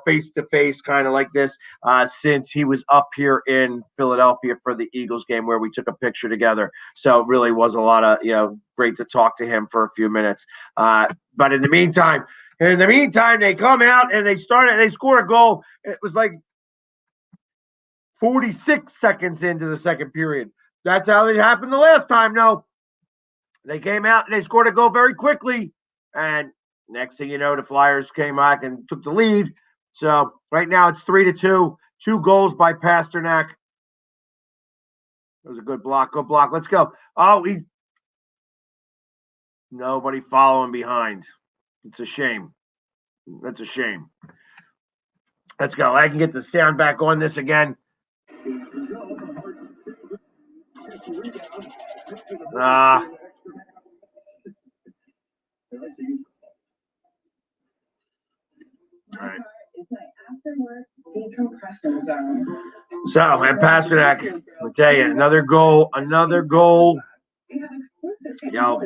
face to face, kind of like this, since he was up here in Philadelphia for the Eagles game where we took a picture together. So it really was a lot of, great to talk to him for a few minutes. But in the meantime, they come out and they score a goal. It was like 46 seconds into the second period. That's how it happened the last time. No. They came out and they scored a goal very quickly. And next thing you know, the Flyers came back and took the lead. So right now it's 3-2. 2 goals by Pasternak. That was a good block. Good block. Let's go. Oh, nobody following behind. It's a shame. That's a shame. Let's go. I can get the sound back on this again. Right. It's my after-work decompression zone. So, and Pasternak, I'll tell you, another goal.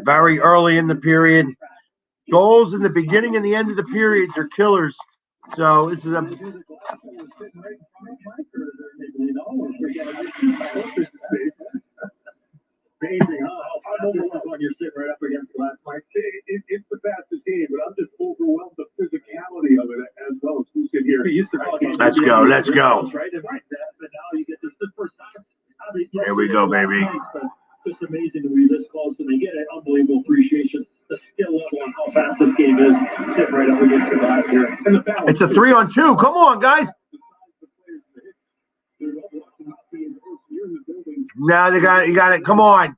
Very early in the period. Goals in the beginning and the end of the periods are killers. So this is a Amazing, huh? How mobile up when you're sitting right up against the glass, Mike. It's the fastest game, but I'm just overwhelmed with the physicality of it as well as we sit here. Let's go. Right? And right, but now you get this the first time. There we go, baby. Just amazing to be this close, and they get an unbelievable appreciation. The skill level on how fast this game is, sitting right up against the glass here. And the balance. It's a 3-on-2. Come on, guys. Now you got it. Come on.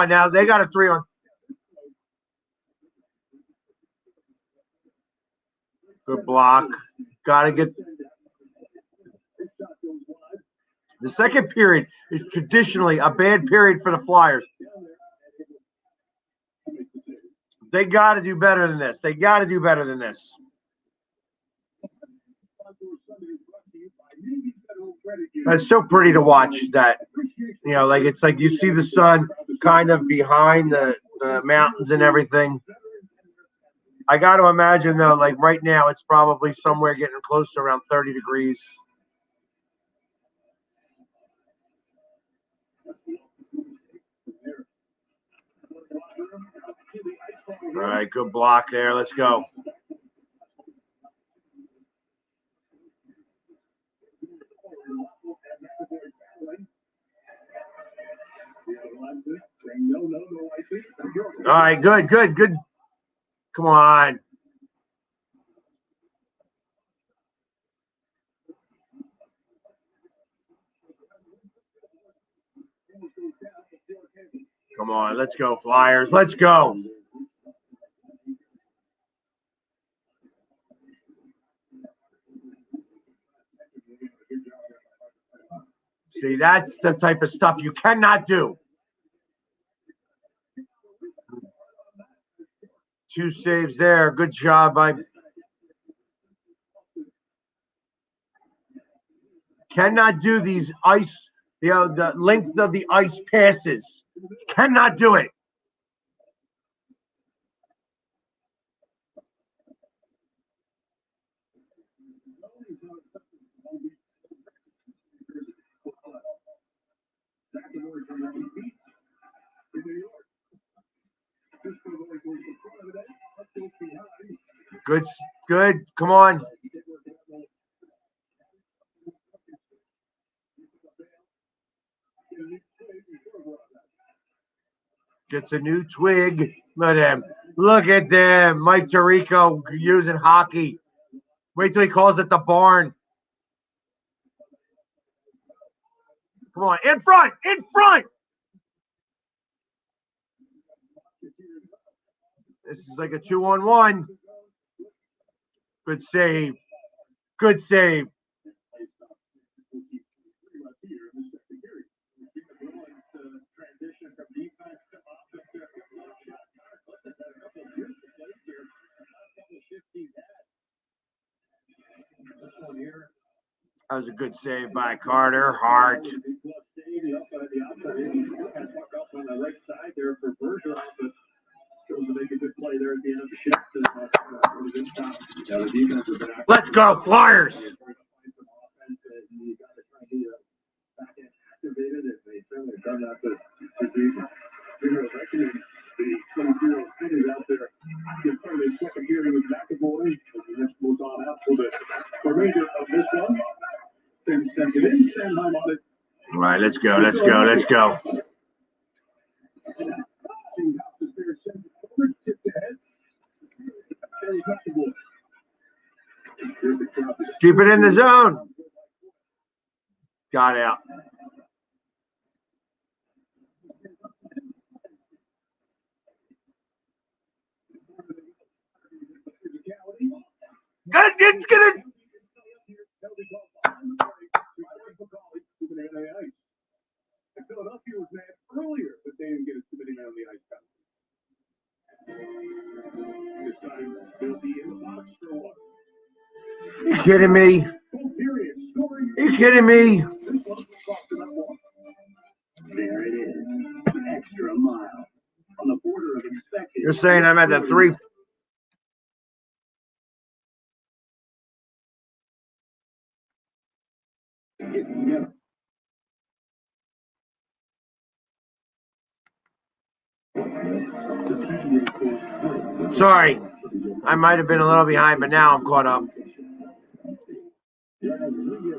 Now they got a 3-on. Good block. Got to get. The second period is traditionally a bad period for the Flyers. They got to do better than this. It's so pretty to watch that. It's like you see the sun kind of behind the mountains and everything. I got to imagine, though, like right now, it's probably somewhere getting close to around 30 degrees. All right, good block there. Let's go. All right, good. Come on. Come on, let's go, Flyers. Let's go. See, that's the type of stuff you cannot do. 2 saves there. Good job by. Cannot do these ice, the length of the ice passes. Cannot do it. Good. Come on. Gets a new twig. Look at them. Mike Tirico using hockey. Wait till he calls it the barn. Come on. In front. This is like a 2-on-1. Good save. That was a good save by Carter Hart. Let's go, Flyers! All right, let's go. Keep it in the zone. Got out. Good, get it. Philadelphia was mad earlier that they didn't get a submitting man on the ice penalty. This time they'll be in the box for one. kidding me? Are you kidding me? There it is. Extra mile. On the border of expected. You're saying I'm at the 3. It's never. Sorry, I might have been a little behind, but now I'm caught up. As we get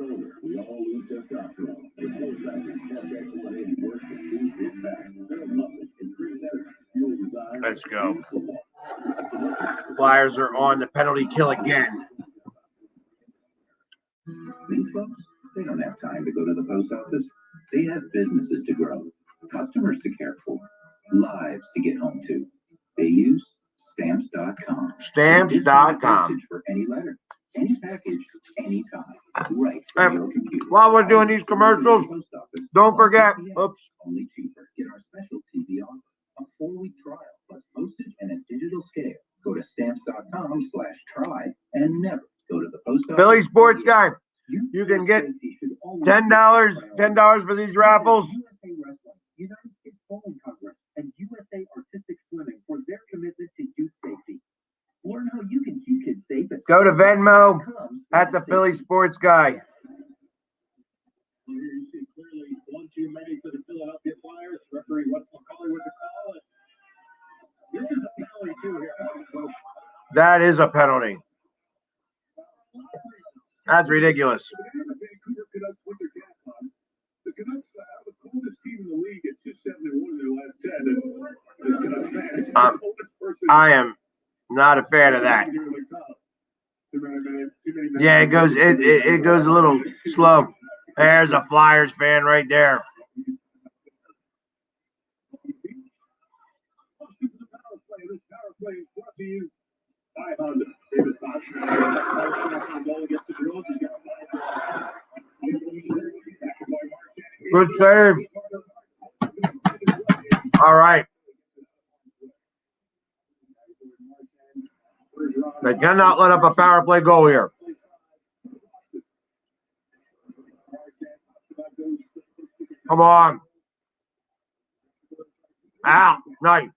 older, we all lose testosterone. It pulls back your chest exhalation work to boost it back. Build muscle, increase energy, fuel desire. Let's go. Flyers are on the penalty kill again. These folks, they don't have time to go to the post office. They have businesses to grow, customers to care for, lives to get home to. They use stamps.com. Stamps.com. Postage for any letter, any package, anytime, right from your computer. While we're doing these commercials, don't forget. Oops. Only cheaper. Get our special TV offer, a 4-week trial plus postage and a digital scale. Go to stamps.com/try and never go to the post office. Philly Sports Guy, you can get $10 for these raffles. USA Wrestling, United States Bowling Congress, and USA Artistic Swimming for their commitment to youth safety. Learn how you can keep kids safe. Go to Venmo at the Philly Sports Guy. Here you see clearly one too many for the Philadelphia Flyers. Referee Wes McCauley with the call. This is a penalty too here. That is a penalty. That's ridiculous. The Canucks are the coldest team in the league at 271 in their last 10. And I am not a fan of that. Yeah, it goes a little slow. There's a Flyers fan right there. Good save. All right. They cannot let up a power play goal here. Come on. Out. Nice.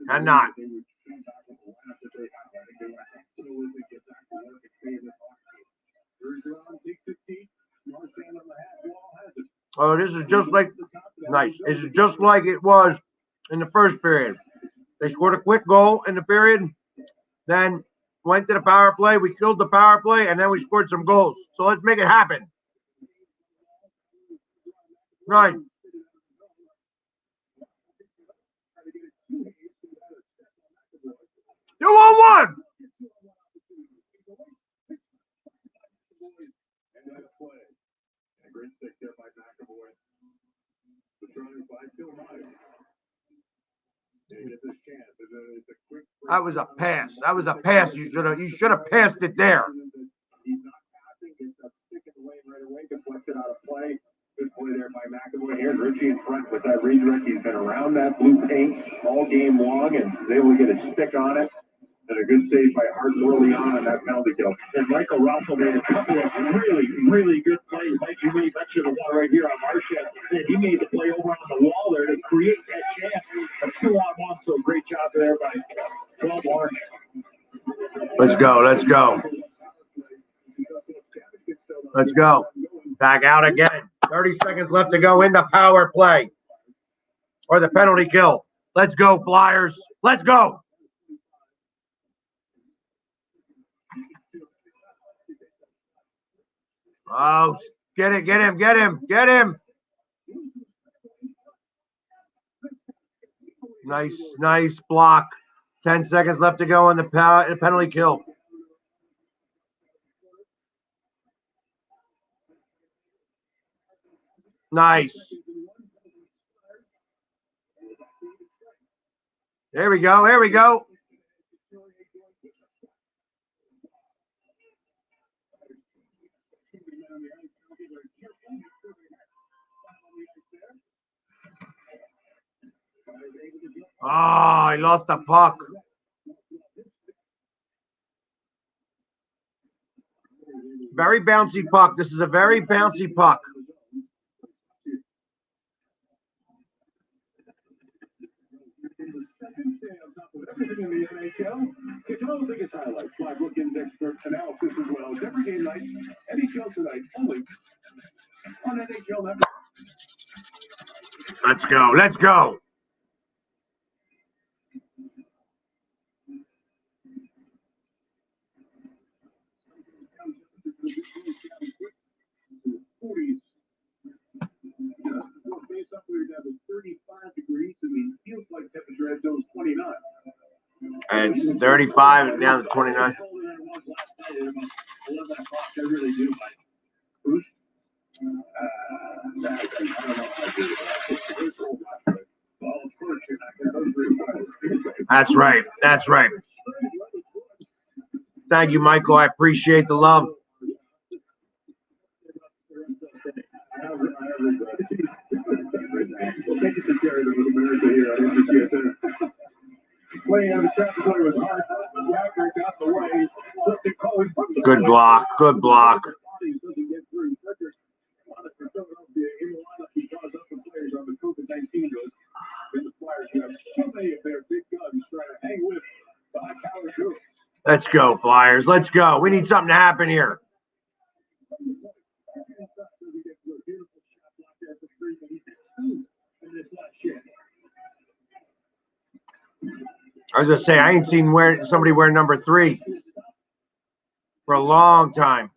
Cannot. Oh, this is just like nice. This is just like it was in the first period. They scored a quick goal in the period, then went to the power play. We killed the power play, and then we scored some goals. So let's make it happen. Right. 2-on-1. great stick there by McAvoy. That was a pass. That was a pass. You should have passed it there. He's not passing. It's a stick in the lane right away. Deflected out of play. Good play there by McAvoy. Here's Richie in front with that redirect. He's been around that blue paint all game long and was able to get a stick on it. And a good save by Hart early on that penalty kill. And Michael Russell made a couple of really, really good plays. Mike, you mentioned the one right here on Marchand. And he made the play over on the wall there to create that chance. A 2-on-1, so great job there by 12 Orange. Let's go. Let's go. Let's go. Back out again. 30 seconds left to go in the power play. Or the penalty kill. Let's go, Flyers. Let's go. Oh, get it, get him, get him, get him. Nice block. 10 seconds left to go in the penalty kill. Nice. There we go, here we go. Oh, he lost the puck. Very bouncy puck. This is a very bouncy puck. Everything in the NHL. Get all the biggest highlights, live look-ins, expert analysis, as well as every game night, NHL Tonight, only on NHL Network. Let's go. Let's go. Face-up, we're down to 35 degrees, and the feels like temperature at those 29. And it's 35 and down to 29. That's right. That's right. Thank you, Michael. I appreciate the love. Good block. Good block. Let's go, Flyers. Let's go. We need something to happen here. I was gonna say I ain't seen somebody wear number 3 for a long time.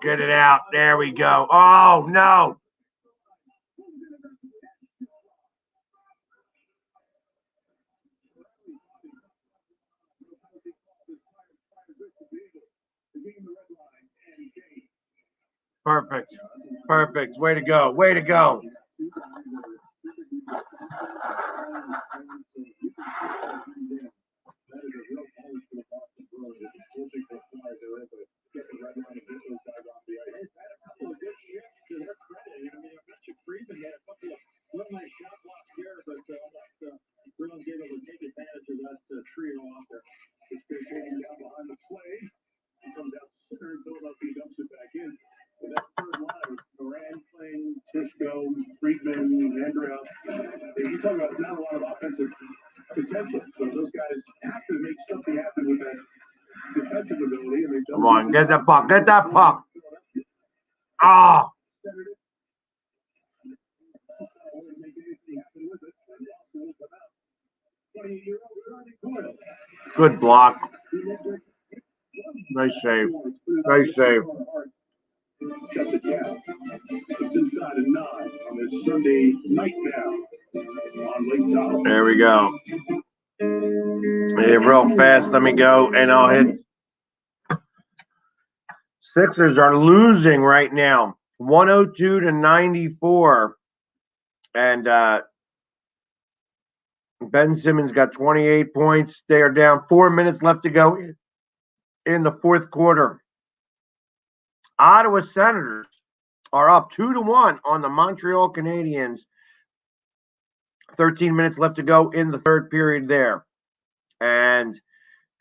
Get it out. There we go. Oh no. Perfect. Perfect. Way to go. Way to go. Bruins able to take advantage of that trio off there. It's been taken down behind the play. He comes out center and Philadelphia dumps it back in. And that third line, Moran playing, Cisco, Friedman, Andrea. You talk about not a lot of offensive potential. So those guys have to make something happen with that defensive ability. And Come on, get that puck. Get that puck. Ah. Good block. Nice save. Nice save. Shuts it down. It's inside of 9 on this Sunday night now on Lake Tahoe. There we go. Hey, real fast, let me go, and I'll hit. Sixers are losing right now, 102-94. And Ben Simmons got 28 points. They are down 4 minutes left to go in the fourth quarter. Ottawa Senators are up 2-1 on the Montreal Canadiens. 13 minutes left to go in the third period there. And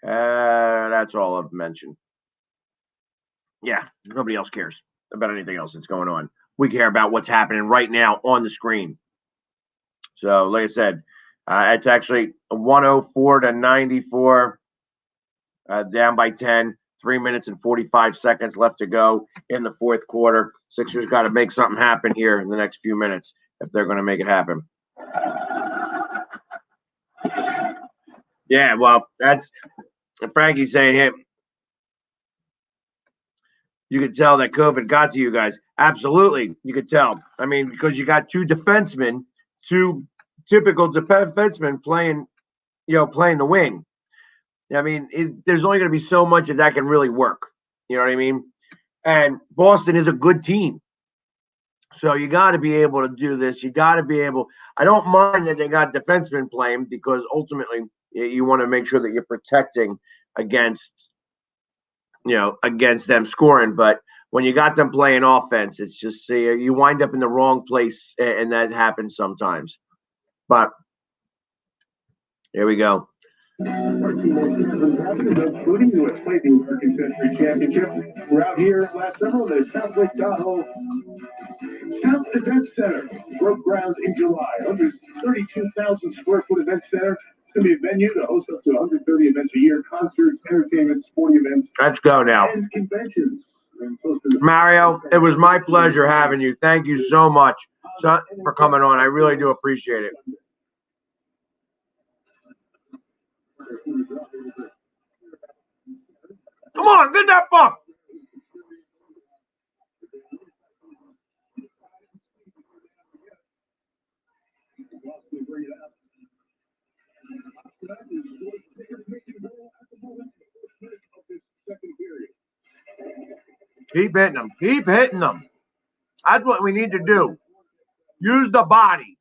that's all I've mentioned. Yeah, nobody else cares about anything else that's going on. We care about what's happening right now on the screen. So, like I said, it's actually 104-94, down by 10. 3 minutes and 45 seconds left to go in the fourth quarter. Sixers got to make something happen here in the next few minutes if they're going to make it happen. Yeah, well, that's Frankie saying, hey, you could tell that COVID got to you guys. Absolutely, you could tell. I mean, because you got two defensemen, two typical defensemen playing the wing. I mean, there's only going to be so much that can really work. You know what I mean? And Boston is a good team. So you got to be able to do this. You got to be able. I don't mind that they got defensemen playing because ultimately you want to make sure that you're protecting against, against them scoring. But when you got them playing offense, it's just you wind up in the wrong place, and that happens sometimes. But here we go. Our two most conference happened, including who has played the American Century Championship. We're out here last summer, the South Lake Tahoe South Event Center broke ground in July. Under 32,000 square foot event center. It's going to be a venue that hosts up to 130 events a year, concerts, entertainment, sporting events. Let's go now. And conventions. Mario, it was my pleasure having you. Thank you so much for coming on. I really do appreciate it. Come on, get that puck. Keep hitting them. Keep hitting them. That's what we need to do. Use the body.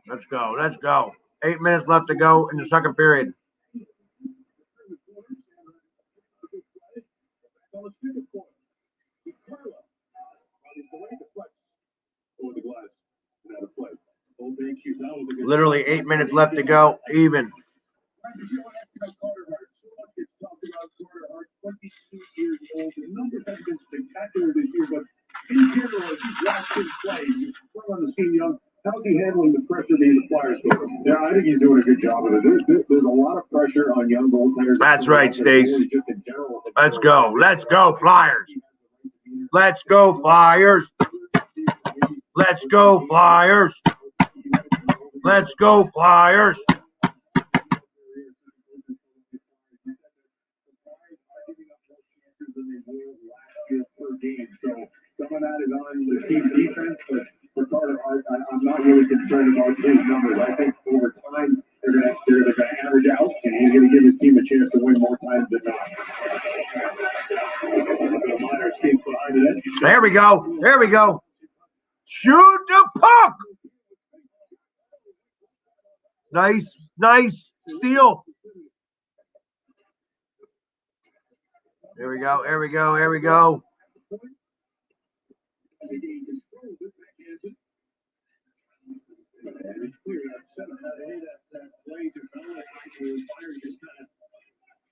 Let's go. Let's go. 8 minutes left to go in the second period. Literally 8 minutes left to go. Even. 22 years old. The numbers have been spectacular this year, but in general, as you watch him play, he's on the scene young. How's he handling the pressure being the Flyers coach? Yeah, I think he's doing a good job of it. There's a lot of pressure on young goaltenders. That's right, Stace. Let's go. Let's go, Flyers. Let's go, Flyers. Let's go, Flyers. Let's go, Flyers. So some of that is on the team defense, but for Carter Hart, I'm not really concerned about his numbers. I think over time they're gonna average out, and he's gonna give his team a chance to win more times than not. There we go. There we go. Shoot the puck. Nice steal. Here we go. Here we go. Here we go.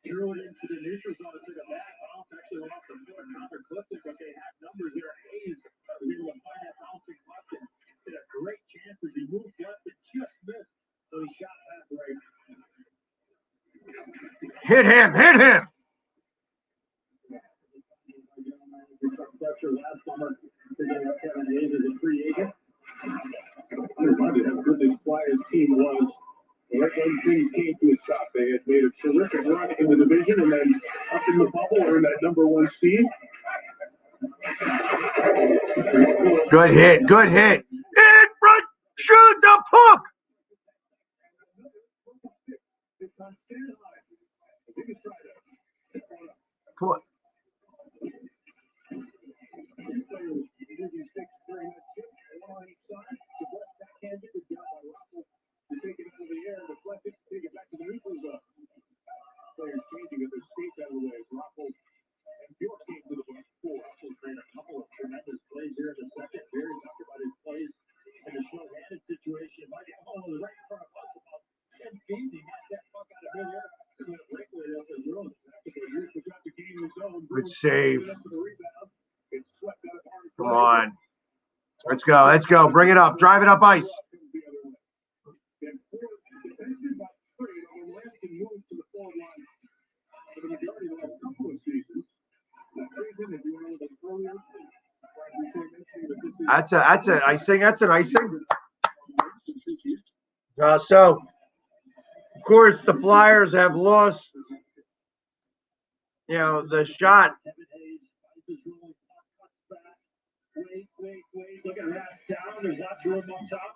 Drew it into the neutral zone, took a back bounce, actually went off the foot, Connor clipped it, but they had numbers there. Hayes was able to find that bouncing puck and did a great chance as he moved left and just missed, so he shot back right. Hit him, hit him. Pressure last summer, picking up Kevin Hayes as a free agent. I reminded how good this Flyers team was. Right when things came to a stop, they had made a terrific run in the division, and then up in the bubble or in that number one seed. Good hit, good hit. In front, shoot the puck. Come on. Take it out of the air, deflect it, take it back to the neutral zone. Players changing at their skates out of the way. Rockhold and Bjork came to the box. Rockhold made a couple of tremendous plays here in the second. Barry talked about his plays in the short-handed situation. Mighty Hall was right in front of us about 10 feet. He got that puck out of midair. It went right way up the road. Got the game in his own. Good save. It's swept out of our play. Come on. Let's go, let's go. Bring it up. Drive it up ice. That's an icing. That's an icing. So, of course, the Flyers have lost, the shot. Wait. Look at that down. There's lots of room on top.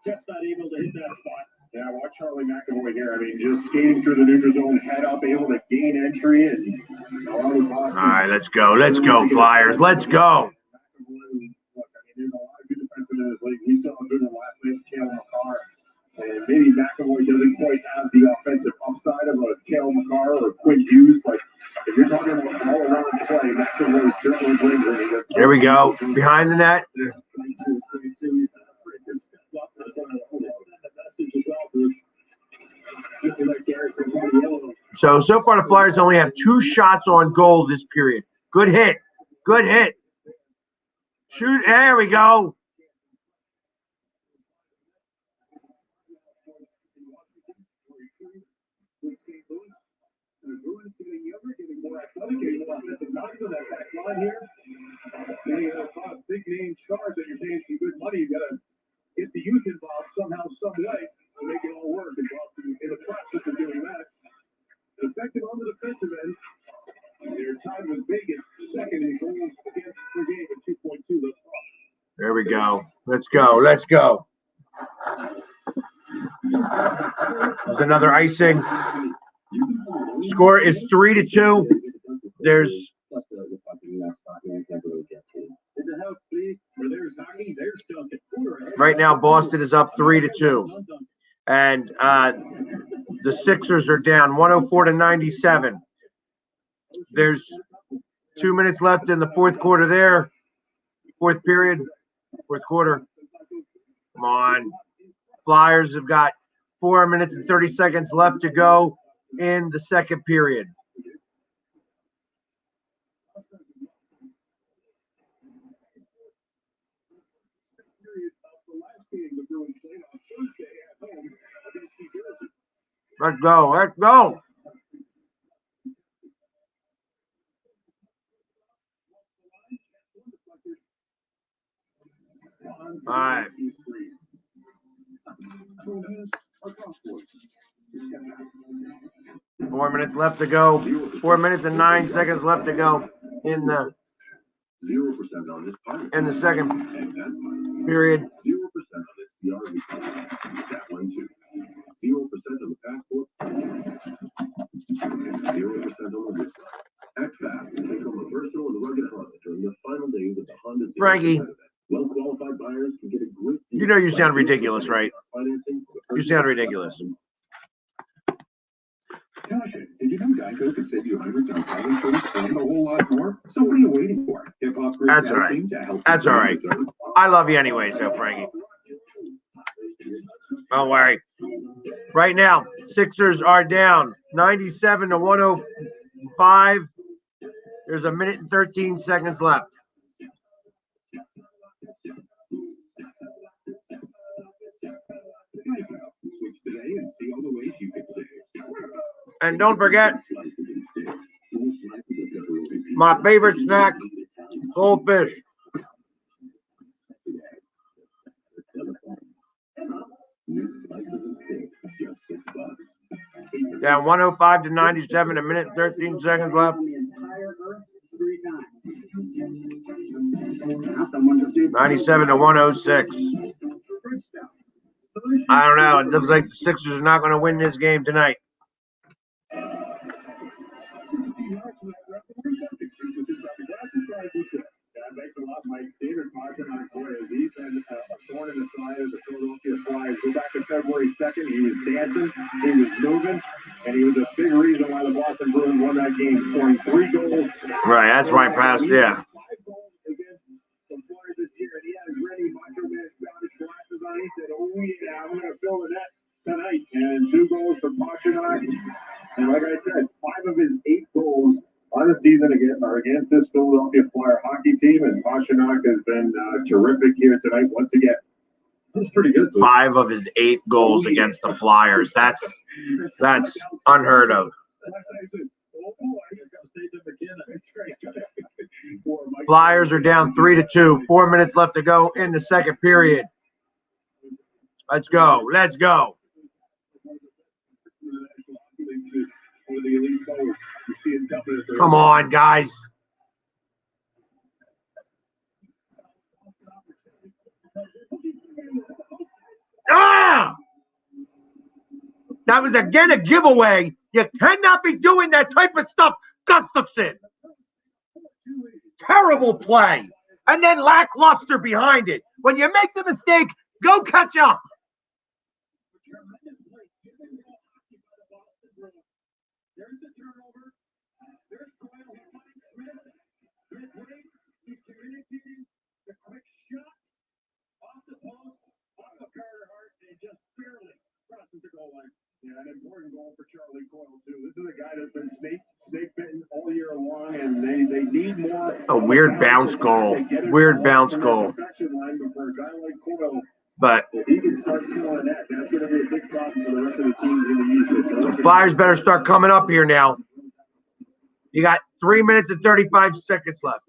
just not able to hit that spot. Yeah, watch Charlie McAvoy here. I mean, just skating through the neutral zone, head up, able to gain entry, and all right, let's go, Flyers, let's go. Look, I mean, there's a lot of good defensemen in this league. We saw a good one last night, Cale McCarr. And maybe McAvoy doesn't quite have the offensive upside of a Cale McCarr or Quinn Hughes, but if you're talking about all around play, McAvoy certainly brings it. Here we go, behind the net. So far the Flyers only have 2 shots on goal this period. Good hit. Shoot, there we go. The Bruins getting younger, getting more athletic, getting more offensive value in that back line here. Many of those big name stars that you're paying some good money, you got to get the youth involved somehow, some way to make it all work. And in the process of doing that, effective on the defensive end. Their time was Vegas, second in goals against per game at 2.2 thus far. There we go. Let's go. There's another icing. Score is 3-2. There's right now Boston is up 3-2, and the Sixers are down 104-97. There's 2 minutes left in the fourth quarter. Fourth quarter. Come on, Flyers have got 4 minutes and 30 seconds left to go in the second period. Let's go. All right. 4 minutes left to go. 4 minutes and 9 seconds left to go in the 0% on this part. in the second period. 0% on this CR. That one too. 0% on the passport. 0% on the wrist. Act fast and take on the versatile and rugged Honda during the final days of the Honda. Frankie, well qualified buyers can get a great deal. you know you sound ridiculous, right? You sound ridiculous. Tasha, did you know Geico could save you hundreds on car insurance and a whole lot more? So what are you waiting for? That's all right. That's all right. I love you anyway, so Frankie. Don't worry. Right now, Sixers are down 97-105. There's a minute and 13 seconds left. And don't forget, my favorite snack, goldfish. Down 105-97, a minute and 13 seconds left. 97-106. I don't know. It looks like the Sixers are not going to win this game tonight. Thanks a lot, Mike. David Pastrnak, he's been a thorn in the side of the Philadelphia Flyers. Go back to February 2nd. He was dancing, he was moving, and he was a big reason why the Boston Bruins won that game, scoring 3 goals. Right, that's why I passed, yeah. 5 goals against the Flyers this year, and he had his ready Macho Man Savage glasses on. He said, oh, yeah, I'm going to fill the net tonight. And 2 goals for Pastrnak. And like I said, 5 of his 8 goals on the season are against this Philadelphia Flyer hockey team, and Pastrnak has been terrific here tonight once again. That's pretty good. 5 of his 8 goals against the Flyers. That's unheard of. Flyers are down 3-2. 4 minutes left to go in the second period. Let's go. Come on, guys. Ah! That was again a giveaway. You cannot be doing that type of stuff, Gustafson. Terrible play. And then lackluster behind it. When you make the mistake, go catch up. There's the turnover. There's Coyle. He's communicating the quick shot off the post, off of Carter Hart, and just barely crosses the goal line. Yeah, an important goal for Charlie Coyle, too. This is a guy that's been snake bitten all year long, and they need more. A weird bounce goal. Weird bounce goal. But he can start feeling that. That's going to be a big problem for the rest of the teams in the East. the Flyers better start coming up here now. You got 3 minutes and 35 seconds left.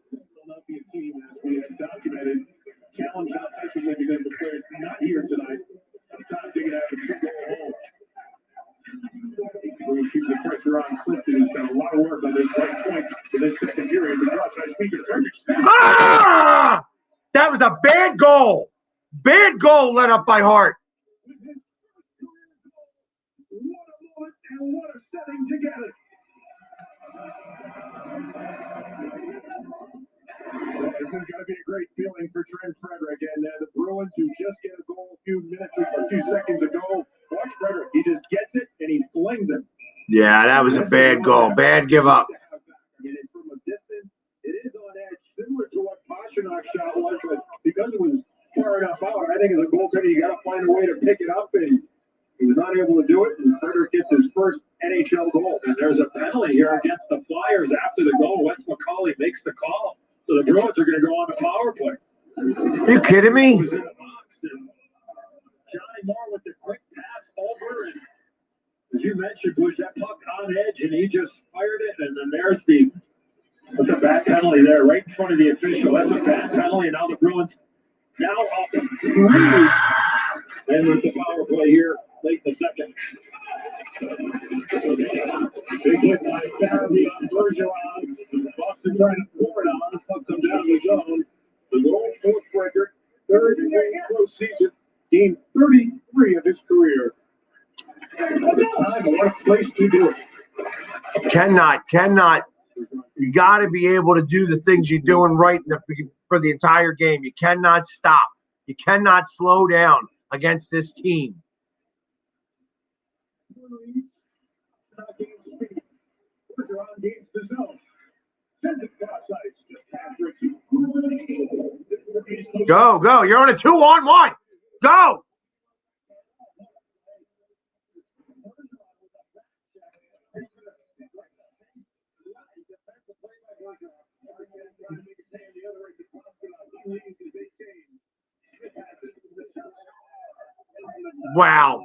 Philadelphia team, as we have documented, challenged offensively because the players not here tonight. Sometimes they get out of a two-goal hole. Bruins keep the pressure on Clifton. He's done a lot of work on this right point for this second period. Ah! That was a bad goal. Bad goal let up by Hart. What a moment and what a setting together. Well, this is going to be a great feeling for Trent Frederick and the Bruins, who just get a goal a few seconds ago. Watch Frederick. He just gets it and he flings it. Yeah, that was a bad goal. Bad give up. I mean, it's from a distance. It is on edge, similar to what Pastrnak's shot was, but because it was far enough out, I think as a goaltender, you got to find a way to pick it up, and he was not able to do it, and Frederick gets his first NHL goal. And there's a penalty here against the Flyers after the goal. Wes McCauley makes the call. So the Bruins are going to go on the power play. Are you kidding me? Was in the box, and Johnny Moore with the quick pass over, and as you mentioned, Bush, that puck on edge, and he just fired it, and then that's a bad penalty there, right in front of the official. That's a bad penalty, and now the Bruins now up to 3. And with the power play here late in the second. Big hit by Farabee on Bergeron. Boston trying to pour it on. Puck comes down the zone. The goal for Frederick. Third in the postseason. Game 33 of his career. What a time, what a place to do it. Cannot. You got to be able to do the things you're doing right for the entire game. You cannot stop. You cannot slow down against this team. Go. You're on a 2-on-1. Go. Wow.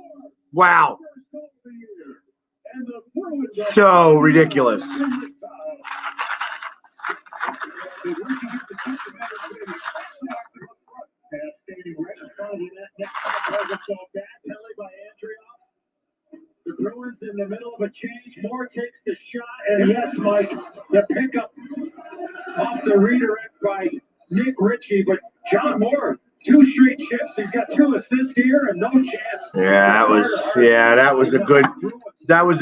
So ridiculous. The Bruins in the middle of a change. Moore takes the shot, and yes, Mike, the pickup off the redirect by Nick Ritchie, but John Moore, 2 straight shifts. He's got 2 assists here and no chance. That was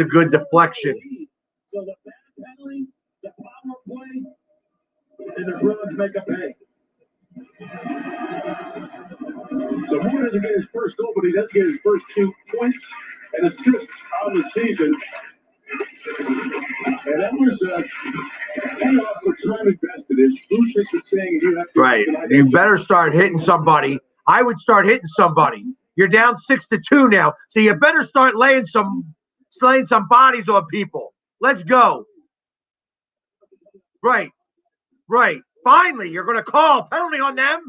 a good deflection. So the bad penalty, the power play, and the Bruins make a pay. So Moore doesn't get his first goal, but he does get his first 2 points and assists on the season. And that was payoff for time invested. As Bruce has been saying, you have to. Right. You better start hitting somebody. I would start hitting somebody. You're down 6-2 now, so you better start slaying some bodies on people. Let's go. Right. Finally, you're going to call a penalty on them.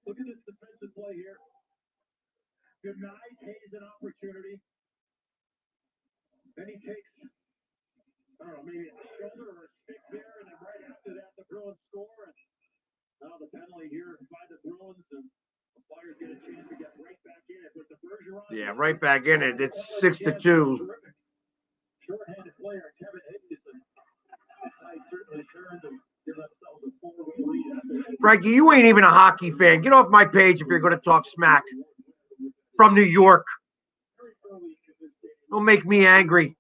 Look at this defensive play here. Denies Hayes an opportunity. Then he takes, I don't know, maybe a shoulder or a stick there, and then right after that, the Bruins score. And now the penalty here by the Bruins, and the Flyers get a chance to get right back in it with the Bergeron. Yeah, right back in it. It's 6-2. Short-handed player Kevin Higgins. The side certainly turned to give themselves a 4-win lead after Frankie, you ain't even a hockey fan. Get off my page if you're going to talk smack from New York. Don't make me angry.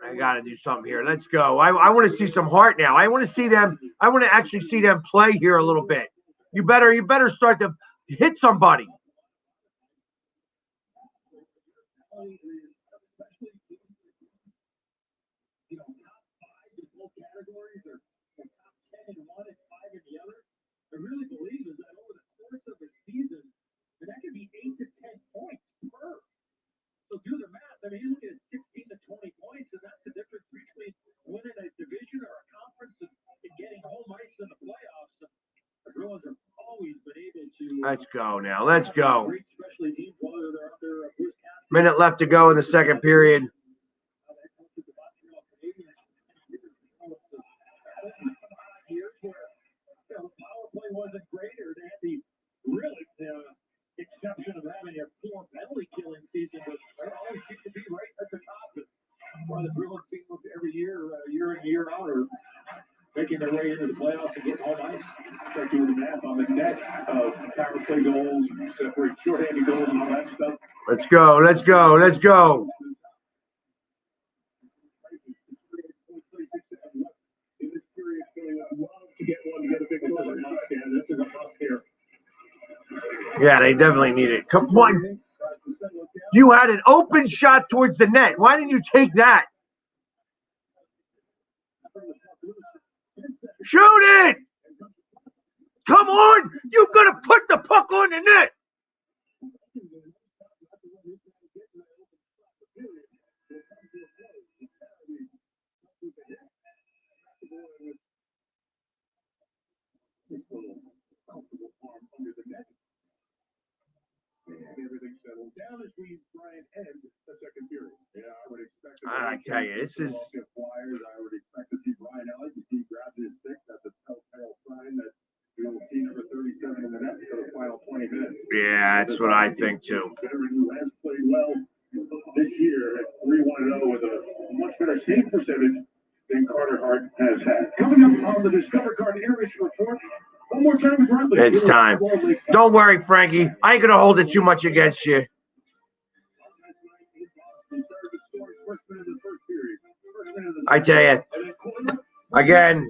I got to do something here. Let's go. I want to see some heart now. I want to see them. I want to actually see them play here a little bit. You better start to hit somebody. I really believe is that over the course of a season, that could be 8 to 10 points per. So do the math. I mean, you look at 16 to 20 points, and that's the difference between winning a division or a conference and getting home ice in the playoffs. The Bruins have always been able to. Let's go now. Let's go. Great specialty teams, whether they're up there. Minute left to go in the second period. Power play wasn't great, or they had the really exception of having a poor penalty killing season, but they always seem to be right at the top. That's why the Bruins seem to every year, year in, year out, are making their way into the playoffs and getting home ice. Start doing the math on the net of power play goals, separate shorthanded goals, and all that stuff. Let's go. Let's go. Let's go. Yeah, they definitely need it. Come on. You had an open shot towards the net. Why didn't you take that? Shoot it! Come on! You gotta put the puck on the net. Everything settles down as we try and end the second period. Yeah, I would expect. I tell you, this is. Flyers. I would expect to see Brian Elliott. You see, he grabs his stick. That's a telltale sign that we will see number 37 in the net for the final 20 minutes. Yeah, that's what I think too. Veteran who has played well this year at 3-1-0 with a much better save percentage than Carter Hart has had. Coming up on the Discover Card Intermission Report. One more time, it's time. Don't worry, Frankie. I ain't gonna hold it too much against you. I tell you, again,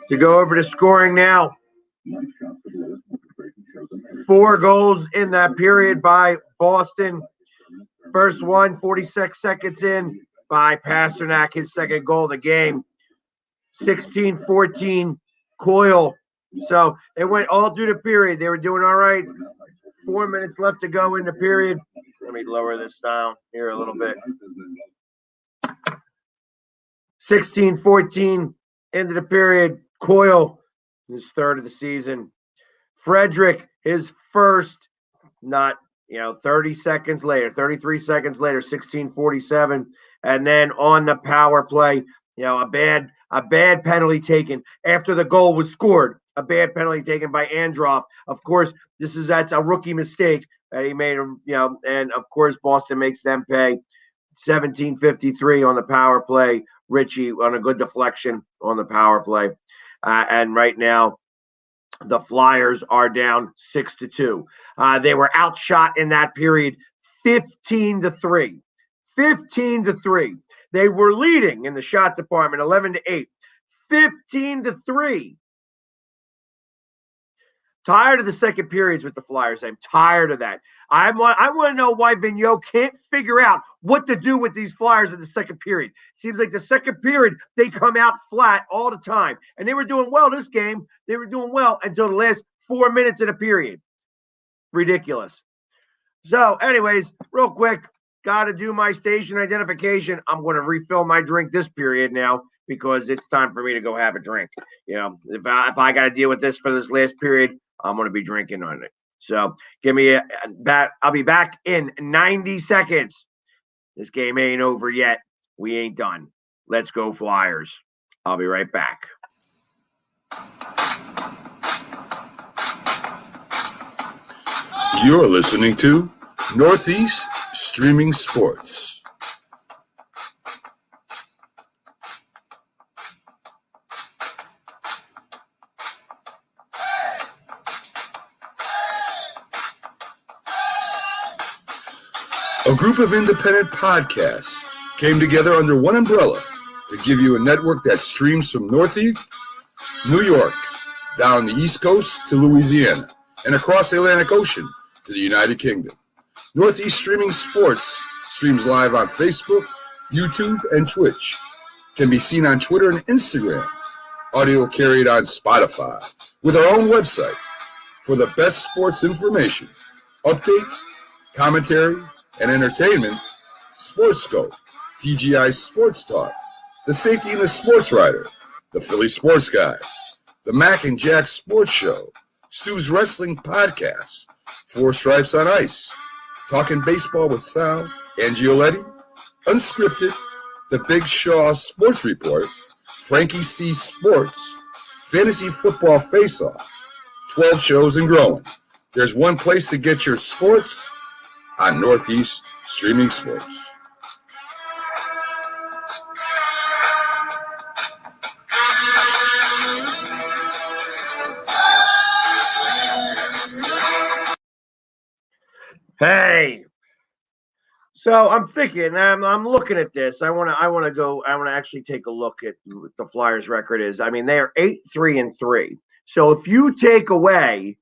to go over to scoring now. 4 goals in that period by Boston. First one, 46 seconds in, by Pasternak, his second goal of the game. 16-14 Coyle. So they went all through the period. They were doing all right. 4 minutes left to go in the period. Let me lower this down here a little bit. 16-14 into the period. Coyle, his third of the season. Frederick, his first, not 30 seconds later, 33 seconds later, 16-47. And then on the power play, a bad penalty taken after the goal was scored. A bad penalty taken by Androff. Of course, that's a rookie mistake that he made. And of course, Boston makes them pay. 17:53 on the power play. Richie on a good deflection on the power play. And right now, the Flyers are down 6-2. They were outshot in that period 15-3. 15-3. They were leading in the shot department 11-8. 15-3. Tired of the second periods with the Flyers. I'm tired of that. I want to know why Vigneault can't figure out what to do with these Flyers in the second period. Seems like the second period, they come out flat all the time. And they were doing well this game. They were doing well until the last 4 minutes of the period. Ridiculous. So, anyways, real quick, got to do my station identification. I'm going to refill my drink this period now because it's time for me to go have a drink. If I got to deal with this for this last period, I'm going to be drinking on it. So give me that. I'll be back in 90 seconds. This game ain't over yet. We ain't done. Let's go Flyers. I'll be right back. You're listening to Northeast Streaming Sports. A group of independent podcasts came together under one umbrella to give you a network that streams from Northeast, New York, down the East Coast to Louisiana, and across the Atlantic Ocean to the United Kingdom. Northeast Streaming Sports streams live on Facebook, YouTube, and Twitch. Can be seen on Twitter and Instagram. Audio carried on Spotify with our own website for the best sports information, updates, commentary, and entertainment. Sportscope, TGI Sports Talk, The Safety and the Sports Writer, The Philly Sports Guy, The Mac and Jack Sports Show, Stu's Wrestling Podcast, Four Stripes on Ice, Talking Baseball with Sal and Gioletti, Unscripted, The Big Shaw Sports Report, Frankie C Sports, Fantasy Football Face-Off, 12 shows and growing. There's one place to get your sports on Northeast Streaming Sports. Hey, so I'm thinking, I'm looking at this. I want to actually take a look at what the Flyers' record is. I mean, they are 8-3-3. So if you take away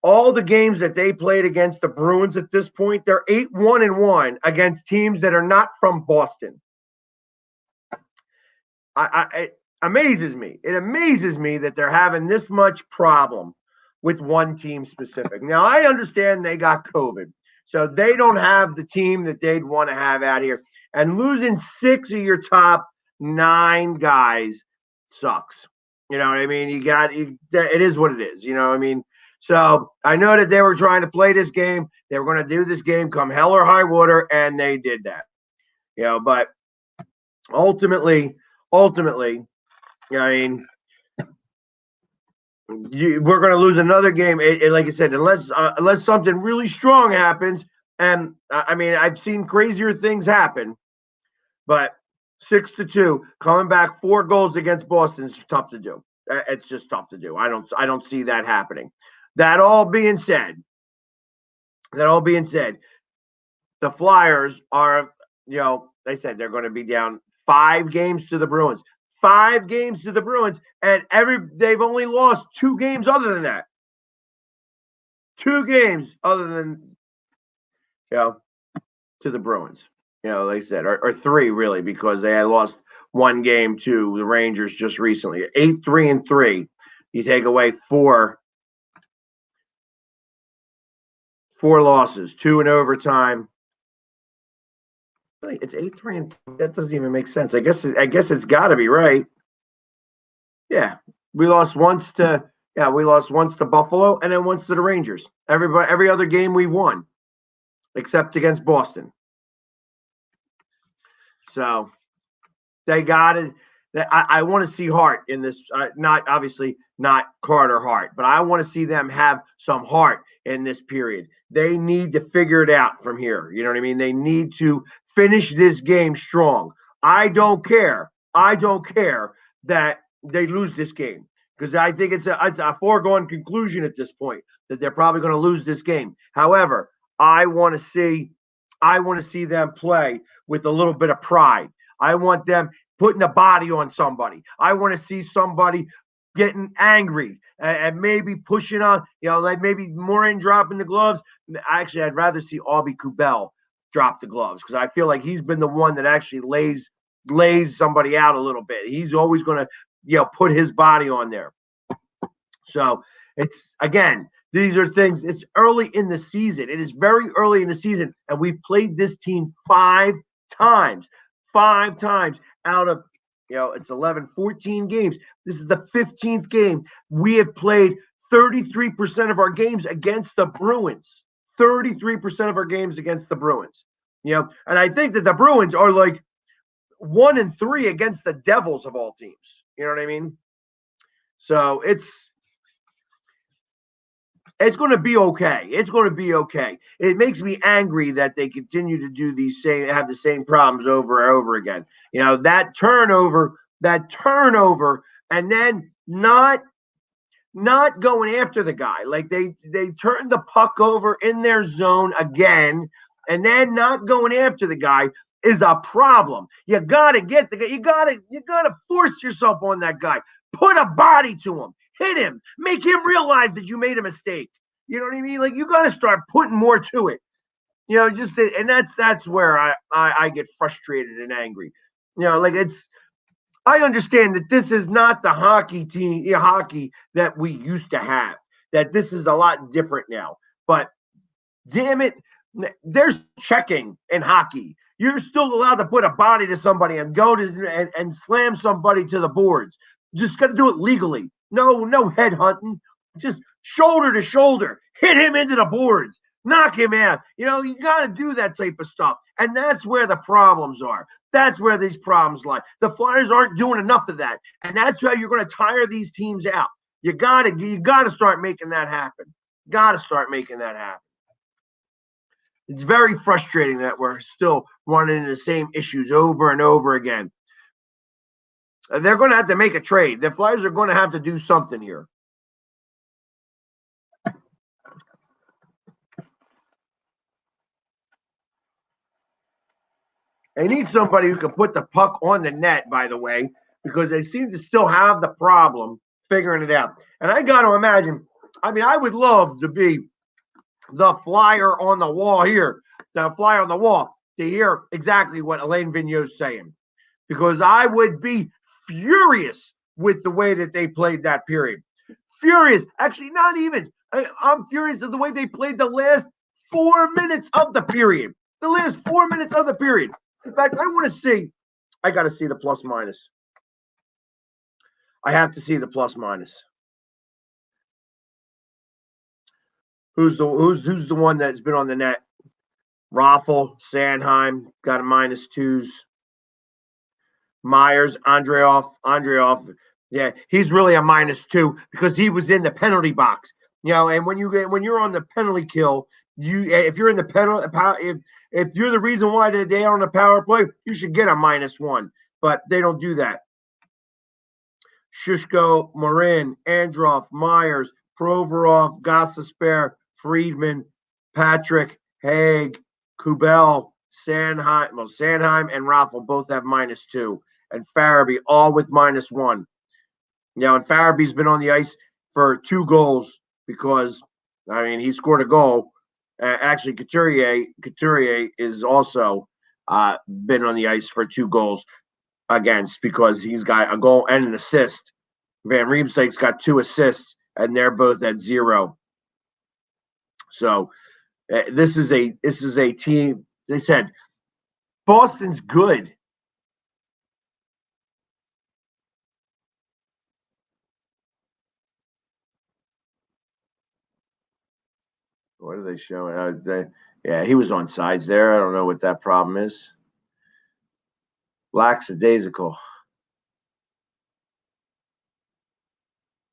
all the games that they played against the Bruins at this point, they're 8-1-1 against teams that are not from Boston. It amazes me. It amazes me that they're having this much problem with one team specific. Now, I understand they got COVID, so they don't have the team that they'd want to have out here. And losing 6 of your top 9 guys sucks. You know what I mean? It is what it is. You know what I mean? So I know that they were trying to play this game. They were going to do this game come hell or high water, and they did that. But ultimately, I mean, we're going to lose another game. Like I said, unless something really strong happens. And I mean, I've seen crazier things happen, but 6-2 coming back 4 goals against Boston is tough to do. It's just tough to do. I don't see that happening. That all being said, the Flyers are, they said they're going to be down 5 games to the Bruins. 5 games to the Bruins, and they've only lost 2 games other than that. 2 games other than, to the Bruins. Like I said, or 3 really, because they had lost 1 game to the Rangers just recently. 8-3-3. You take away 4 losses, 2 in overtime. It's 8-3. That doesn't even make sense. I guess it's got to be right. Yeah, we lost once to Buffalo and then once to the Rangers. Every other game we won, except against Boston. So they got it. I want to see heart in this. Not Carter Hart, but I want to see them have some heart in this period. They need to figure it out from here. You know what I mean? They need to finish this game strong. I don't care that they lose this game, because I think it's a foregone conclusion at this point that they're probably going to lose this game. However, I want to see them play with a little bit of pride. I want them putting a body on somebody. I want to see somebody getting angry and maybe pushing on, like maybe Morin dropping the gloves. Actually, I'd rather see Aubrey Kubel drop the gloves, because I feel like he's been the one that actually lays somebody out a little bit. He's always going to, put his body on there. So it's, again, these are things. It's early in the season. It is very early in the season, and we've played this team 5 times out of It's 11, 14 games. This is the 15th game. We have played 33% of our games against the Bruins. 33% of our games against the Bruins. And I think that the Bruins are like 1-3 against the Devils of all teams. You know what I mean? So it's going to be okay. It's going to be okay. It makes me angry that they continue to do have the same problems over and over again. That turnover, and then not going after the guy. Like they turn the puck over in their zone again, and then not going after the guy is a problem. You gotta get the guy. You gotta force yourself on that guy. Put a body to him. Hit him. Make him realize that you made a mistake. You know what I mean? Like, you got to start putting more to it. And that's where I get frustrated and angry. I understand that this is not the hockey that we used to have. That this is a lot different now. But damn it, there's checking in hockey. You're still allowed to put a body to somebody and go to and slam somebody to the boards. Just got to do it legally. No head hunting. Just shoulder to shoulder. Hit him into the boards. Knock him out. You got to do that type of stuff. And that's where the problems are. That's where these problems lie. The Flyers aren't doing enough of that. And that's how you're going to tire these teams out. You got to start making that happen. Got to start making that happen. It's very frustrating that we're still running into the same issues over and over again. They're going to have to make a trade. The Flyers are going to have to do something here. They need somebody who can put the puck on the net, by the way, because they seem to still have the problem figuring it out. And I got to imagine, I would love to be the flyer on the wall here, the fly on the wall, to hear exactly what Alain Vigneault's saying. Because I would be furious with the way that they played that period. Furious. Actually, not even. I'm furious at the way they played the last 4 minutes of the period. The last 4 minutes of the period. In fact, I got to see the plus minus. I have to see the plus minus. Who's the one that's been on the net? Raffle, Sanheim got a -2s. Myers, Andreoff. Yeah, he's really a -2 because he was in the penalty box. And when you're on the penalty kill, if you're in the penalty, if you're the reason why they are on the power play, you should get a -1. But they don't do that. Shishko, Marin, Androff, Myers, Provorov, Gossesper, Friedman, Patrick, Haig, Kubel, Sanheim and Raffle both have -2, and Farabee all with -1. And Farabee's been on the ice for 2 goals because, he scored a goal. Actually, Couturier is also been on the ice for 2 goals against because he's got a goal and an assist. Van Riemsdyk's got 2 assists, and they're both at 0. So this is a team. They said Boston's good. What are they showing? Yeah, he was on sides there. I don't know what that problem is. Lackadaisical.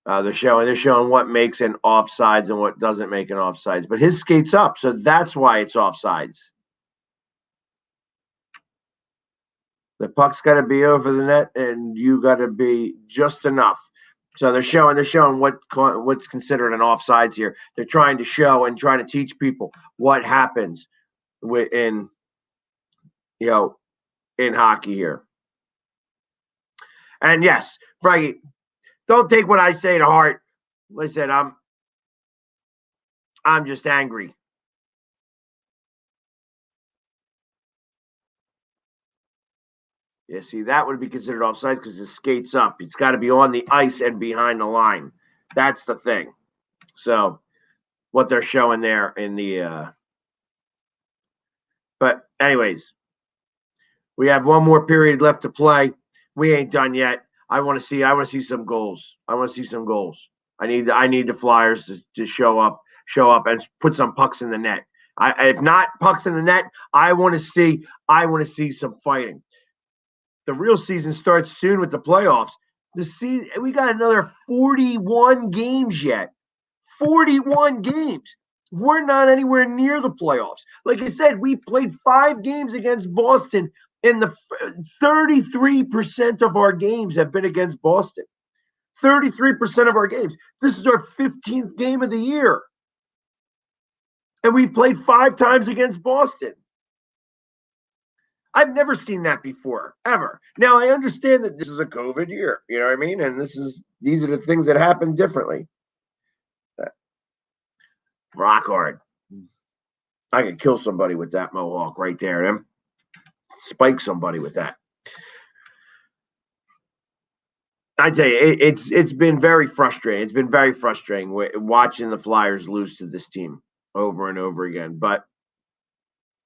They're showing what makes an offsides and what doesn't make an offsides. But his skate's up, so that's why it's offsides. The puck's got to be over the net, and you got to be just enough. So they're showing what's considered an offsides here. They're trying to show and trying to teach people what happens in hockey here. And yes, Frankie, don't take what I say to heart. Listen, I'm just angry. Yeah, see, that would be considered offside because the skate's up. It's got to be on the ice and behind the line. That's the thing. So, what they're showing there in the but anyways, we have one more period left to play. We ain't done yet. I want to see some goals. I want to see some goals. I need the Flyers to show up and put some pucks in the net. If not pucks in the net, I want to see some fighting. The real season starts soon with the playoffs. We got another 41 games yet. 41 games. We're not anywhere near the playoffs. Like I said, we played 5 games against Boston, and the 33% of our games have been against Boston. 33% of our games. This is our 15th game of the year. And we've played 5 times against Boston. I've never seen that before, ever. Now, I understand that this is a COVID year. You know what I mean? And these are the things that happen differently. Rock hard. I could kill somebody with that mohawk right there. And spike somebody with that. I tell you, it's been very frustrating. It's been very frustrating watching the Flyers lose to this team over and over again. But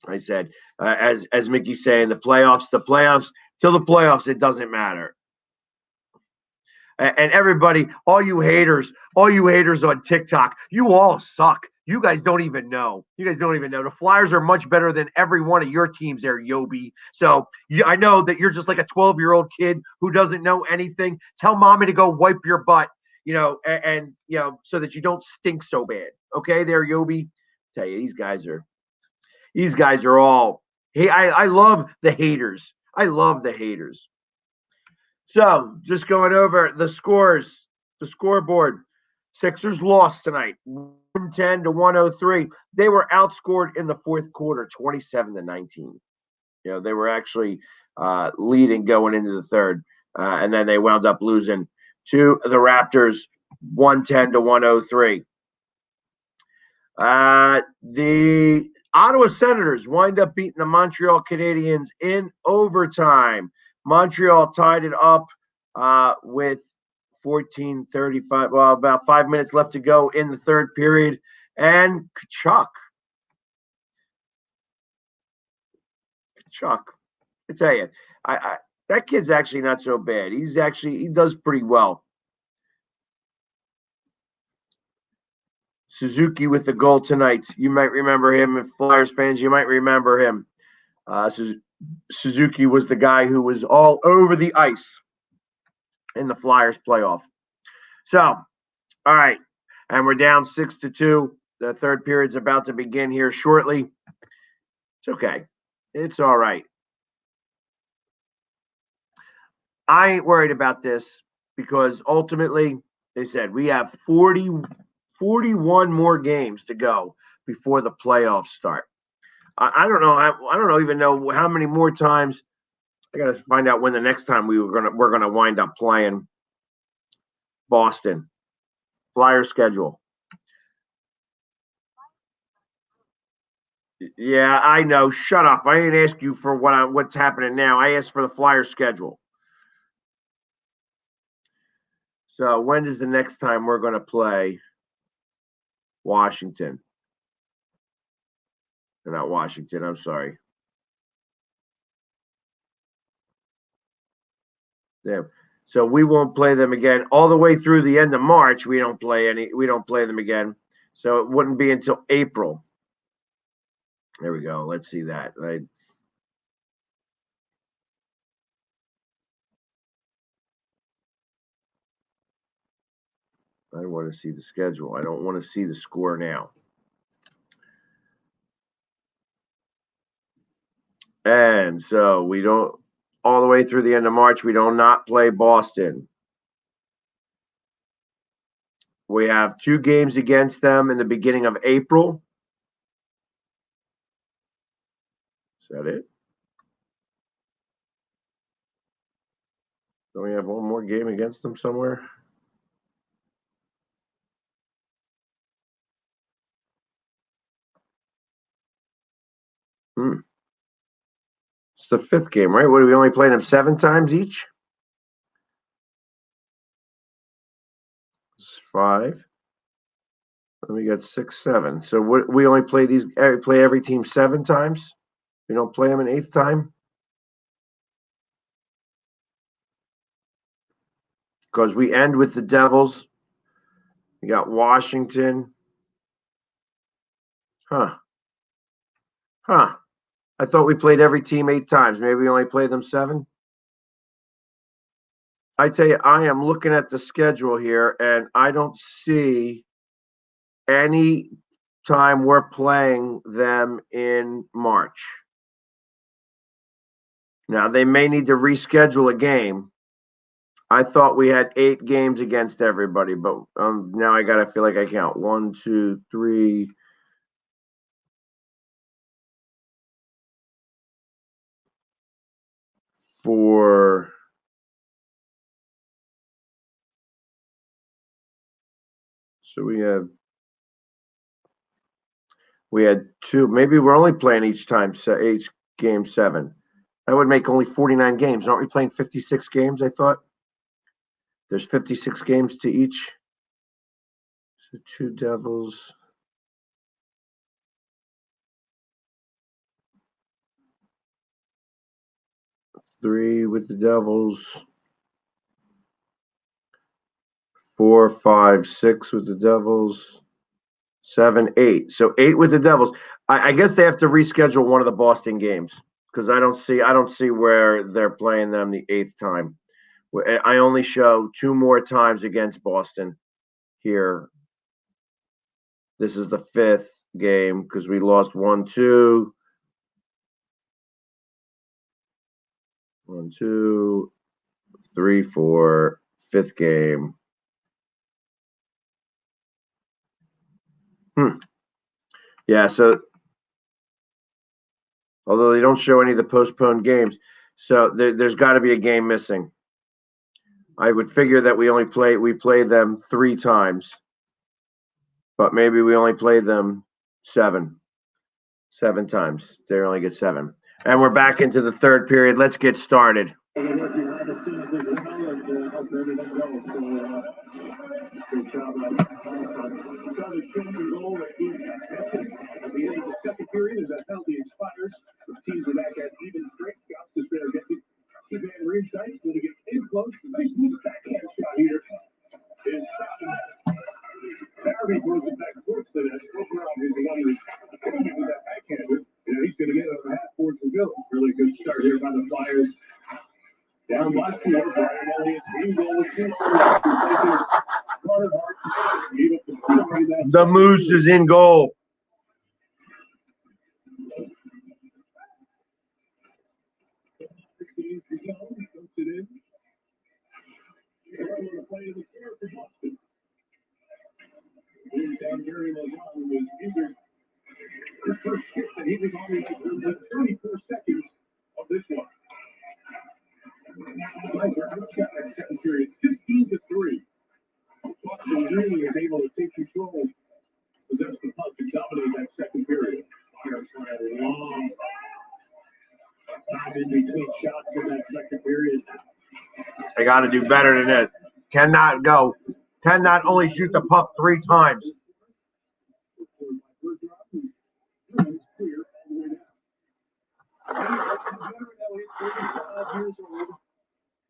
I said, as Mickey's saying, the playoffs, till the playoffs, it doesn't matter. And everybody, all you haters on TikTok, you all suck. You guys don't even know. The Flyers are much better than every one of your teams there, Yobi. So I know that you're just like a 12-year-old kid who doesn't know anything. Tell mommy to go wipe your butt, and so that you don't stink so bad. Okay, there, Yobi. Tell you, these guys are all. Hey, I love the haters. I love the haters. So, just going over the scores, the scoreboard. Sixers lost tonight, 110-103. They were outscored in the fourth quarter, 27-19. They were actually leading going into the third, and then they wound up losing to the Raptors, 110-103. The Ottawa Senators wind up beating the Montreal Canadiens in overtime. Montreal tied it up with 14:35. Well, about 5 minutes left to go in the third period. And Kachuk. I tell you, that kid's actually not so bad. He does pretty well. Suzuki with the goal tonight. You might remember him. If Flyers fans, you might remember him. Suzuki was the guy who was all over the ice in the Flyers playoff. So, all right. And we're down 6-2. The third period's about to begin here shortly. It's okay. It's all right. I ain't worried about this because ultimately, they said we have 41 more games to go before the playoffs start. I don't know. I don't even know how many more times. I got to find out when the next time we're gonna wind up playing Boston. Flyer schedule. Yeah, I know. Shut up. I didn't ask you for what's happening now. I asked for the Flyer schedule. So when is the next time we're going to play Washington? Not Washington. I'm sorry. There. So we won't play them again all the way through the end of March. We don't play them again. So it wouldn't be until April. There we go. Let's see that. Right. I want to see the schedule. I don't want to see the score now. And so we don't, all the way through the end of March, we do not play Boston. We have 2 games against them in the beginning of April. Is that it? Don't we have one more game against them somewhere? It's the 5th game, right? What, do we only play them 7 times each? It's 5. Then we got 6, 7. So we only play every team 7 times. We don't play them an 8th time. because we end with the Devils. We got Washington. Huh. I thought we played every team 8 times. Maybe we only played them 7. I tell you, I am looking at the schedule here, and I don't see any time we're playing them in March. Now, they may need to reschedule a game. I thought we had 8 games against everybody, but now I gotta feel like I count 1, 2, 3, 4. So we had 2. Maybe we're only playing each game 7. That would make only 49 games. Aren't we playing 56 games? I thought there's 56 games to each. So 2 Devils. Three with the Devils. 4, 5, 6 with the Devils. 7, 8. So 8 with the Devils. I guess they have to reschedule one of the Boston games because I don't see where they're playing them the 8th time. I only show 2 more times against Boston here. This is the 5th game because we lost 1, 2. 1, 2, 3, 4. 5th game. Yeah, so although they don't show any of the postponed games, so there's got to be a game missing. I would figure that we play them 3 times, but maybe we only played them 7 times. They only get 7, and we're back into the 3rd period. Let's get started. Good job on the saw the changing goal at the end of the second period as that penalty expires. The teams are back at even strength. Gustus there gets it. Keep it ringside when he gets in close. Nice move backhand shot here. Is Barry throws it back towards the net. Brown is the one who's coming with that backhander. And he's going to get a half court to go. Really good start here by the Flyers. Down left field, Brian Elliott, team goal with 2. The Moose is in goal. The first hit that he was on the 34 seconds of this one. Kaiser outshot that second period 15-3. Boston really is able to take control, possess the puck, and dominate that second period. Fires had a long time in between shots in that second period. They got to do better than that. Cannot only shoot the puck 3 times.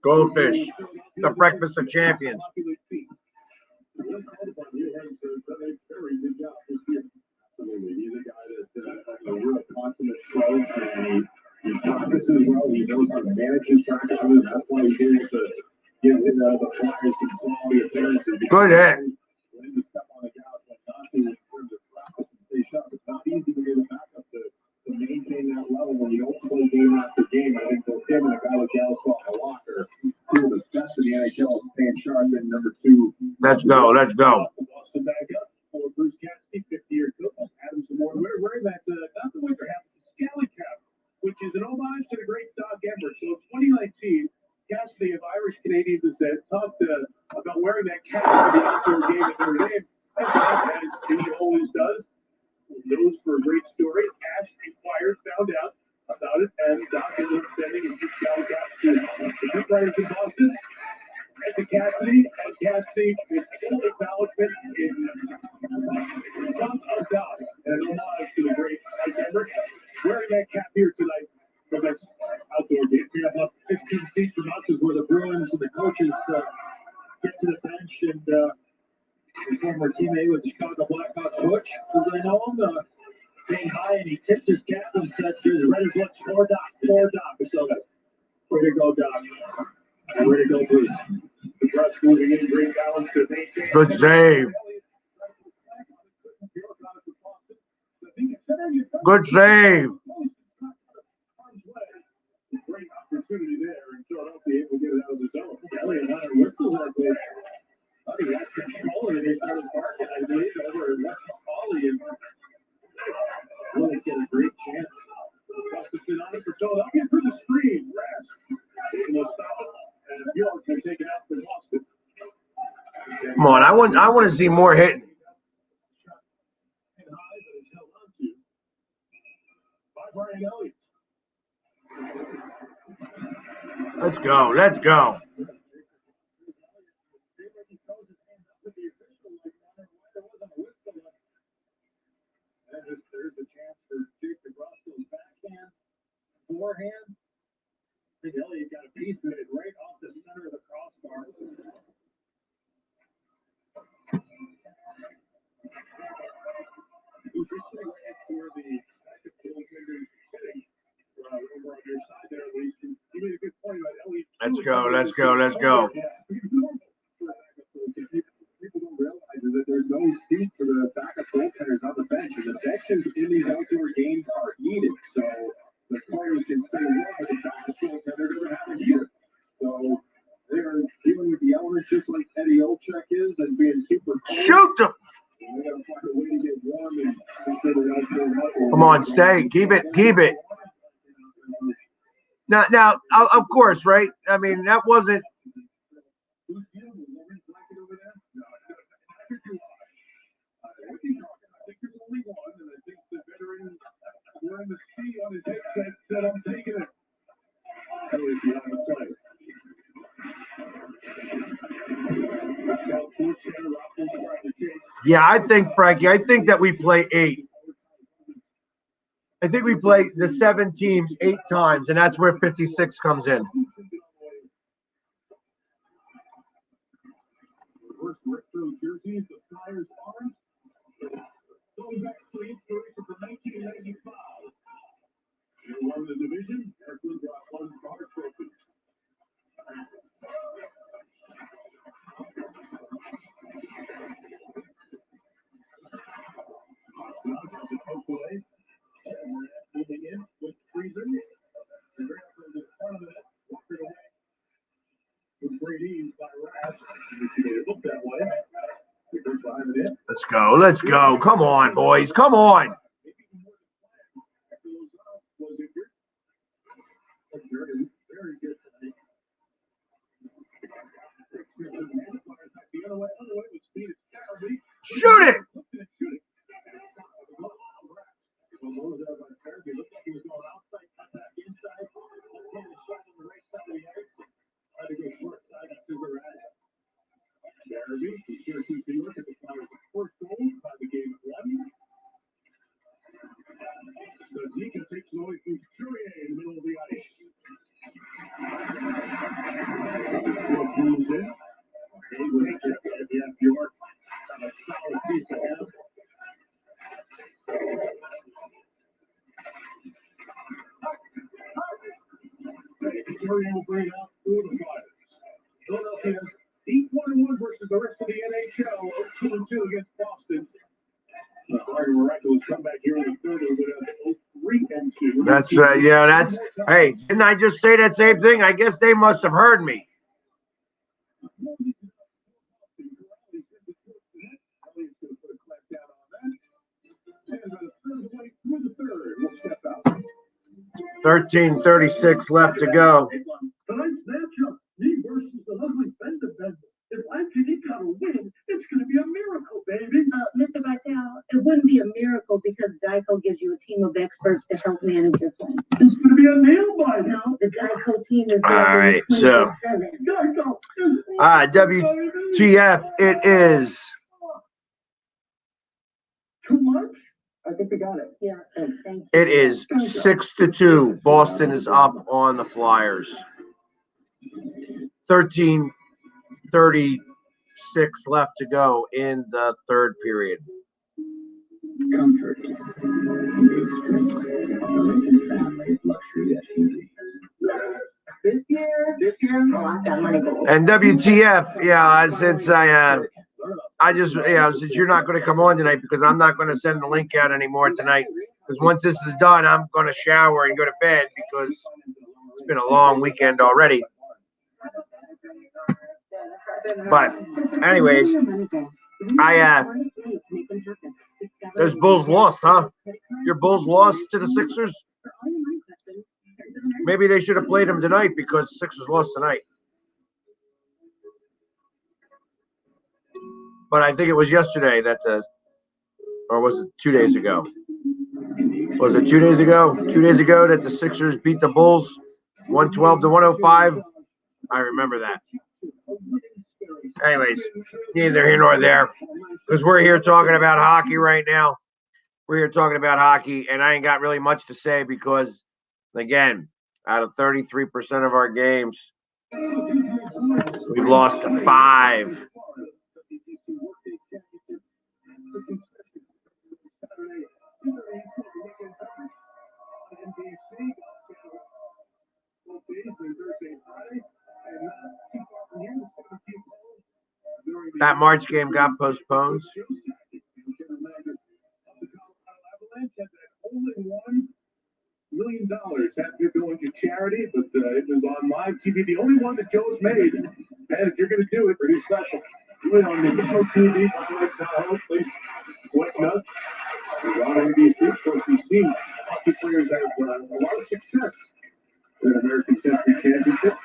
Goldfish, the breakfast of champions. He's a guy that's a real consummate pro, and he practices well. He knows how to manage his practices. That's why he's able to get the Flyers some quality appearances. Good hit. When to step on the gas, but not to in terms of practice and stay sharp. It's not easy to get a backup to maintain that level when you don't play game after game. I think both him and a guy like Yaroslav Walker, 2 of the best in the NHL, staying sharp, and number 2. Let's go. Boston back up for Bruce Cassidy, 50-year coach. Adam Zamora wearing that, not the winter hat, but the Scally cap, which is an homage to the great Doug Emmer. So in 2019, Cassidy of Irish Canadian descent talked about wearing that cap for the outdoor game at Notre Dame. As he always does, knows for a great story. Asked, inquired, found out about it, and Doc ended up sending his Scally cap to the beat writers in Boston. And to Cassidy, and Cassidy with full acknowledgement in front of Doc, and an homage to the great Mike Emmer. Wearing that cap here tonight for this outdoor game. Here about 15 feet from us is where the Bruins and the coaches mentioned his former teammate with the Chicago Blackhawks, Butch, as I know him, came by and he tipped his cap and said, "Here's red as what's for Doc. So way to go, Doc. And way to go, Bruce. The press moving in, great balance to maintain. Good save. Good save. Great opportunity there, and Philadelphia able to get it out of the zone. Elliott Hunter whistles our coach. He has control of it. They started barking, I believe, over at West Macaulay, and really get a great chance. Gustafson on it for Philadelphia for the screen. Rask able to stop it, and Bjork will take it out for Boston. Come on, I want to see more hitting. Let's go. Let's go. There's a chance for Jake DeBrusco's backhand, forehand. I think Elliott got a piece of it right off the center of the crossbar. Let's go. Let's go. Let's go. People don't realize is that there's no seat for the backup goaltenders on the bench, and the benches in these outdoor games are needed, so the players can stay warm, but the backup goaltender doesn't have a heater. So they're dealing with the elements just like Eddie Olczyk is, and being super cold. Shoot them. And they gotta find a way to get warm and instead of outdoor. Come on, stay. Keep it. Keep it. Now, of course, right? I mean, that wasn't. Yeah, I think, Frankie, I think that we play 8. I think we play the 7 teams 8 times, and that's where 56 comes in. First retro jerseys, the Flyers orange. Going back to inspiration from 1995. They won the division. Kirkland brought one bar trophy. Moving in with Freezer. The Grasslands in front of it. Walked it away. With great ease by Rask. It looked that way. Let's go. Let's go. Come on, boys. Come on. Shoot it. Will bring out for the Flyers. Philadelphia 8-1-1 versus the rest of the NHL, 2-2 against Boston. The Flyers miraculous comeback here in the third. They're 3-2. That's right. Yeah, that's. Hey, didn't I just say that same thing? I guess they must have heard me. And the third way through the third will step out. 13:36 left to go. Tonight's matchup, me versus the lovely Bender Bender. If I can gotta win, it's gonna be a miracle, baby. Mr. Vitale, it wouldn't be a miracle because Geico gives you a team of experts to help manage your plan. It's gonna be a nail biter. No, the Geico team is All right, so. 24/7. WTF, it is. Too much? I think we got it. Yeah, thank you. It is 6-2. Boston is up on the Flyers. 13:36 2:06 left to go in the third period. Comfort. American family luxury SUVs. This year, oh, I've got money gold. And WTF, since since you're not going to come on tonight because I'm not going to send the link out anymore tonight. Because once this is done, I'm going to shower and go to bed because it's been a long weekend already. But anyways, those Bulls lost, huh? Your Bulls lost to the Sixers? Maybe they should have played them tonight because the Sixers lost tonight. But I think it was yesterday or was it 2 days ago? Was it 2 days ago? 2 days ago that the Sixers beat the Bulls 112-105. I remember that. Anyways, neither here nor there. Because we're here talking about hockey right now. We're here talking about hockey, and I ain't got really much to say because, again, out of 33% of our games, we've lost 5. That March game got postponed. $1 million had to go into charity, but it was on live TV. The only one that Joe's made. And if you're going to do it, pretty special. Do it on national TV on Lake Tahoe, please. Collect nuts. We're on NBC. Of course, we've seen hockey players have a lot of success in American Century Championship.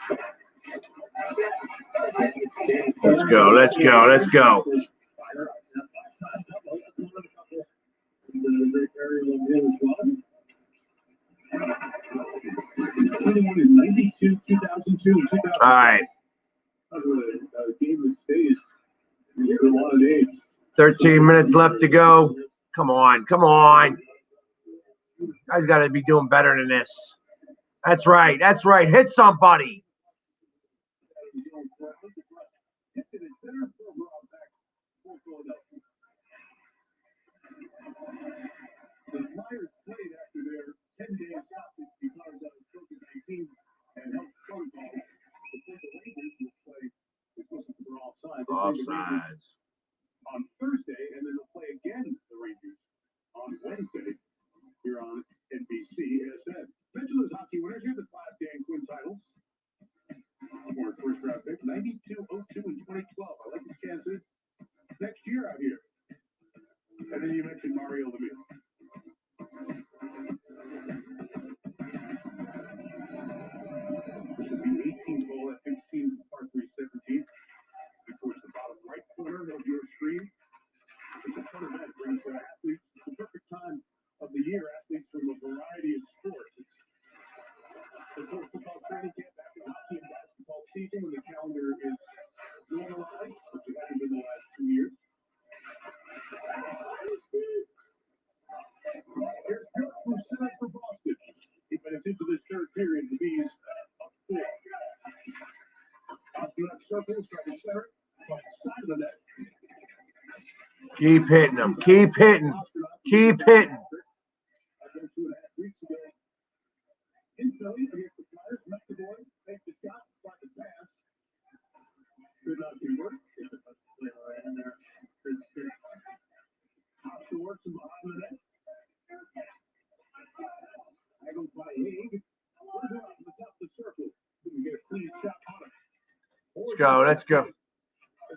Let's go. Let's go. Let's go. All right. 13 minutes left to go. Come on. Come on. You guys got to be doing better than this. That's right. That's right. Hit somebody. The Flyers played after their 10-day stoppage because of COVID-19 and health protocols. Before the Rangers will play, it's supposed to be offsides. Offsides. On Thursday, and then they'll play again the Rangers on Wednesday here on NBC. As said, Mitchell's hockey winners here, the Class A and Quinn titles. For first round pick, 92, 02, and 2012. I like the chances next year out here. And then you mentioned Mario Lemieux. This is the 18th hole at 15 par 317. Towards the bottom right corner of your screen. The fun event brings athletes. It's the perfect time of the year. Athletes from a variety of sports. It's the football training camp after hockey and basketball season when the calendar is normalized, which it hasn't been the last 2 years. Here's Dirk from Scenic for Boston. 8 minutes into this third period, the Bees up 4. Astronaut circles, try to center, right side of the net. Keep hitting them. Keep hitting. Keep hitting. In Philly against the Flyers, McAvoy makes the shot, tries to pass. Could not convert. Oscar works him behind the net. Tackled by Haig. Bergeron on the top of the circle. Couldn't get a clean shot on it. Let's go. Let's go.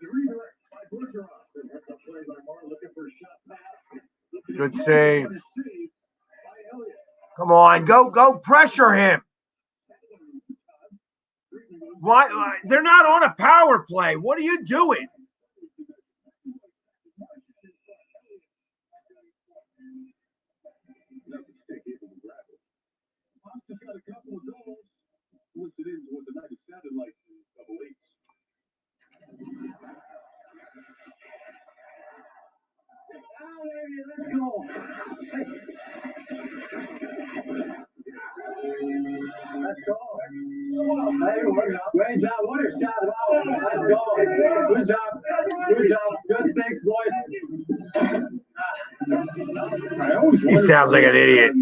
The redirect by Bergeron. That's a play by Marr looking for a shot pass. Good save. Come on. Go pressure him. Why? They're not on a power play. What are you doing? Oscar's got a couple of goals. Listed into what the night has sounded like in double eights. Let's go. Let's go. Great job. What a shot. Let's go. Good job. Good job. Good thanks, boys. He sounds like an idiot.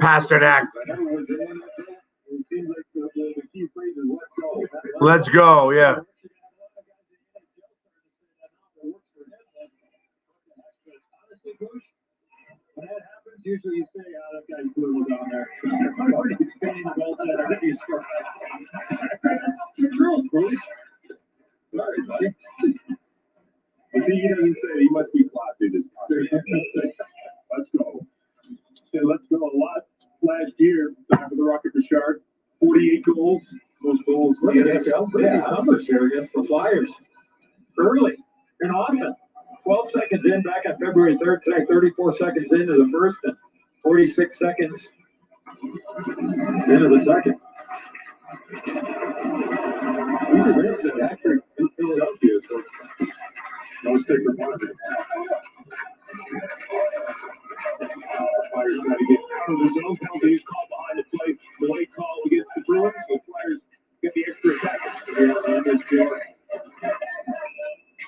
Pasternak. Let's go, yeah. When that happens, usually you say, that guy's brutal down there. I'm already expanding the goaltender. Then you score. That's the truth, Bruce. Sorry, buddy. See, he doesn't say he must be classy this time. Let's go. So let's go a lot last year back with the Rocket Richard. 48 goals. Most goals. Look at that. Yeah, how much there against the Flyers? Early and often. 12 seconds in back on February 3rd today, 34 seconds into the first and 46 seconds into the second. Actually, in Philadelphia, so no sticker puncher. Flyers got to get out of the zone. Penalties called behind the plate. The late call against the Bruins. So Flyers get the extra seconds.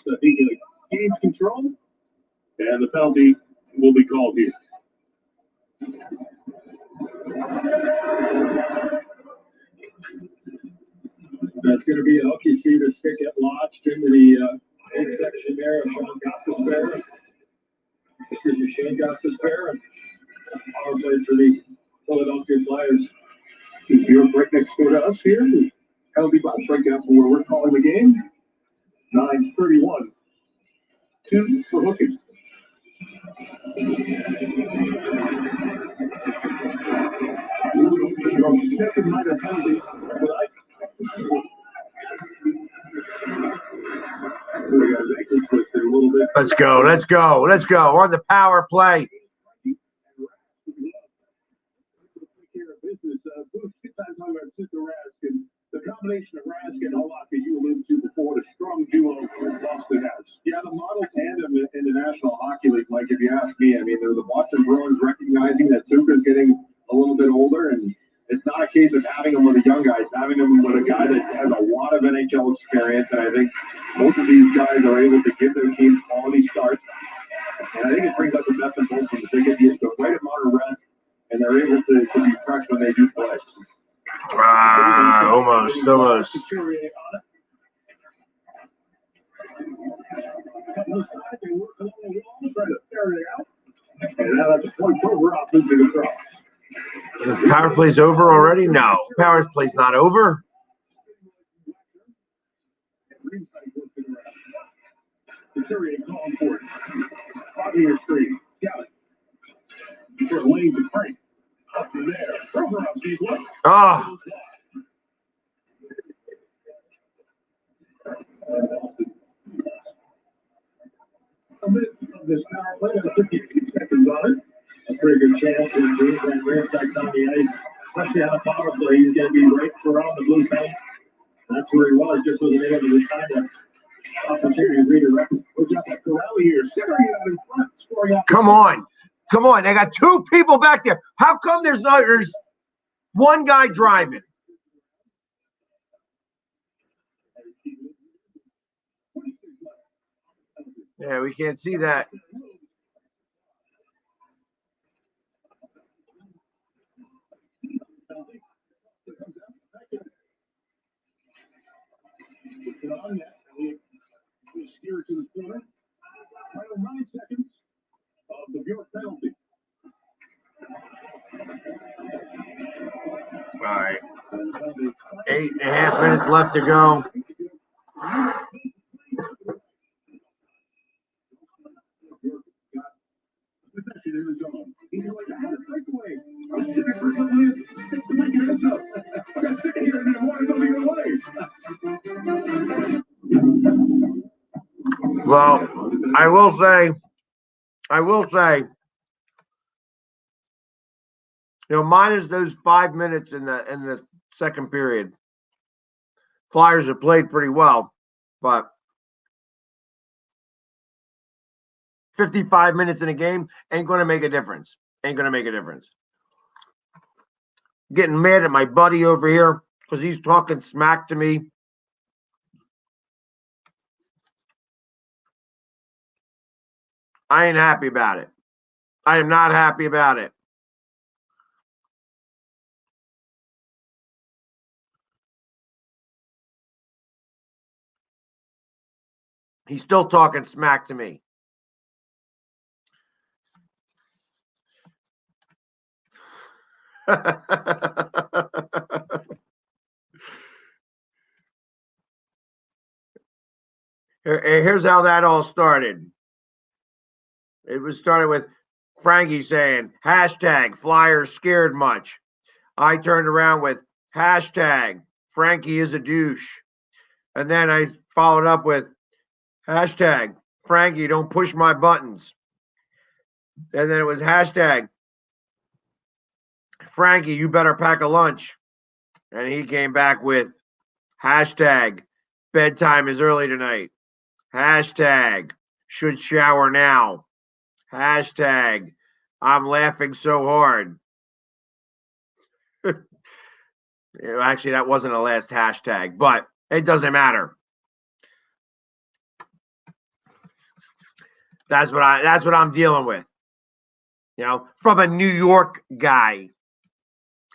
So he gains control, and the penalty will be called here. That's going to be a hooky see the stick get launched into the midsection there of Sean Gostisbehere. Excuse me, Shane Gostisbehere. And power play for the Philadelphia Flyers. You're right next door to us here. Penalty box right down from where we're calling the game. 9:31. 2 for hooking. Second minor penalty. Let's go. Let's go. Let's go. On the power play. The combination of Rask and Halak, as you alluded to before, the strong duo Boston has. Yeah, the model tandem in the National Hockey League, Mike, if you ask me, I mean, the Boston Bruins recognizing that Tuukka's getting a little bit older, and it's not a case of having him with a young guy, it's having him with a guy that has a lot of NHL experience, and I think both of these guys are able to give their team quality starts, and I think it brings out the best in both of them. They get the right amount of rest, and they're able to be fresh when they do play. Almost. And now that's a point over off into the cross. Is power play's over already? No. Power play's not over. Couturier calling for it. Bobby or screen. Got it. For Lane to Frank. Up to there. Provorov sees what? Oh. This power play, 50 seconds on it. A pretty good chance for the Bruins and Ramsak's on the ice, especially on a power play. He's going to be right around the blue paint. That's where he was, just wasn't able to find an opportunity to redirect. Look at that Corelli here, centering out in front, scoring out. Come on. Come on. They got two people back there. How come there's one guy driving? Yeah, we can't see that. Steer to the corner. Final 9 seconds of the Bjork penalty. All right. 8.5 minutes left to go. Possession in the zone. He's like, I had a breakaway. I'm sitting for a couple minutes. To make it ends up. I got sitting here and I want to go the other way. Well, I will say, minus those 5 minutes in the second period, Flyers have played pretty well, but 55 minutes in a game ain't going to make a difference. Getting mad at my buddy over here because he's talking smack to me. I ain't happy about it. I am not happy about it. He's still talking smack to me. Here's how that all started. It was started with Frankie saying, hashtag Flyers scared much. I turned around with hashtag Frankie is a douche. And then I followed up with hashtag Frankie don't push my buttons. And then it was hashtag Frankie, you better pack a lunch. And he came back with hashtag bedtime is early tonight. Hashtag should shower now. Hashtag I'm laughing so hard. Actually, that wasn't a last hashtag, but it doesn't matter. That's what I'm dealing with. You know, from a New York guy.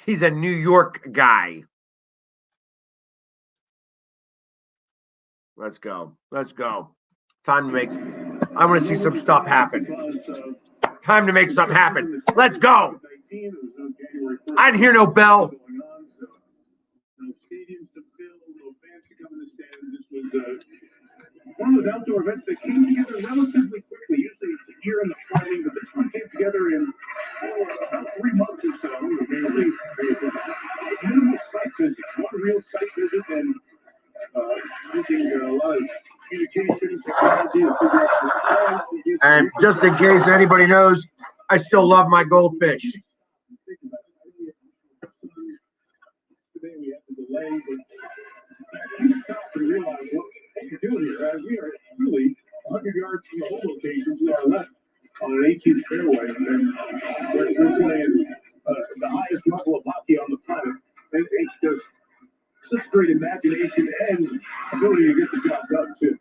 He's a New York guy. Let's go. Let's go. Time to make. I want to see some stuff happen. Time to make something happen. Let's go. I didn't hear no bell. One of those outdoor events that came together relatively quickly. Usually it's a year in the planning, but this one came together in about 3 months or so. Minimal site visit, one real site visit, and using a lot of communications technology to figure out. And just in case anybody knows, I still love my goldfish. Today we have to delay, but you stop to realize what you're doing here. We are truly 100 yards from the home location to our left on an 18th fairway, and we're playing the highest level of hockey on the planet. And it's just such great imagination and ability to get the job done too.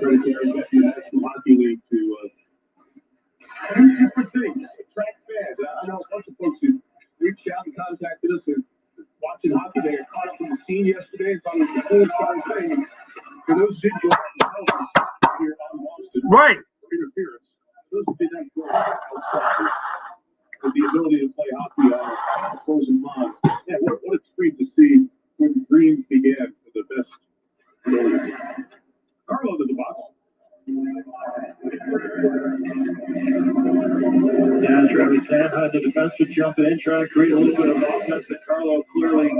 The National Hockey League to do different things, attract fans. I know a bunch of folks who reached out and contacted us and watching hockey. They got caught up in the scene yesterday and thought it was the coolest darn thing. For those who didn't go out here on Boston, right? Interference. Those who did not go outside with the ability to play hockey on a frozen pond. Yeah, what a treat to see when dreams began for the best goalies. Carlo to the box. Yeah, Travis Sand, the defenseman jumping in, trying to create a little bit of offense that Carlo clearly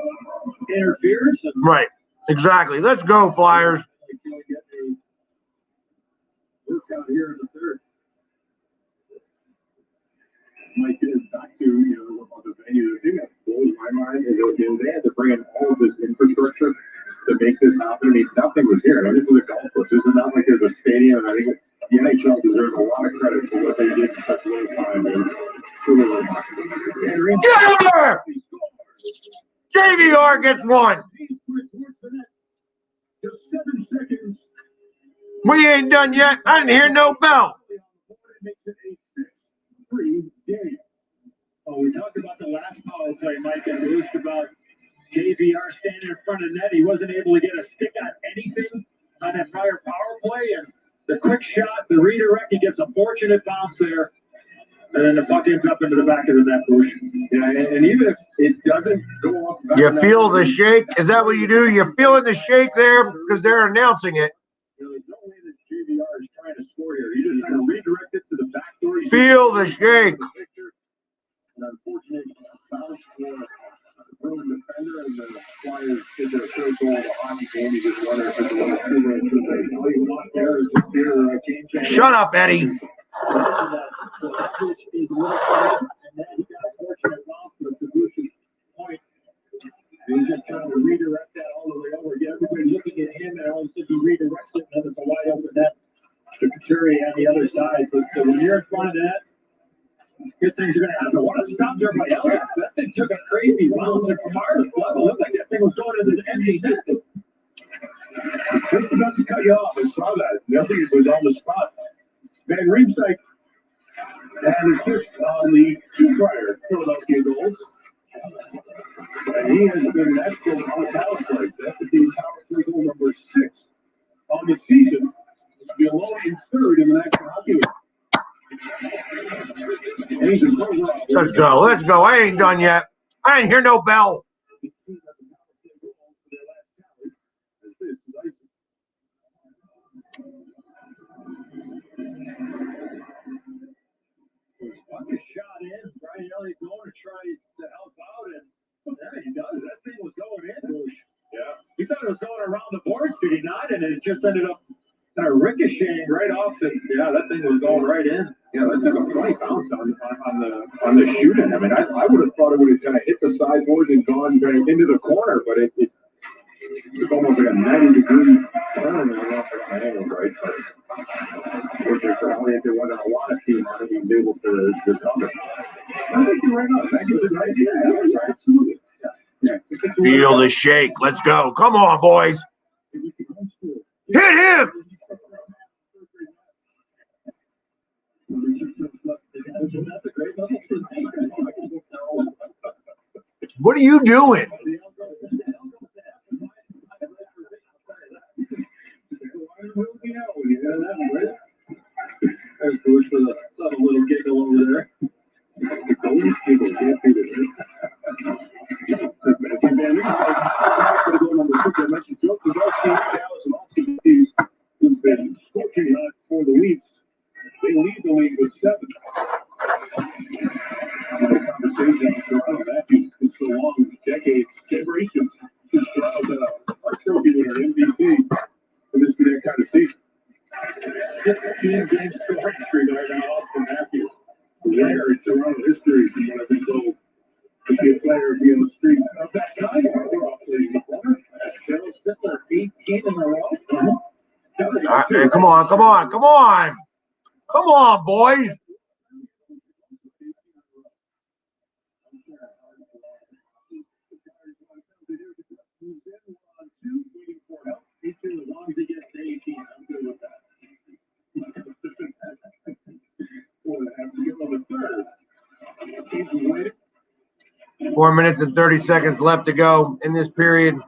interferes. Right, exactly. Let's go, Flyers. Workout here in the third. Might get us back to, the venue. The thing that blows my mind is that they had to bring in all of this infrastructure to make this happen. I mean, nothing was here. I mean, this is a golf course. This is not like there's a stadium. I think the NHL deserves a lot of credit for what they did in such a little time. Yeah! JVR gets one. Just 7 seconds. We ain't done yet. I didn't hear no bell. Oh, we talked about the last power play, Mike, and we talked about JVR standing in front of net. He wasn't able to get a stick on anything on that prior power play, and the quick shot, the redirect, he gets a fortunate bounce there, and then the puck ends up into the back of the net, Bush. Yeah, and even if it doesn't go off, You feel the shake? Is that what you do? You're feeling the shake there because they're announcing it. There's no way that JVR is trying to score here. He just trying to redirect it to the back door. Feel the shake. An unfortunate bounce for the Bruins defender, and the Flyers did their third goal of the hockey game. He just won it. Shut up, Eddie. He's just trying to redirect that all the way over again. Everybody looking at him, and all of a sudden he redirects it, and then it's a wide open net to Couturier on the other side. But when you're in front of that, Good things are going to happen. What a stop there by Elliott. That thing took a crazy bounce, and from our level, it looked like that thing was going into the empty net. Just about to cut you off. I saw that. Nothing was on the spot. Van Riemsdyk and assist on the two prior Philadelphia goals. And he has been excellent on the power play. That's the team power play goal number 6 on the season. Be alone in third in the National Hockey League. Let's go. Let's go. I ain't done yet. I ain't hear no bell. Puck is shot in. Brian Elliott going to try to help out, and there he does. That thing was going in. Yeah. He thought it was going around the boards, did he not? And it just ended up kind of ricocheting right off. And yeah, that thing was going right in. Yeah, that took a funny bounce on the shooting. I mean, I would have thought it would have kind of hit the sideboards and gone right into the corner, but it took almost like a 90-degree turn. I don't know if I got angle right, but unfortunately for Elliott, there wasn't a lot of steam on it. He was able to cover. I think you're right on. That gives it an idea. Yeah, that was right. Absolutely. Yeah. Feel the shake. Let's go. Come on, boys. Hit him. What are you doing? There's Bush with a subtle little giggle over there. The golden giggle can't be there. Number 6, I mentioned Joe Pavelski, Dallas, and Austin Matthews, who's been scorching hot for the Leafs. They lead the league with 7. The conversation, Toronto Matthews, been so long, decades, generations, since Toronto's our trophy winner, MVP. And this be that kind of season. 16-game scoring streak right now, Austin Matthews. Rare in Toronto history, from what I've been told. To see a player be on the street of that kind, we're off leading the corner. Bill Sittler, 18 in a row. All right, man, come on, come on, come on. Come on, boys. As long as he gets to 18, I'm good with that. We'll have to give him a third. He's waiting. 4 minutes and 30 seconds left to go in this period.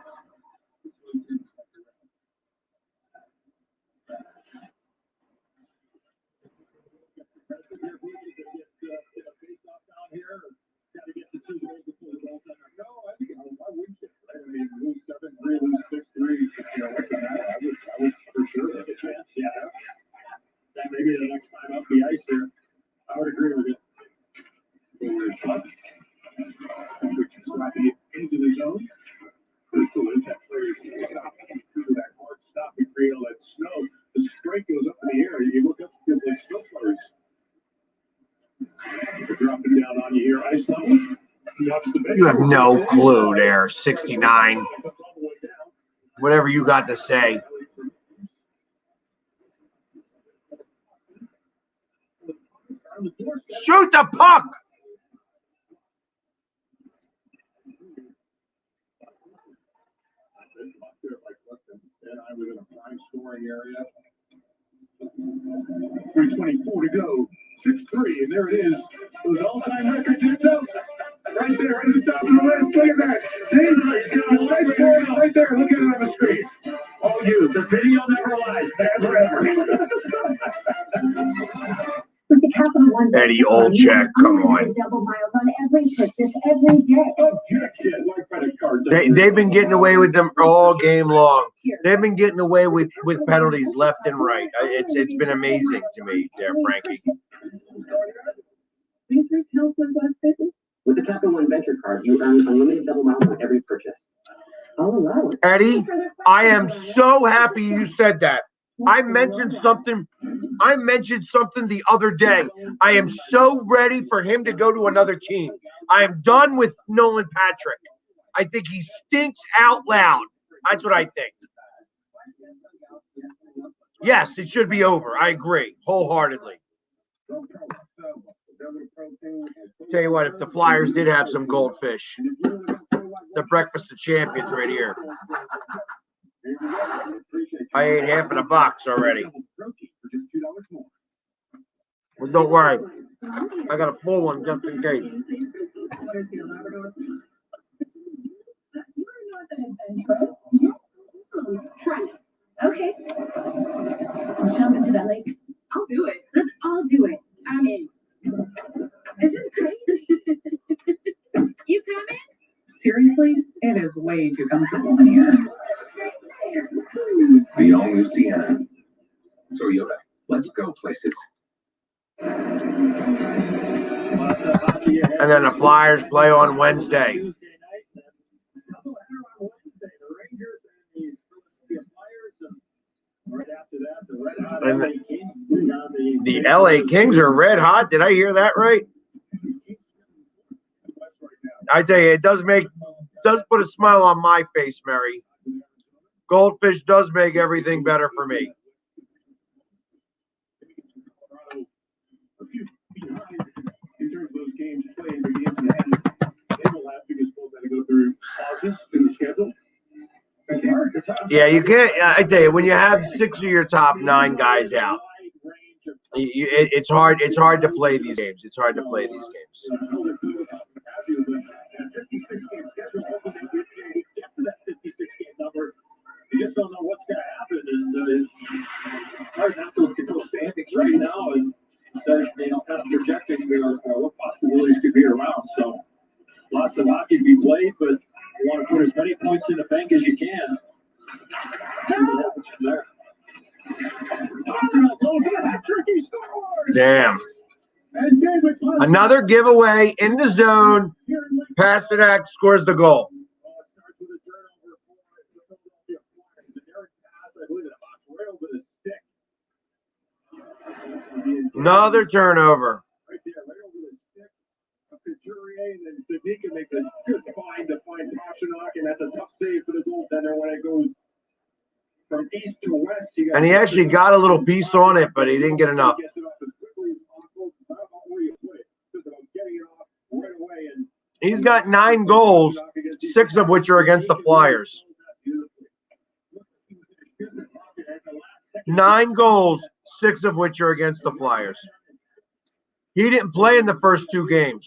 Maybe the next time up the ice here, I would agree with it. Into the zone. Pretty cool. That players through that hard stop and create all that snow. The strike goes up in the air. You look up, there's like snow flurries. They're dropping down on you here. Ice level. You have no clue there, 69. Whatever you got to say. Shoot the puck! I was in a prime scoring area. 3:24 to go. 6-3, and there it is. Those all-time records in top. Right there, right at the top of the list. Look at that. See? He's got a light for it right there. Look at it on the screen. All you. The video never lies. Never, ever. With the Capital One Eddie Olczyk, come on. Double miles on every purchase every day. They've been getting away with them all game long. They've been getting away with penalties left and right. It's been amazing to me there, Frankie. With the Capital One Venture Card, you earn unlimited double miles on every purchase. Oh, wow. Eddie, I am so happy you said that. I mentioned something the other day. I am so ready for him to go to another team. I am done with Nolan Patrick. I think he stinks out loud. That's what I think. Yes, it should be over. I agree wholeheartedly. Tell you what, if the Flyers did have some goldfish, the breakfast of champions right here. I ate half of the box already. Well, don't worry. I got a full one just in case. Try it. Okay. Jump into that lake. I'll do it. Let's all do it. I'm in. This is great. You coming? Seriously? It is way too comfortable in here. The all-new Sienna. So Yoda, let's go places. And then the Flyers play on Wednesday. And the LA Kings are red hot. Did I hear that right? I tell you, it does put a smile on my face, Mary. Goldfish does make everything better for me. In terms of those games played, the games in hand, they will have because both had to go through pauses in the schedule. It's hard. Yeah, you can't. I tell you, when you have 6 of your top 9 guys out, it's hard. It's hard to play these games. It's hard to play these games. You just don't know what's going to happen, and it's hard not to control standings right now and start, kind of projecting what possibilities could be around. So lots of hockey to be played, but you want to put as many points in the bank as you can. See what happens from there. Damn. Another giveaway in the zone. Pasternak scores the goal. Another turnover. Right there, right over the stick of Couturier, and then Sedika makes a good find to find Pasternak, and that's a tough save for the goaltender when it goes from east to west. And he actually got a little piece on it, but he didn't get enough. He's got 9 goals, 6 of which are against the Flyers. 9 goals, 6 of which are against the Flyers. He didn't play in the first 2 games.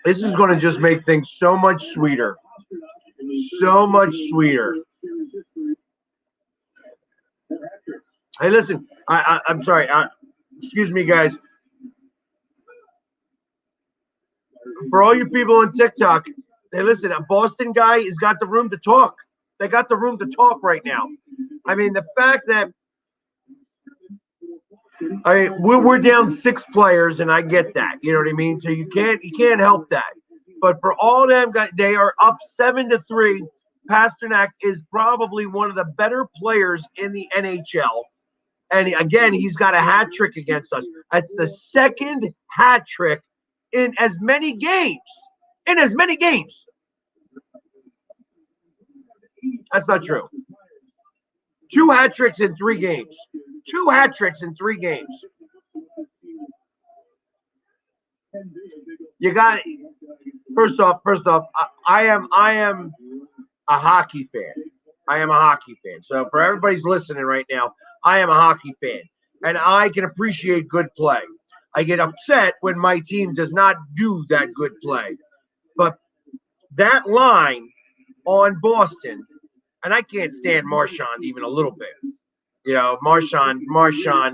This is going to just make things so much sweeter. So much sweeter. Hey, listen, I'm sorry. Excuse me, guys. For all you people on TikTok, hey, listen, a Boston guy has got the room to talk. They got the room to talk right now. I mean, the fact that we're down 6 players, and I get that. You know what I mean? So you can't help that. But for all them guys, they are up 7-3. Pasternak is probably one of the better players in the NHL. And again, he's got a hat trick against us. That's the second hat trick in as many games. That's not true. 2 hat tricks in 3 games. 2 hat tricks in 3 games. You got it. First off, I am a hockey fan. I am a hockey fan. So for everybody's listening right now, I am a hockey fan, and I can appreciate good play. I get upset when my team does not do that good play. But that line on Boston, and I can't stand Marchand even a little bit. You know, Marchand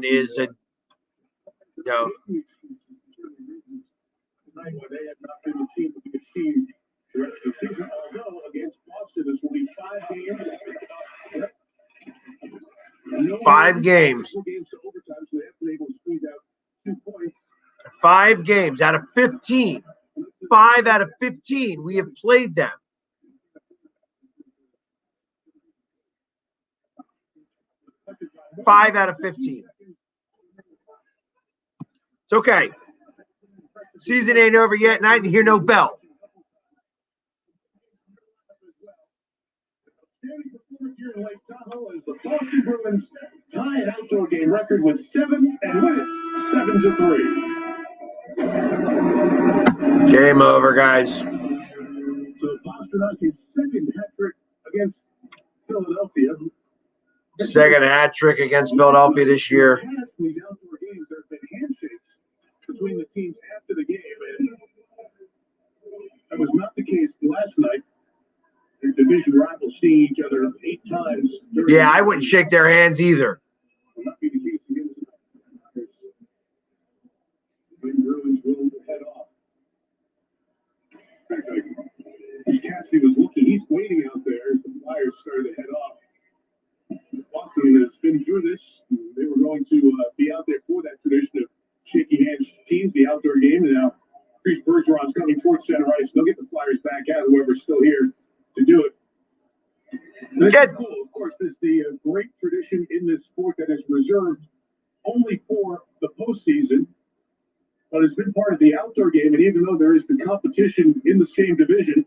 is a, you know. No 5 games. 5 games out of 15. 5 out of 15 we have played them. Five out of 15. It's okay. Season ain't over yet, and I didn't hear no bell. Here in Lake Tahoe as the Boston Bruins tie an outdoor game record with 7 and win it 7-3. Game over, guys. So Pasternak his second hat trick against Philadelphia. Second hat trick against Philadelphia this year. These outdoor games, there have been handshakes between the teams after the game. And that was not the case last night. Their division rivals seeing each other 8 times. Yeah, I wouldn't shake their hands either. Will not be the case again tonight. The Bruins will head off. In fact, as Cassie was looking, he's waiting out there as the Flyers started to head off. Boston has been through this. They were going to be out there for that tradition of shaking hands teams, the outdoor game. And now Chris Bergeron's coming towards center ice. They'll get the Flyers back out, whoever's still here to do it. This is cool. Of course, this is the great tradition in this sport that is reserved only for the postseason, but it's been part of the outdoor game. And even though there is the competition in the same division,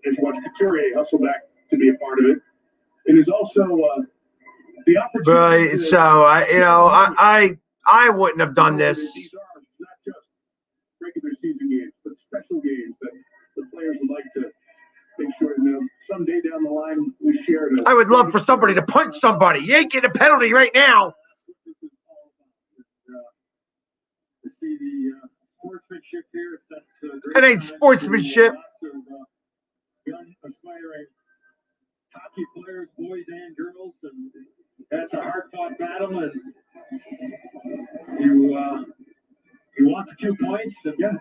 as watch Couturier hustle back to be a part of it, it is also the opportunity. But so I wouldn't have done this. These are not just regular season games, but special games that the players would like to make sure someday down the line we share it. I would love for somebody to punch somebody. You ain't getting a penalty right now. To see the sportsmanship here. It ain't sportsmanship. Young aspiring hockey players, boys and girls, and that's a hard-fought battle. And you want the 2 points, and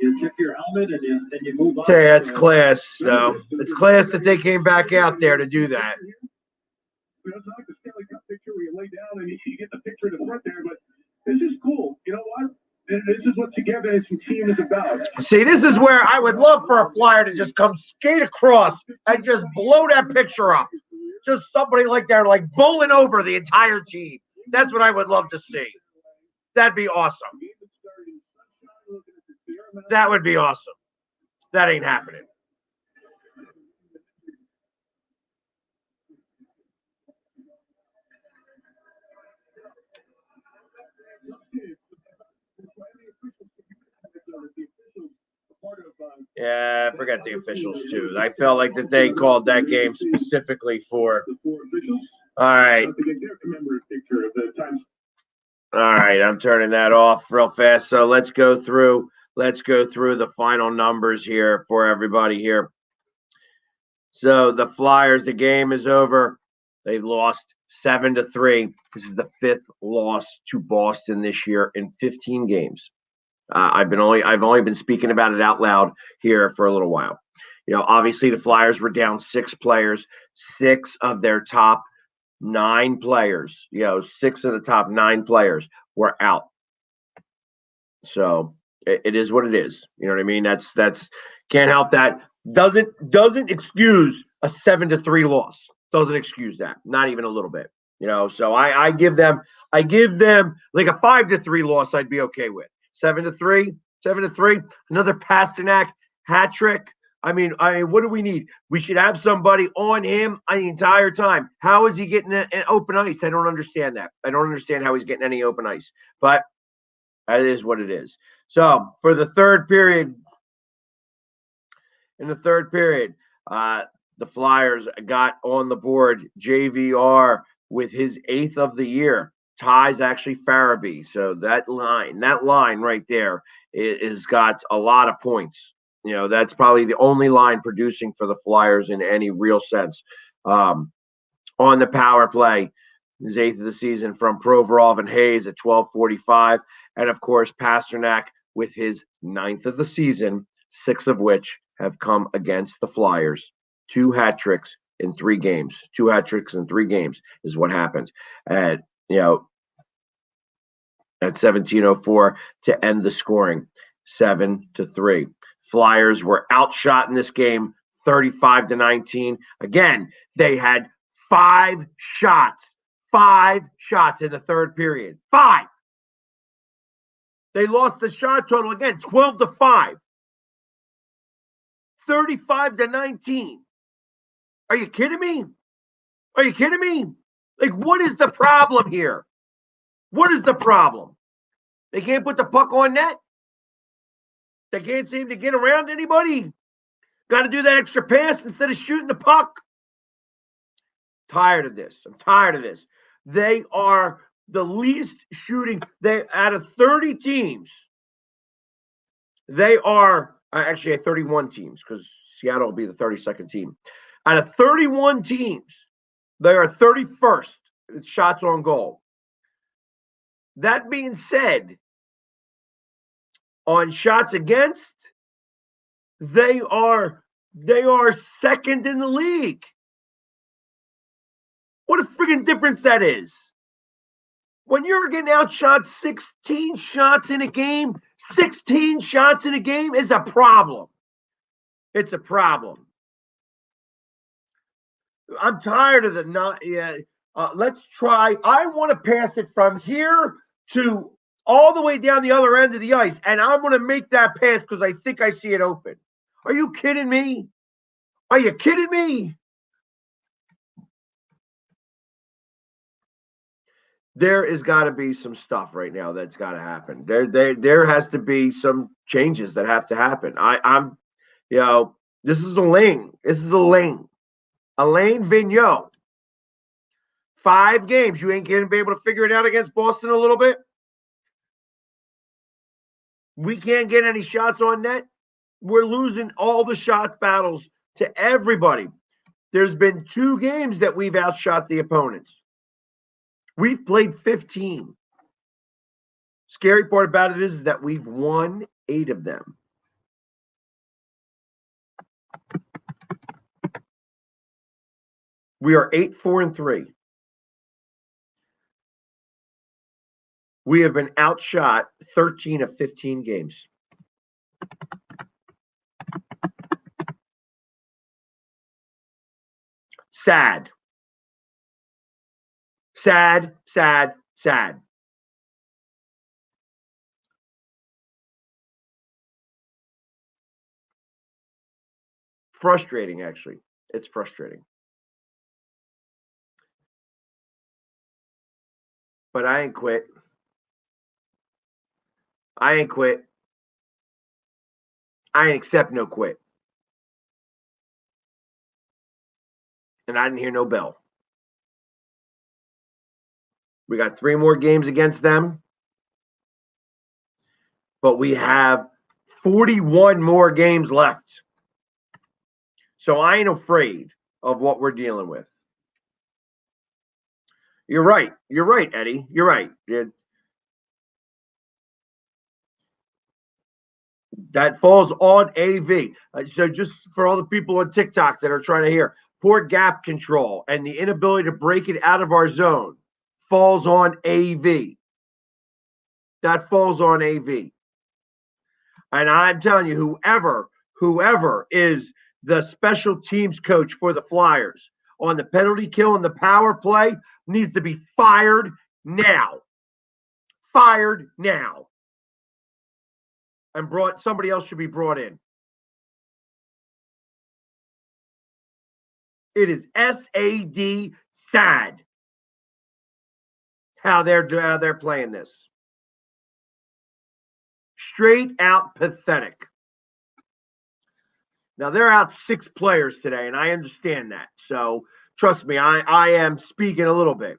you tip your helmet and then you move on. Say that's class. So it's class that they came back out there to do that. It's not like the Stanley Cup picture where you lay down and you get the picture in the front there, but this is cool. You know what? This is what togetherness and team is about. See, this is where I would love for a Flyer to just come skate across and just blow that picture up. Just somebody like that, like bowling over the entire team. That's what I would love to see. That'd be awesome. That would be awesome. That ain't happening. Yeah, I forgot the officials too. I felt like that they called that game specifically for. All right. All right, I'm turning that off real fast. So let's go through the final numbers here for everybody here. So the Flyers, the game is over. They've lost 7-3. This is the 5th loss to Boston this year in 15 games. I've only been speaking about it out loud here for a little while. Obviously the Flyers were down 6 players, 6 of their top 9 players. 6 of the top 9 players were out. So it is what it is. You know what I mean? That's can't help that. Doesn't excuse a 7-3 loss. Doesn't excuse that. Not even a little bit. So I give them like a 5-3 loss. I'd be okay with 7-3, another Pasternak hat trick. I mean, what do we need? We should have somebody on him the entire time. How is he getting an open ice? I don't understand that. I don't understand how he's getting any open ice. But that is what it is. So for the third period, the Flyers got on the board JVR with his 8th of the year. Ties actually Farabee. So that line right there is got a lot of points. That's probably the only line producing for the Flyers in any real sense. On the power play, his 8th of the season from Provorov and Hayes at 12:45. And of course, Pasternak with his 9th of the season, 6 of which have come against the Flyers. 2 hat tricks in 3 games. 2 hat tricks in 3 games is what happened. And at 17:04 to end the scoring, 7-3. Flyers were outshot in this game, 35-19. Again, they had 5 shots in the third period. 5. They lost the shot total again, 12-5. 35-19. Are you kidding me? Are you kidding me? Like, what is the problem here? What is the problem? They can't put the puck on net? They can't seem to get around anybody? Got to do that extra pass instead of shooting the puck? Tired of this. I'm tired of this. They are the least shooting. They out of 30 teams. They are actually at 31 teams because Seattle will be the 32nd team. Out of 31 teams, they are 31st with shots on goal. That being said, on shots against, they are second in the league. What a freaking difference that is. When you're getting outshot 16 shots in a game, 16 shots in a game is a problem. It's a problem. I'm tired of the not. Yeah, let's try. I want to pass it from here to all the way down the other end of the ice, and I'm going to make that pass because I think I see it open. Are you kidding me? Are you kidding me? There has got to be some stuff right now that's got to happen. There has to be some changes that have to happen. I'm, this is Alain. This is Alain Vigneault. 5 games. You ain't going to be able to figure it out against Boston a little bit? We can't get any shots on net. We're losing all the shot battles to everybody. There's been 2 games that we've outshot the opponents. We've played 15. Scary part about it is that we've won 8 of them. We are 8-4-3. We have been outshot 13 of 15 games. Sad. Sad, sad, sad. Frustrating, actually. It's frustrating. But I ain't quit. I ain't quit. I ain't accept no quit. And I didn't hear no bell. We got 3 more games against them. But we have 41 more games left. So I ain't afraid of what we're dealing with. You're right. You're right, Eddie. You're right. That falls on AV. So just for all the people on TikTok that are trying to hear, poor gap control and the inability to break it out of our zone falls on AV. That falls on AV. And I'm telling you, whoever is the special teams coach for the Flyers on the penalty kill and the power play needs to be fired now. Fired now. And somebody else should be brought in. It is SAD, sad, how they're playing this. Straight out pathetic. Now they're out 6 players today, and I understand that. So trust me, I am speaking a little bit.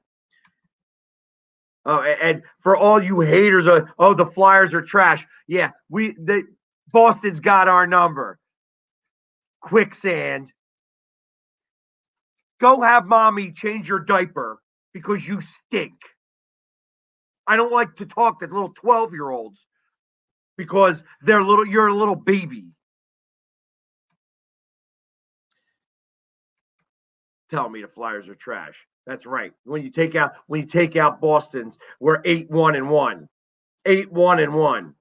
Oh, and for all you haters, the Flyers are trash. Yeah, Boston's got our number. Quicksand. Go have mommy change your diaper because you stink. I don't like to talk to little 12-year-olds because you're a little baby. Tell me the Flyers are trash. That's right. When you take out Boston's, we're 8-1-1. 8-1-1.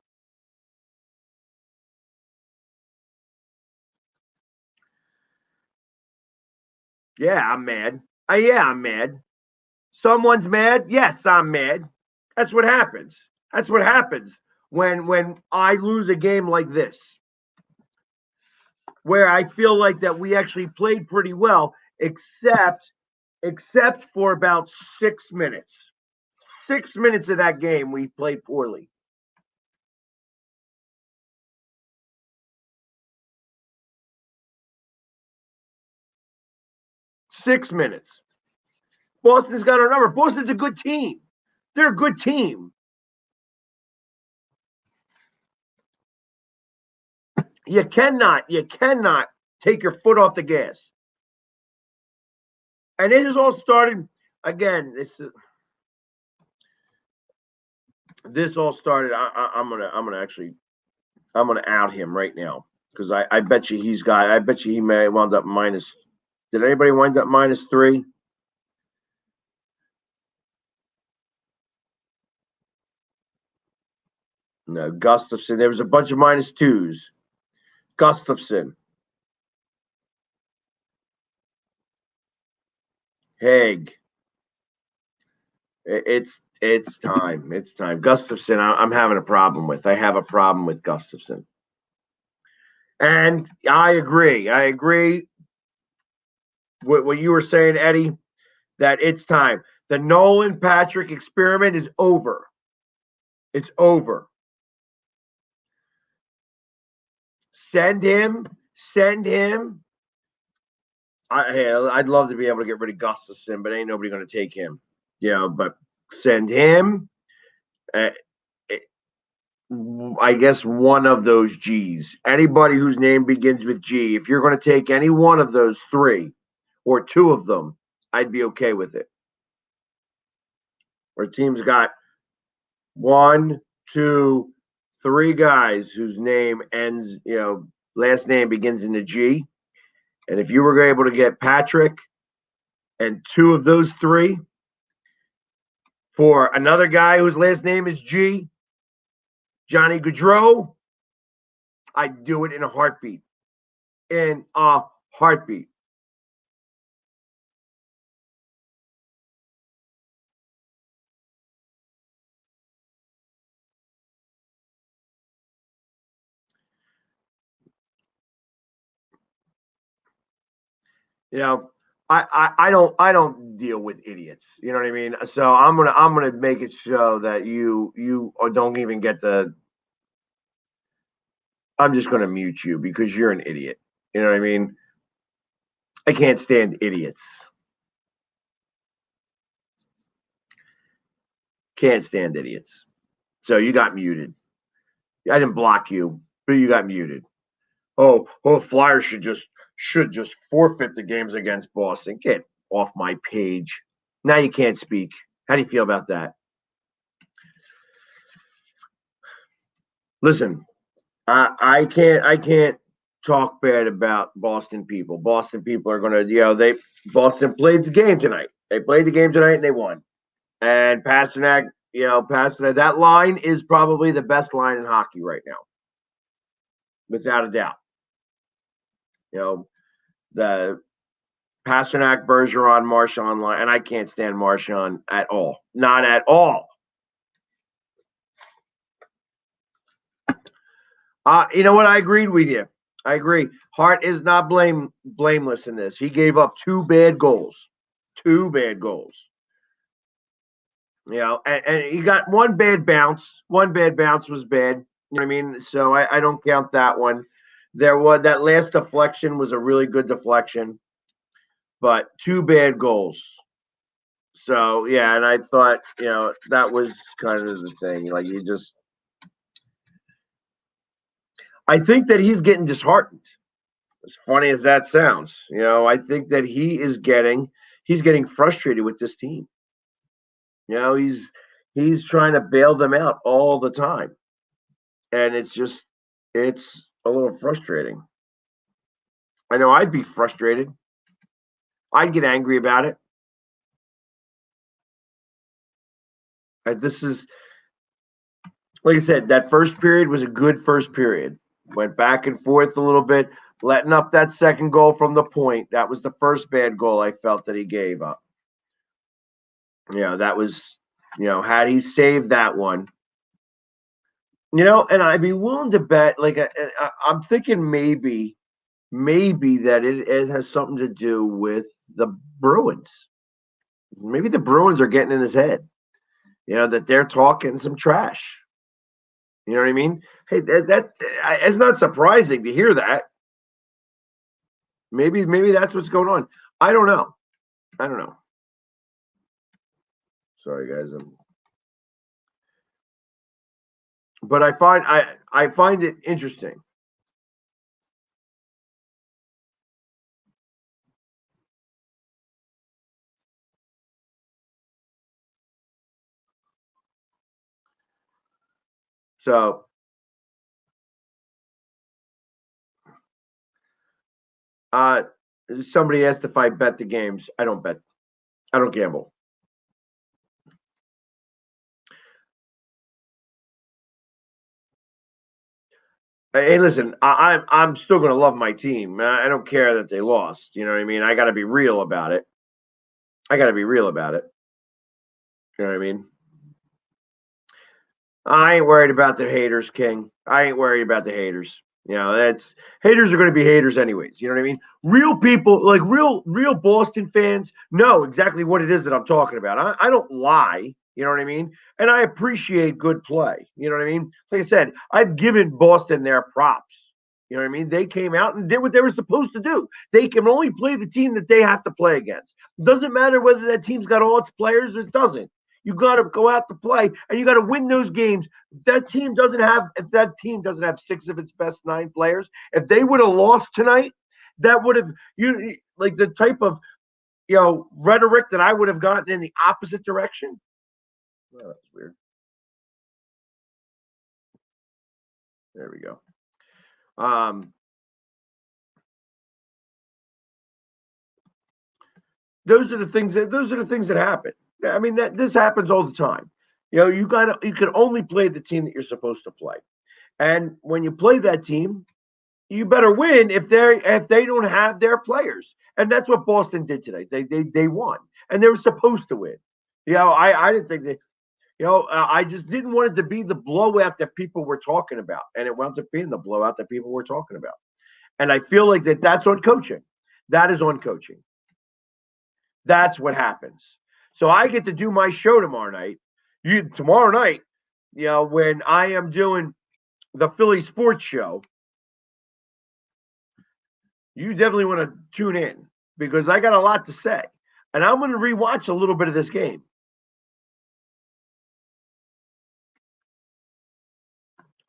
Yeah, I'm mad. Yeah, I'm mad. Someone's mad. Yes, I'm mad. That's what happens. That's what happens when I lose a game like this, where I feel like that we actually played pretty well, except for about 6 minutes. 6 minutes of that game, we played poorly. Six minutes. Boston's got our number. Boston's a good team. They're a good team. You cannot take your foot off the gas. And it has all started again. This all started. I'm gonna out him right now because I bet you he may wound up minus. Did anybody wind up -3? No, Gustafson. There was a bunch of -2s. Gustafson, Haig. It's time. It's time. Gustafson, I'm having a problem with. I have a problem with Gustafson. And I agree. I agree with what you were saying, Eddie, that it's time. The Nolan Patrick experiment is over. It's over. Send him. I'd love to be able to get rid of Gustafson, but ain't nobody going to take him. But send him. I guess one of those G's. Anybody whose name begins with G. If you're going to take any one of those three or two of them, I'd be okay with it. Our team's got 1, 2, 3 guys whose name ends, last name begins in a G. And if you were able to get Patrick and 2 of those 3 for another guy whose last name is G, Johnny Gaudreau, I'd do it in a heartbeat. In a heartbeat. I don't deal with idiots. You know what I mean? So I'm gonna make it so that you don't even get the. I'm just gonna mute you because you're an idiot. You know what I mean? I can't stand idiots. Can't stand idiots. So you got muted. I didn't block you, but you got muted. Oh, Flyers should just forfeit the games against Boston. Get off my page. Now you can't speak. How do you feel about that? Listen, I can't talk bad about Boston people. Boston people are gonna, Boston played the game tonight. They played the game tonight and they won. And Pastrnak, that line is probably the best line in hockey right now, without a doubt. The Pastrnak, Bergeron, Marchand line, and I can't stand Marchand at all. Not at all. You know what? I agreed with you. I agree. Hart is not blameless in this. He gave up 2 bad goals. 2 bad goals. And he got 1 bad bounce. 1 bad bounce was bad. You know what I mean? So I don't count that one. There was that last deflection was a really good deflection, but 2 bad goals. So yeah, and I thought that was kind of the thing. Like I think that he's getting disheartened. As funny as that sounds, I think that he's getting frustrated with this team. He's trying to bail them out all the time. And it's a little frustrating. I know I'd be frustrated. I'd get angry about it. This is, like I said, that first period was a good first period. Went back and forth a little bit, letting up that second goal from the point. That was the first bad goal I felt that he gave up. That was, had he saved that one, and I'd be willing to bet, like, I'm thinking maybe that it has something to do with the Bruins. Maybe the Bruins are getting in his head, that they're talking some trash. You know what I mean? Hey, that it's not surprising to hear that. Maybe that's what's going on. I don't know. Sorry, guys. But I find it interesting. So somebody asked if I bet the games. I don't bet. I don't gamble. Hey, listen, I'm still going to love my team. I don't care that they lost. You know what I mean? I got to be real about it. You know what I mean? I ain't worried about the haters, King. I ain't worried about the haters. That's haters are going to be haters anyways. You know what I mean? Real people, like real Boston fans, know exactly what it is that I'm talking about. I don't lie. You know what I mean? And I appreciate good play. You know what I mean? Like I said, I've given Boston their props. You know what I mean? They came out and did what they were supposed to do. They can only play the team that they have to play against. It doesn't matter whether that team's got all its players or it doesn't. You got to go out to play, and you got to win those games. If that team doesn't have 6 of its best 9 players, if they would have lost tonight, that would have like the type of rhetoric that I would have gotten in the opposite direction. Oh, that's weird. There we go. Those are the things that happen. I mean, this happens all the time. You can only play the team that you're supposed to play. And when you play that team, you better win if they don't have their players. And that's what Boston did today. They won. And they were supposed to win. I didn't think they I just didn't want it to be the blowout that people were talking about. And it wound up being the blowout that people were talking about. And I feel like that's on coaching. That is on coaching. That's what happens. So I get to do my show tomorrow night. Tomorrow night, when I am doing the Philly Sports Show, you definitely want to tune in because I got a lot to say. And I'm going to rewatch a little bit of this game.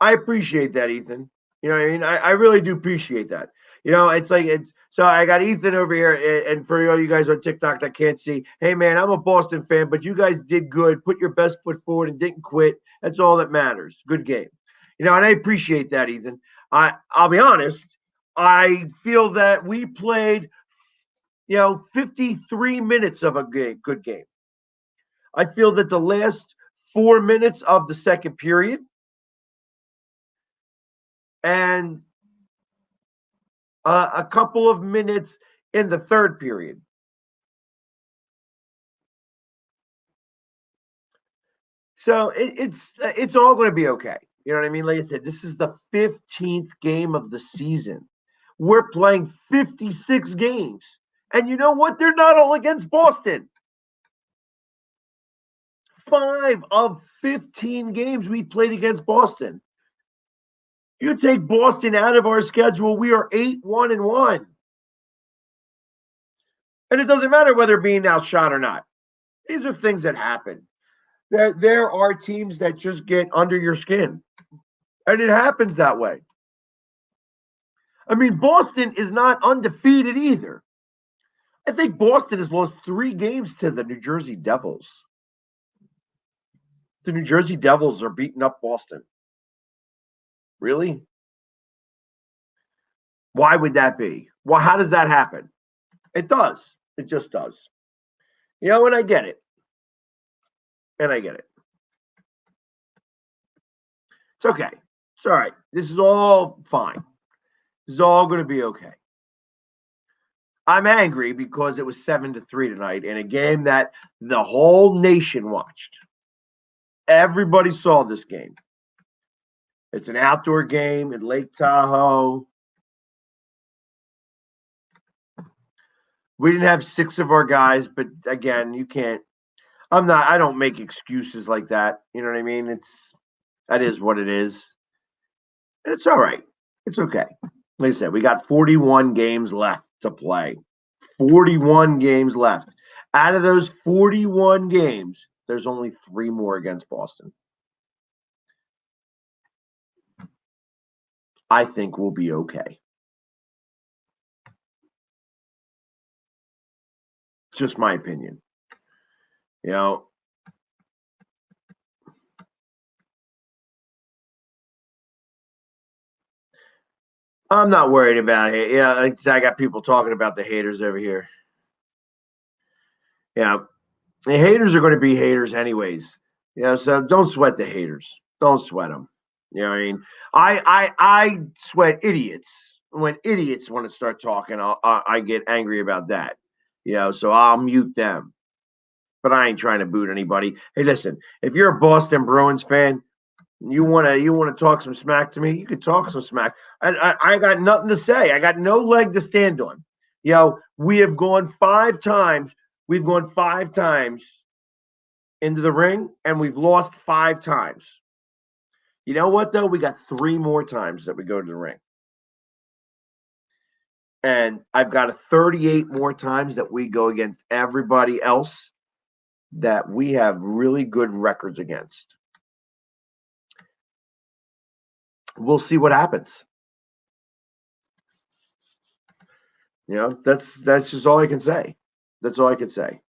I appreciate that, Ethan. You know what I mean? I really do appreciate that. So I got Ethan over here, and for all you guys on TikTok that can't see, hey man, I'm a Boston fan, but you guys did good. Put your best foot forward and didn't quit. That's all that matters. Good game. And I appreciate that, Ethan. I'll be honest. I feel that we played, 53 minutes of a good game. I feel that the last 4 minutes of the second period and a couple of minutes in the third period. So it's all going to be okay. You know what I mean? Like I said, this is the 15th game of the season. We're playing 56 games. And you know what? They're not all against Boston. 5 of 15 games we played against Boston. You take Boston out of our schedule, we are 8-1-1. And it doesn't matter whether being outshot or not. These are things that happen. There are teams that just get under your skin. And it happens that way. I mean, Boston is not undefeated either. I think Boston has lost 3 games to the New Jersey Devils. The New Jersey Devils are beating up Boston. Really? Why would that be? Well, how does that happen? It does. It just does. And I get it. It's okay. It's all right. This is all fine. This is all going to be okay. I'm angry because it was 7-3 tonight in a game that the whole nation watched. Everybody saw this game. It's an outdoor game in Lake Tahoe. We didn't have 6 of our guys, but again, you can't. I don't make excuses like that. You know what I mean? That is what it is. And it's all right. It's okay. Like I said, we got 41 games left to play. 41 games left. Out of those 41 games, there's only 3 more against Boston. I think we'll be okay. Just my opinion. You know, I'm not worried about it. Yeah, I got people talking about the haters over here. Yeah, the haters are going to be haters anyways. So don't sweat the haters. Don't sweat them. You know what I mean? I sweat idiots. When idiots want to start talking, I get angry about that. So I'll mute them. But I ain't trying to boot anybody. Hey, listen, if you're a Boston Bruins fan, you wanna talk some smack to me, you can talk some smack. I got nothing to say. I got no leg to stand on. We have gone 5 times. We've gone 5 times into the ring, and we've lost 5 times. You know what, though? We got 3 more times that we go to the ring. And I've got 38 more times that we go against everybody else that we have really good records against. We'll see what happens. That's just all I can say. That's all I can say.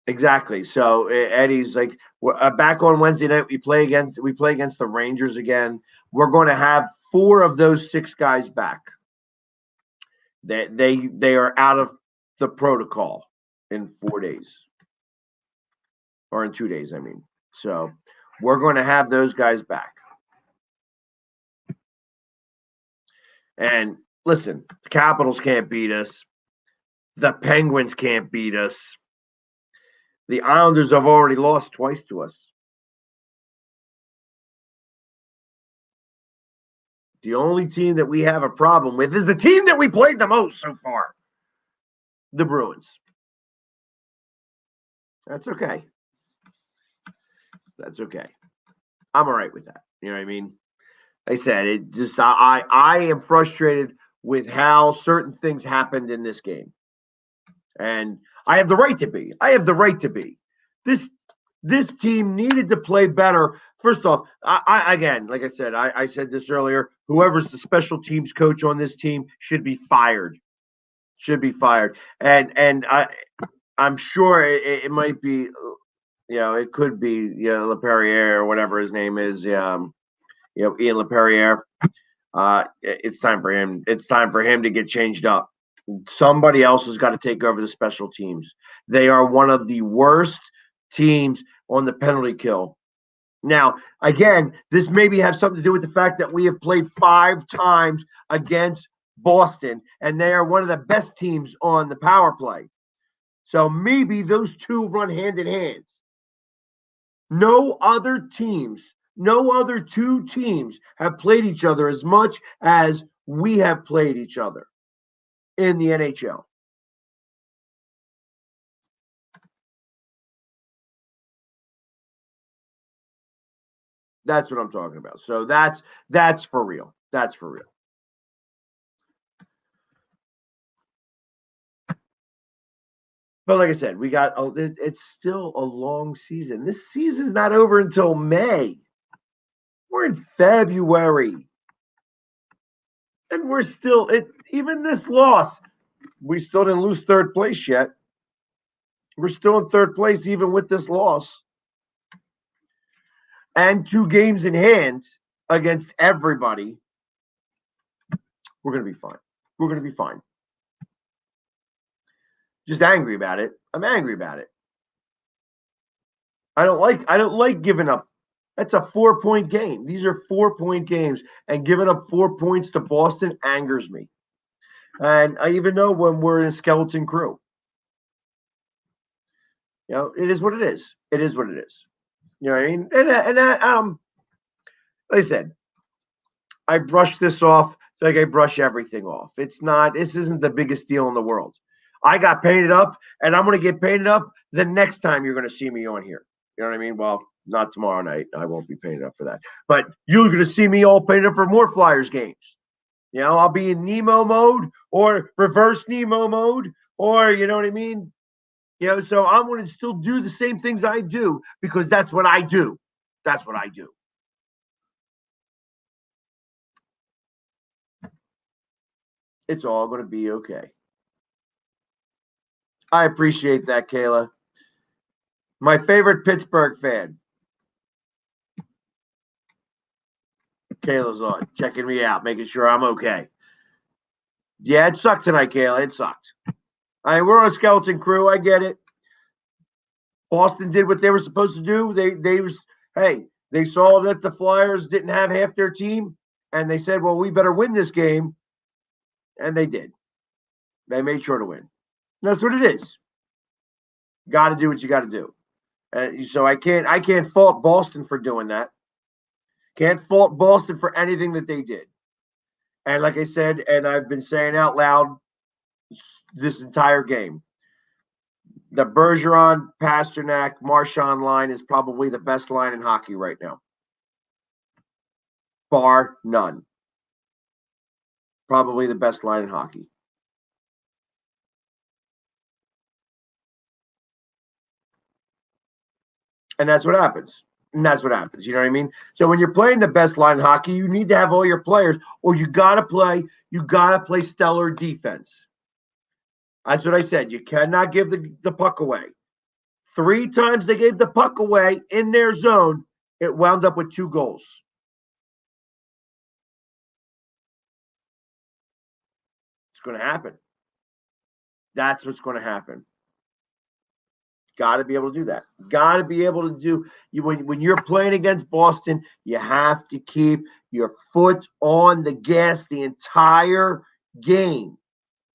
Exactly. So Eddie's like, back on Wednesday night, we play against the Rangers again. We're going to have 4 of those 6 guys back. They are out of the protocol in 4 days, or in 2 days, I mean. So we're going to have those guys back. And listen, the Capitals can't beat us. The Penguins can't beat us. The Islanders have already lost twice to us. The only team that we have a problem with is the team that we played the most so far, the Bruins. That's okay. That's okay. I'm all right with that. You know what I mean? Like I said, it just I am frustrated with how certain things happened in this game. And I have the right to be. I have the right to be. This team needed to play better. First off, I again, like I said, I said this earlier. Whoever's the special teams coach on this team should be fired. Should be fired. And I'm sure it might be, it could be, LaPerriere or whatever his name is. Ian LaPerriere. It's time for him. It's time for him to get changed up. Somebody else has got to take over the special teams. They are one of the worst teams on the penalty kill. Now, again, this maybe have something to do with the fact that we have played 5 times against Boston, and they are one of the best teams on the power play. So maybe those 2 run hand in hand. No other 2 teams have played each other as much as we have played each other in the NHL. That's what I'm talking about. So that's for real. That's for real. But like I said, it's still a long season. This season's not over until May. We're in February. And we're still, even this loss, we still didn't lose 3rd place yet. We're still in 3rd place even with this loss. And 2 games in hand against everybody. We're going to be fine. We're going to be fine. Just angry about it. I'm angry about it. I don't like giving up. That's a 4-point game. These are 4-point games, and giving up 4 points to Boston angers me. And I even know when we're in a skeleton crew. It is what it is. It is what it is. You know what I mean? Like I said, I brush this off like I brush everything off. This isn't the biggest deal in the world. I got painted up, and I'm going to get painted up the next time you're going to see me on here. You know what I mean? Well, not tomorrow night. I won't be painted up for that. But you're going to see me all painted up for more Flyers games. I'll be in Nemo mode or reverse Nemo mode, or you know what I mean? So I'm going to still do the same things I do because that's what I do. That's what I do. It's all going to be okay. I appreciate that, Kayla. My favorite Pittsburgh fan. Kayla's on, checking me out, making sure I'm okay. Yeah, it sucked tonight, Kayla. It sucked. We're on a skeleton crew. I get it. Boston did what they were supposed to do. They saw that the Flyers didn't have half their team, and they said, well, we better win this game. And they did. They made sure to win. And that's what it is. Got to do what you got to do. So I can't fault Boston for doing that. Can't fault Boston for anything that they did. And like I said, and I've been saying out loud this entire game, the Bergeron, Pasternak, Marchand line is probably the best line in hockey right now. Bar none. Probably the best line in hockey. And that's what happens. And that's what happens. You know what I mean? So when you're playing the best line in hockey, you need to have all your players, or you gotta play stellar defense. That's what I said. You cannot give the puck away. 3 times they gave the puck away in their zone. It wound up with 2 goals. It's going to happen. That's what's going to happen. Got to be able to do that. Got to be able to do. When you're playing against Boston, you have to keep your foot on the gas the entire game.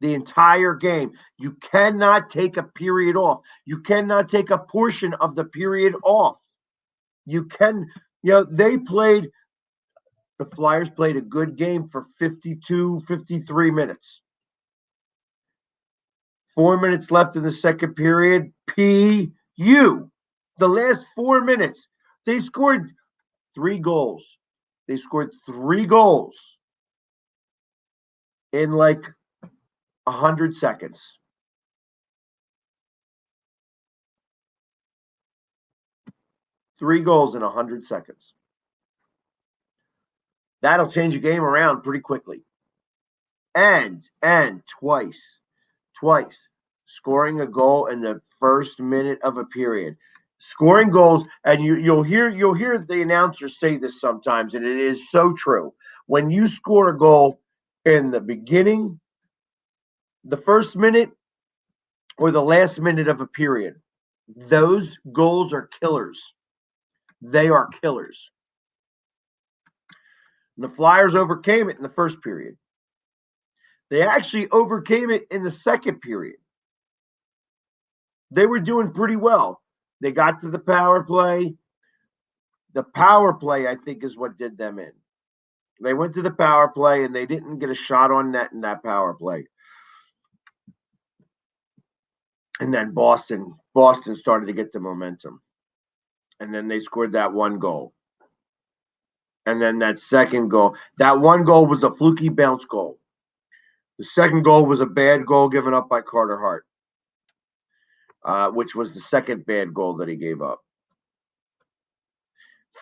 The entire game. You cannot take a period off. You cannot take a portion of the period off. The Flyers played a good game for 52, 53 minutes. 4 minutes left in the second period. The last 4 minutes, they scored 3 goals. They scored 3 goals in like 100 seconds. Three goals in 100 seconds. That'll change a game around pretty quickly. And twice, scoring a goal in the first minute of a period. Scoring goals, and you'll hear the announcers say this sometimes, and it is so true. When you score a goal in the beginning, the first minute, or the last minute of a period, those goals are killers. They are killers. The Flyers overcame it in the first period. They actually overcame it in the second period. They were doing pretty well. They got to the power play. The power play, I think, is what did them in. They went to the power play, and they didn't get a shot on net in that power play. And then Boston started to get the momentum. And then they scored that 1 goal. And then that second goal. That 1 goal was a fluky bounce goal. The second goal was a bad goal given up by Carter Hart, which was the second bad goal that he gave up.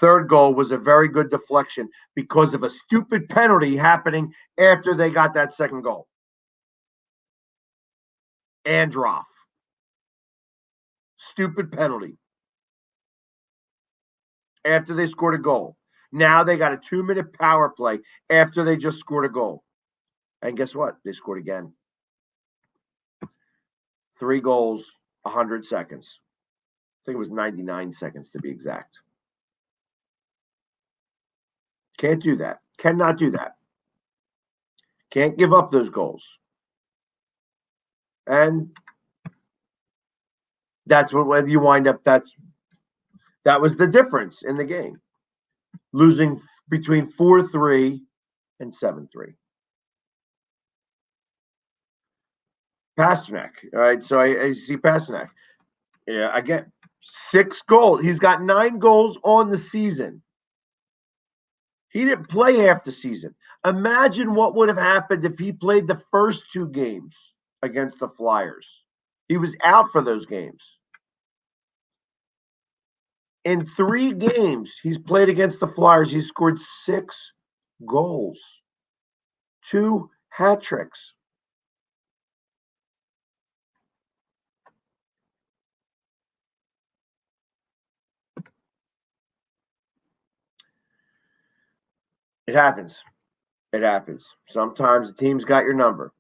Third goal was a very good deflection because of a stupid penalty happening after they got that second goal. Androff. Stupid penalty. After they scored a goal. Now they got a 2-minute power play after they just scored a goal. And guess what? They scored again. 3 goals, 100 seconds. think it was 99 seconds to be exact. Can't do that. Cannot do that. Can't give up those goals. And that's when you wind up, that was the difference in the game. Losing between 4-3 and 7-3. Pasternak. All right, so I see Pasternak. Yeah, again, 6 goals. He's got 9 goals on the season. He didn't play half the season. Imagine what would have happened if he played the first 2 games against the Flyers. He was out for those games. In 3 games he's played against the Flyers, he scored 6 goals, 2 hat tricks. It happens. It happens. Sometimes the team's got your number,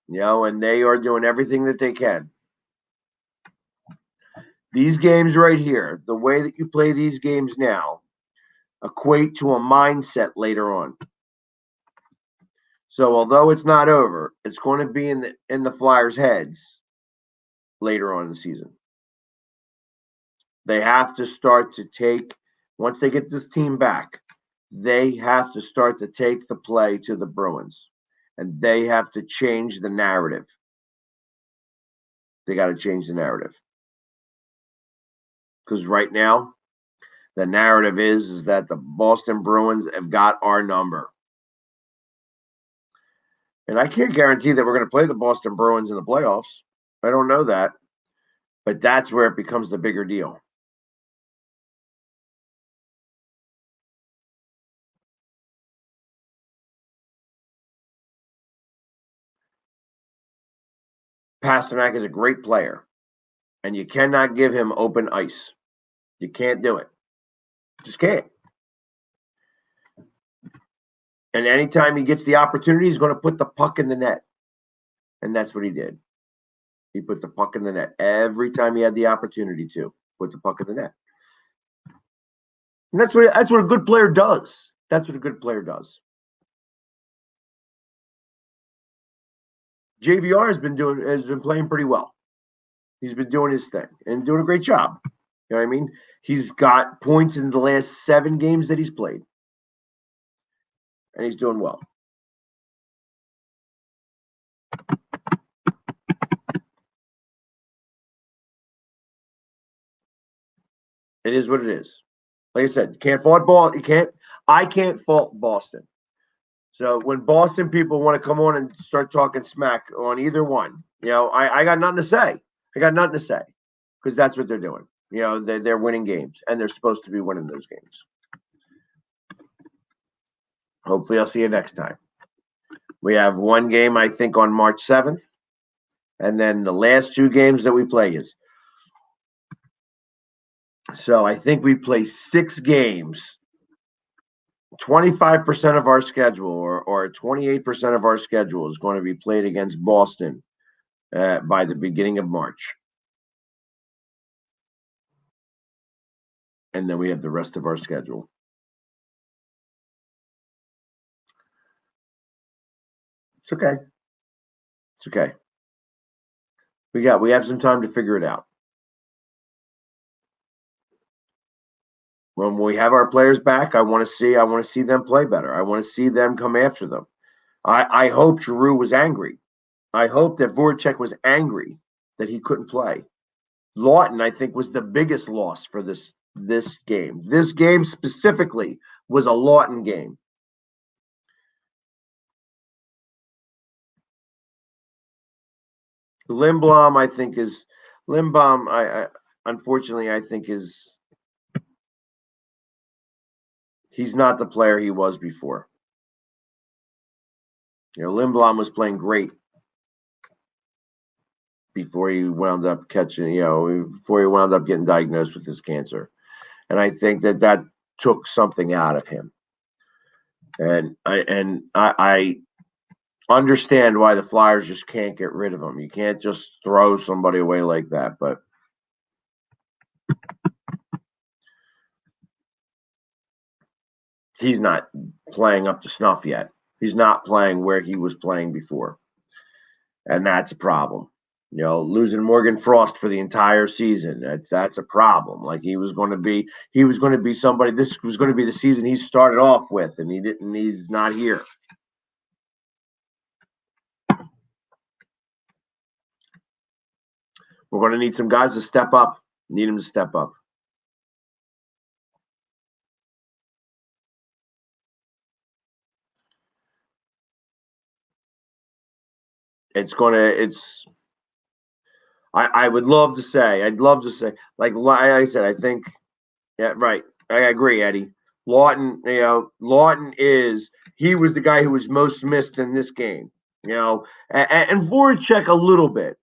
and they are doing everything that they can. These games right here, the way that you play these games now, equate to a mindset later on. So although it's not over, it's going to be in the Flyers' heads later on in the season. They have to start to take, once they get this team back, they have to start to take the play to the Bruins. And they have to change the narrative. They got to change the narrative. Because right now, the narrative is that the Boston Bruins have got our number. And I can't guarantee that we're going to play the Boston Bruins in the playoffs. I don't know that. But that's where it becomes the bigger deal. Pasternak is a great player. And you cannot give him open ice. You can't do it. Just can't. And anytime he gets the opportunity, he's going to put the puck in the net. And that's what he did. He put the puck in the net every time he had the opportunity to put the puck in the net. And that's what a good player does. That's what a good player does. JVR has been playing pretty well. He's been doing his thing and doing a great job. You know what I mean? He's got points in the last 7 games that he's played. And he's doing well. It is what it is. Like I said, I can't fault Boston. So when Boston people want to come on and start talking smack on either one, I got nothing to say. I got nothing to say because that's what they're doing. They're winning games and they're supposed to be winning those games. Hopefully I'll see you next time. We have one game, I think, on March 7th. And then the last 2 games that we play is. So I think we play 6 games. 25% of our schedule or 28% of our schedule is going to be played against Boston by the beginning of March. And then we have the rest of our schedule. It's okay. It's okay. We have some time to figure it out. When we have our players back, I want to see them play better. I want to see them come after them. I hope Giroux was angry. I hope that Voracek was angry that he couldn't play. Lawton, I think, was the biggest loss for this game. This game specifically was a Lawton game. Lindblom, I think, unfortunately, I think he's not the player he was before. Lindblom was playing great before he wound up getting diagnosed with his cancer. And I think that took something out of him. And I understand why the Flyers just can't get rid of him. You can't just throw somebody away like that. But He's not playing up to snuff yet. He's not playing where he was playing before. And that's a problem. Losing Morgan Frost for the entire season, that's a problem. Like he was going to be somebody. This was going to be the season he started off with, and he's not here. We're going to need some guys to step up. Need him to step up. I would love to say, like I said, I think, yeah, right. I agree, Eddie. Lawton he was the guy who was most missed in this game, and Voracek a little bit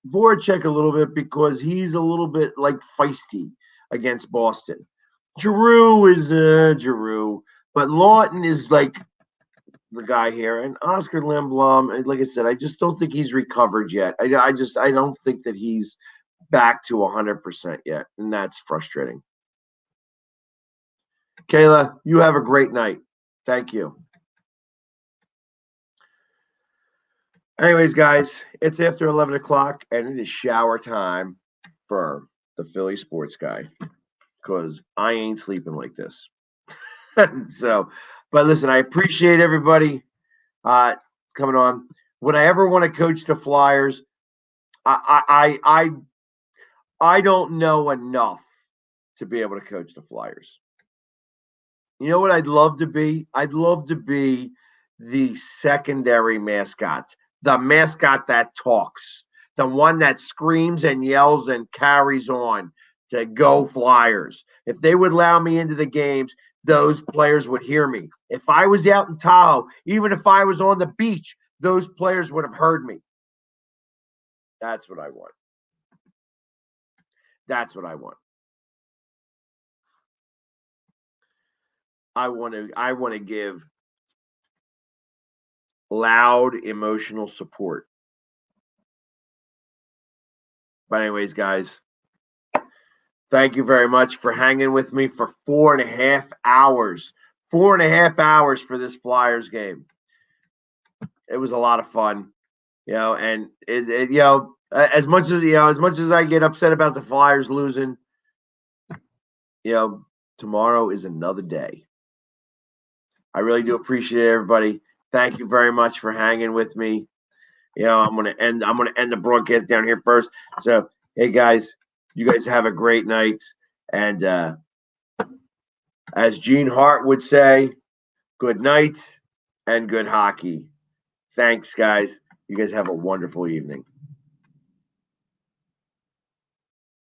because he's a little bit like feisty against Boston. Giroux is Giroux, but Lawton is like the guy here, and Oscar Lindblom, like I said, I just don't think he's recovered yet. I don't think that he's back to 100% yet, and that's frustrating. Kayla, you have a great night. Thank you. Anyways, guys, it's after 11 o'clock, and it is shower time for the Philly sports guy because I ain't sleeping like this. But listen, I appreciate everybody coming on. Would I ever want to coach the Flyers? I don't know enough to be able to coach the Flyers. You know what I'd love to be? I'd love to be the secondary mascot, the mascot that talks, the one that screams and yells and carries on to go Flyers. If they would allow me into the games, those players would hear me. If I was out in Tahoe, even if I was on the beach, those players would have heard me. That's what I want. That's what I want. I want to give loud emotional support. But anyways, guys, thank you very much for hanging with me for 4.5 hours. 4.5 hours for this Flyers game. It was a lot of fun, and as much as I get upset about the Flyers losing, tomorrow is another day. I really do appreciate everybody. Thank you very much for hanging with me. I'm gonna end the broadcast down here first. So, hey guys, you guys have a great night. And as Gene Hart would say, good night and good hockey. Thanks, guys. You guys have a wonderful evening.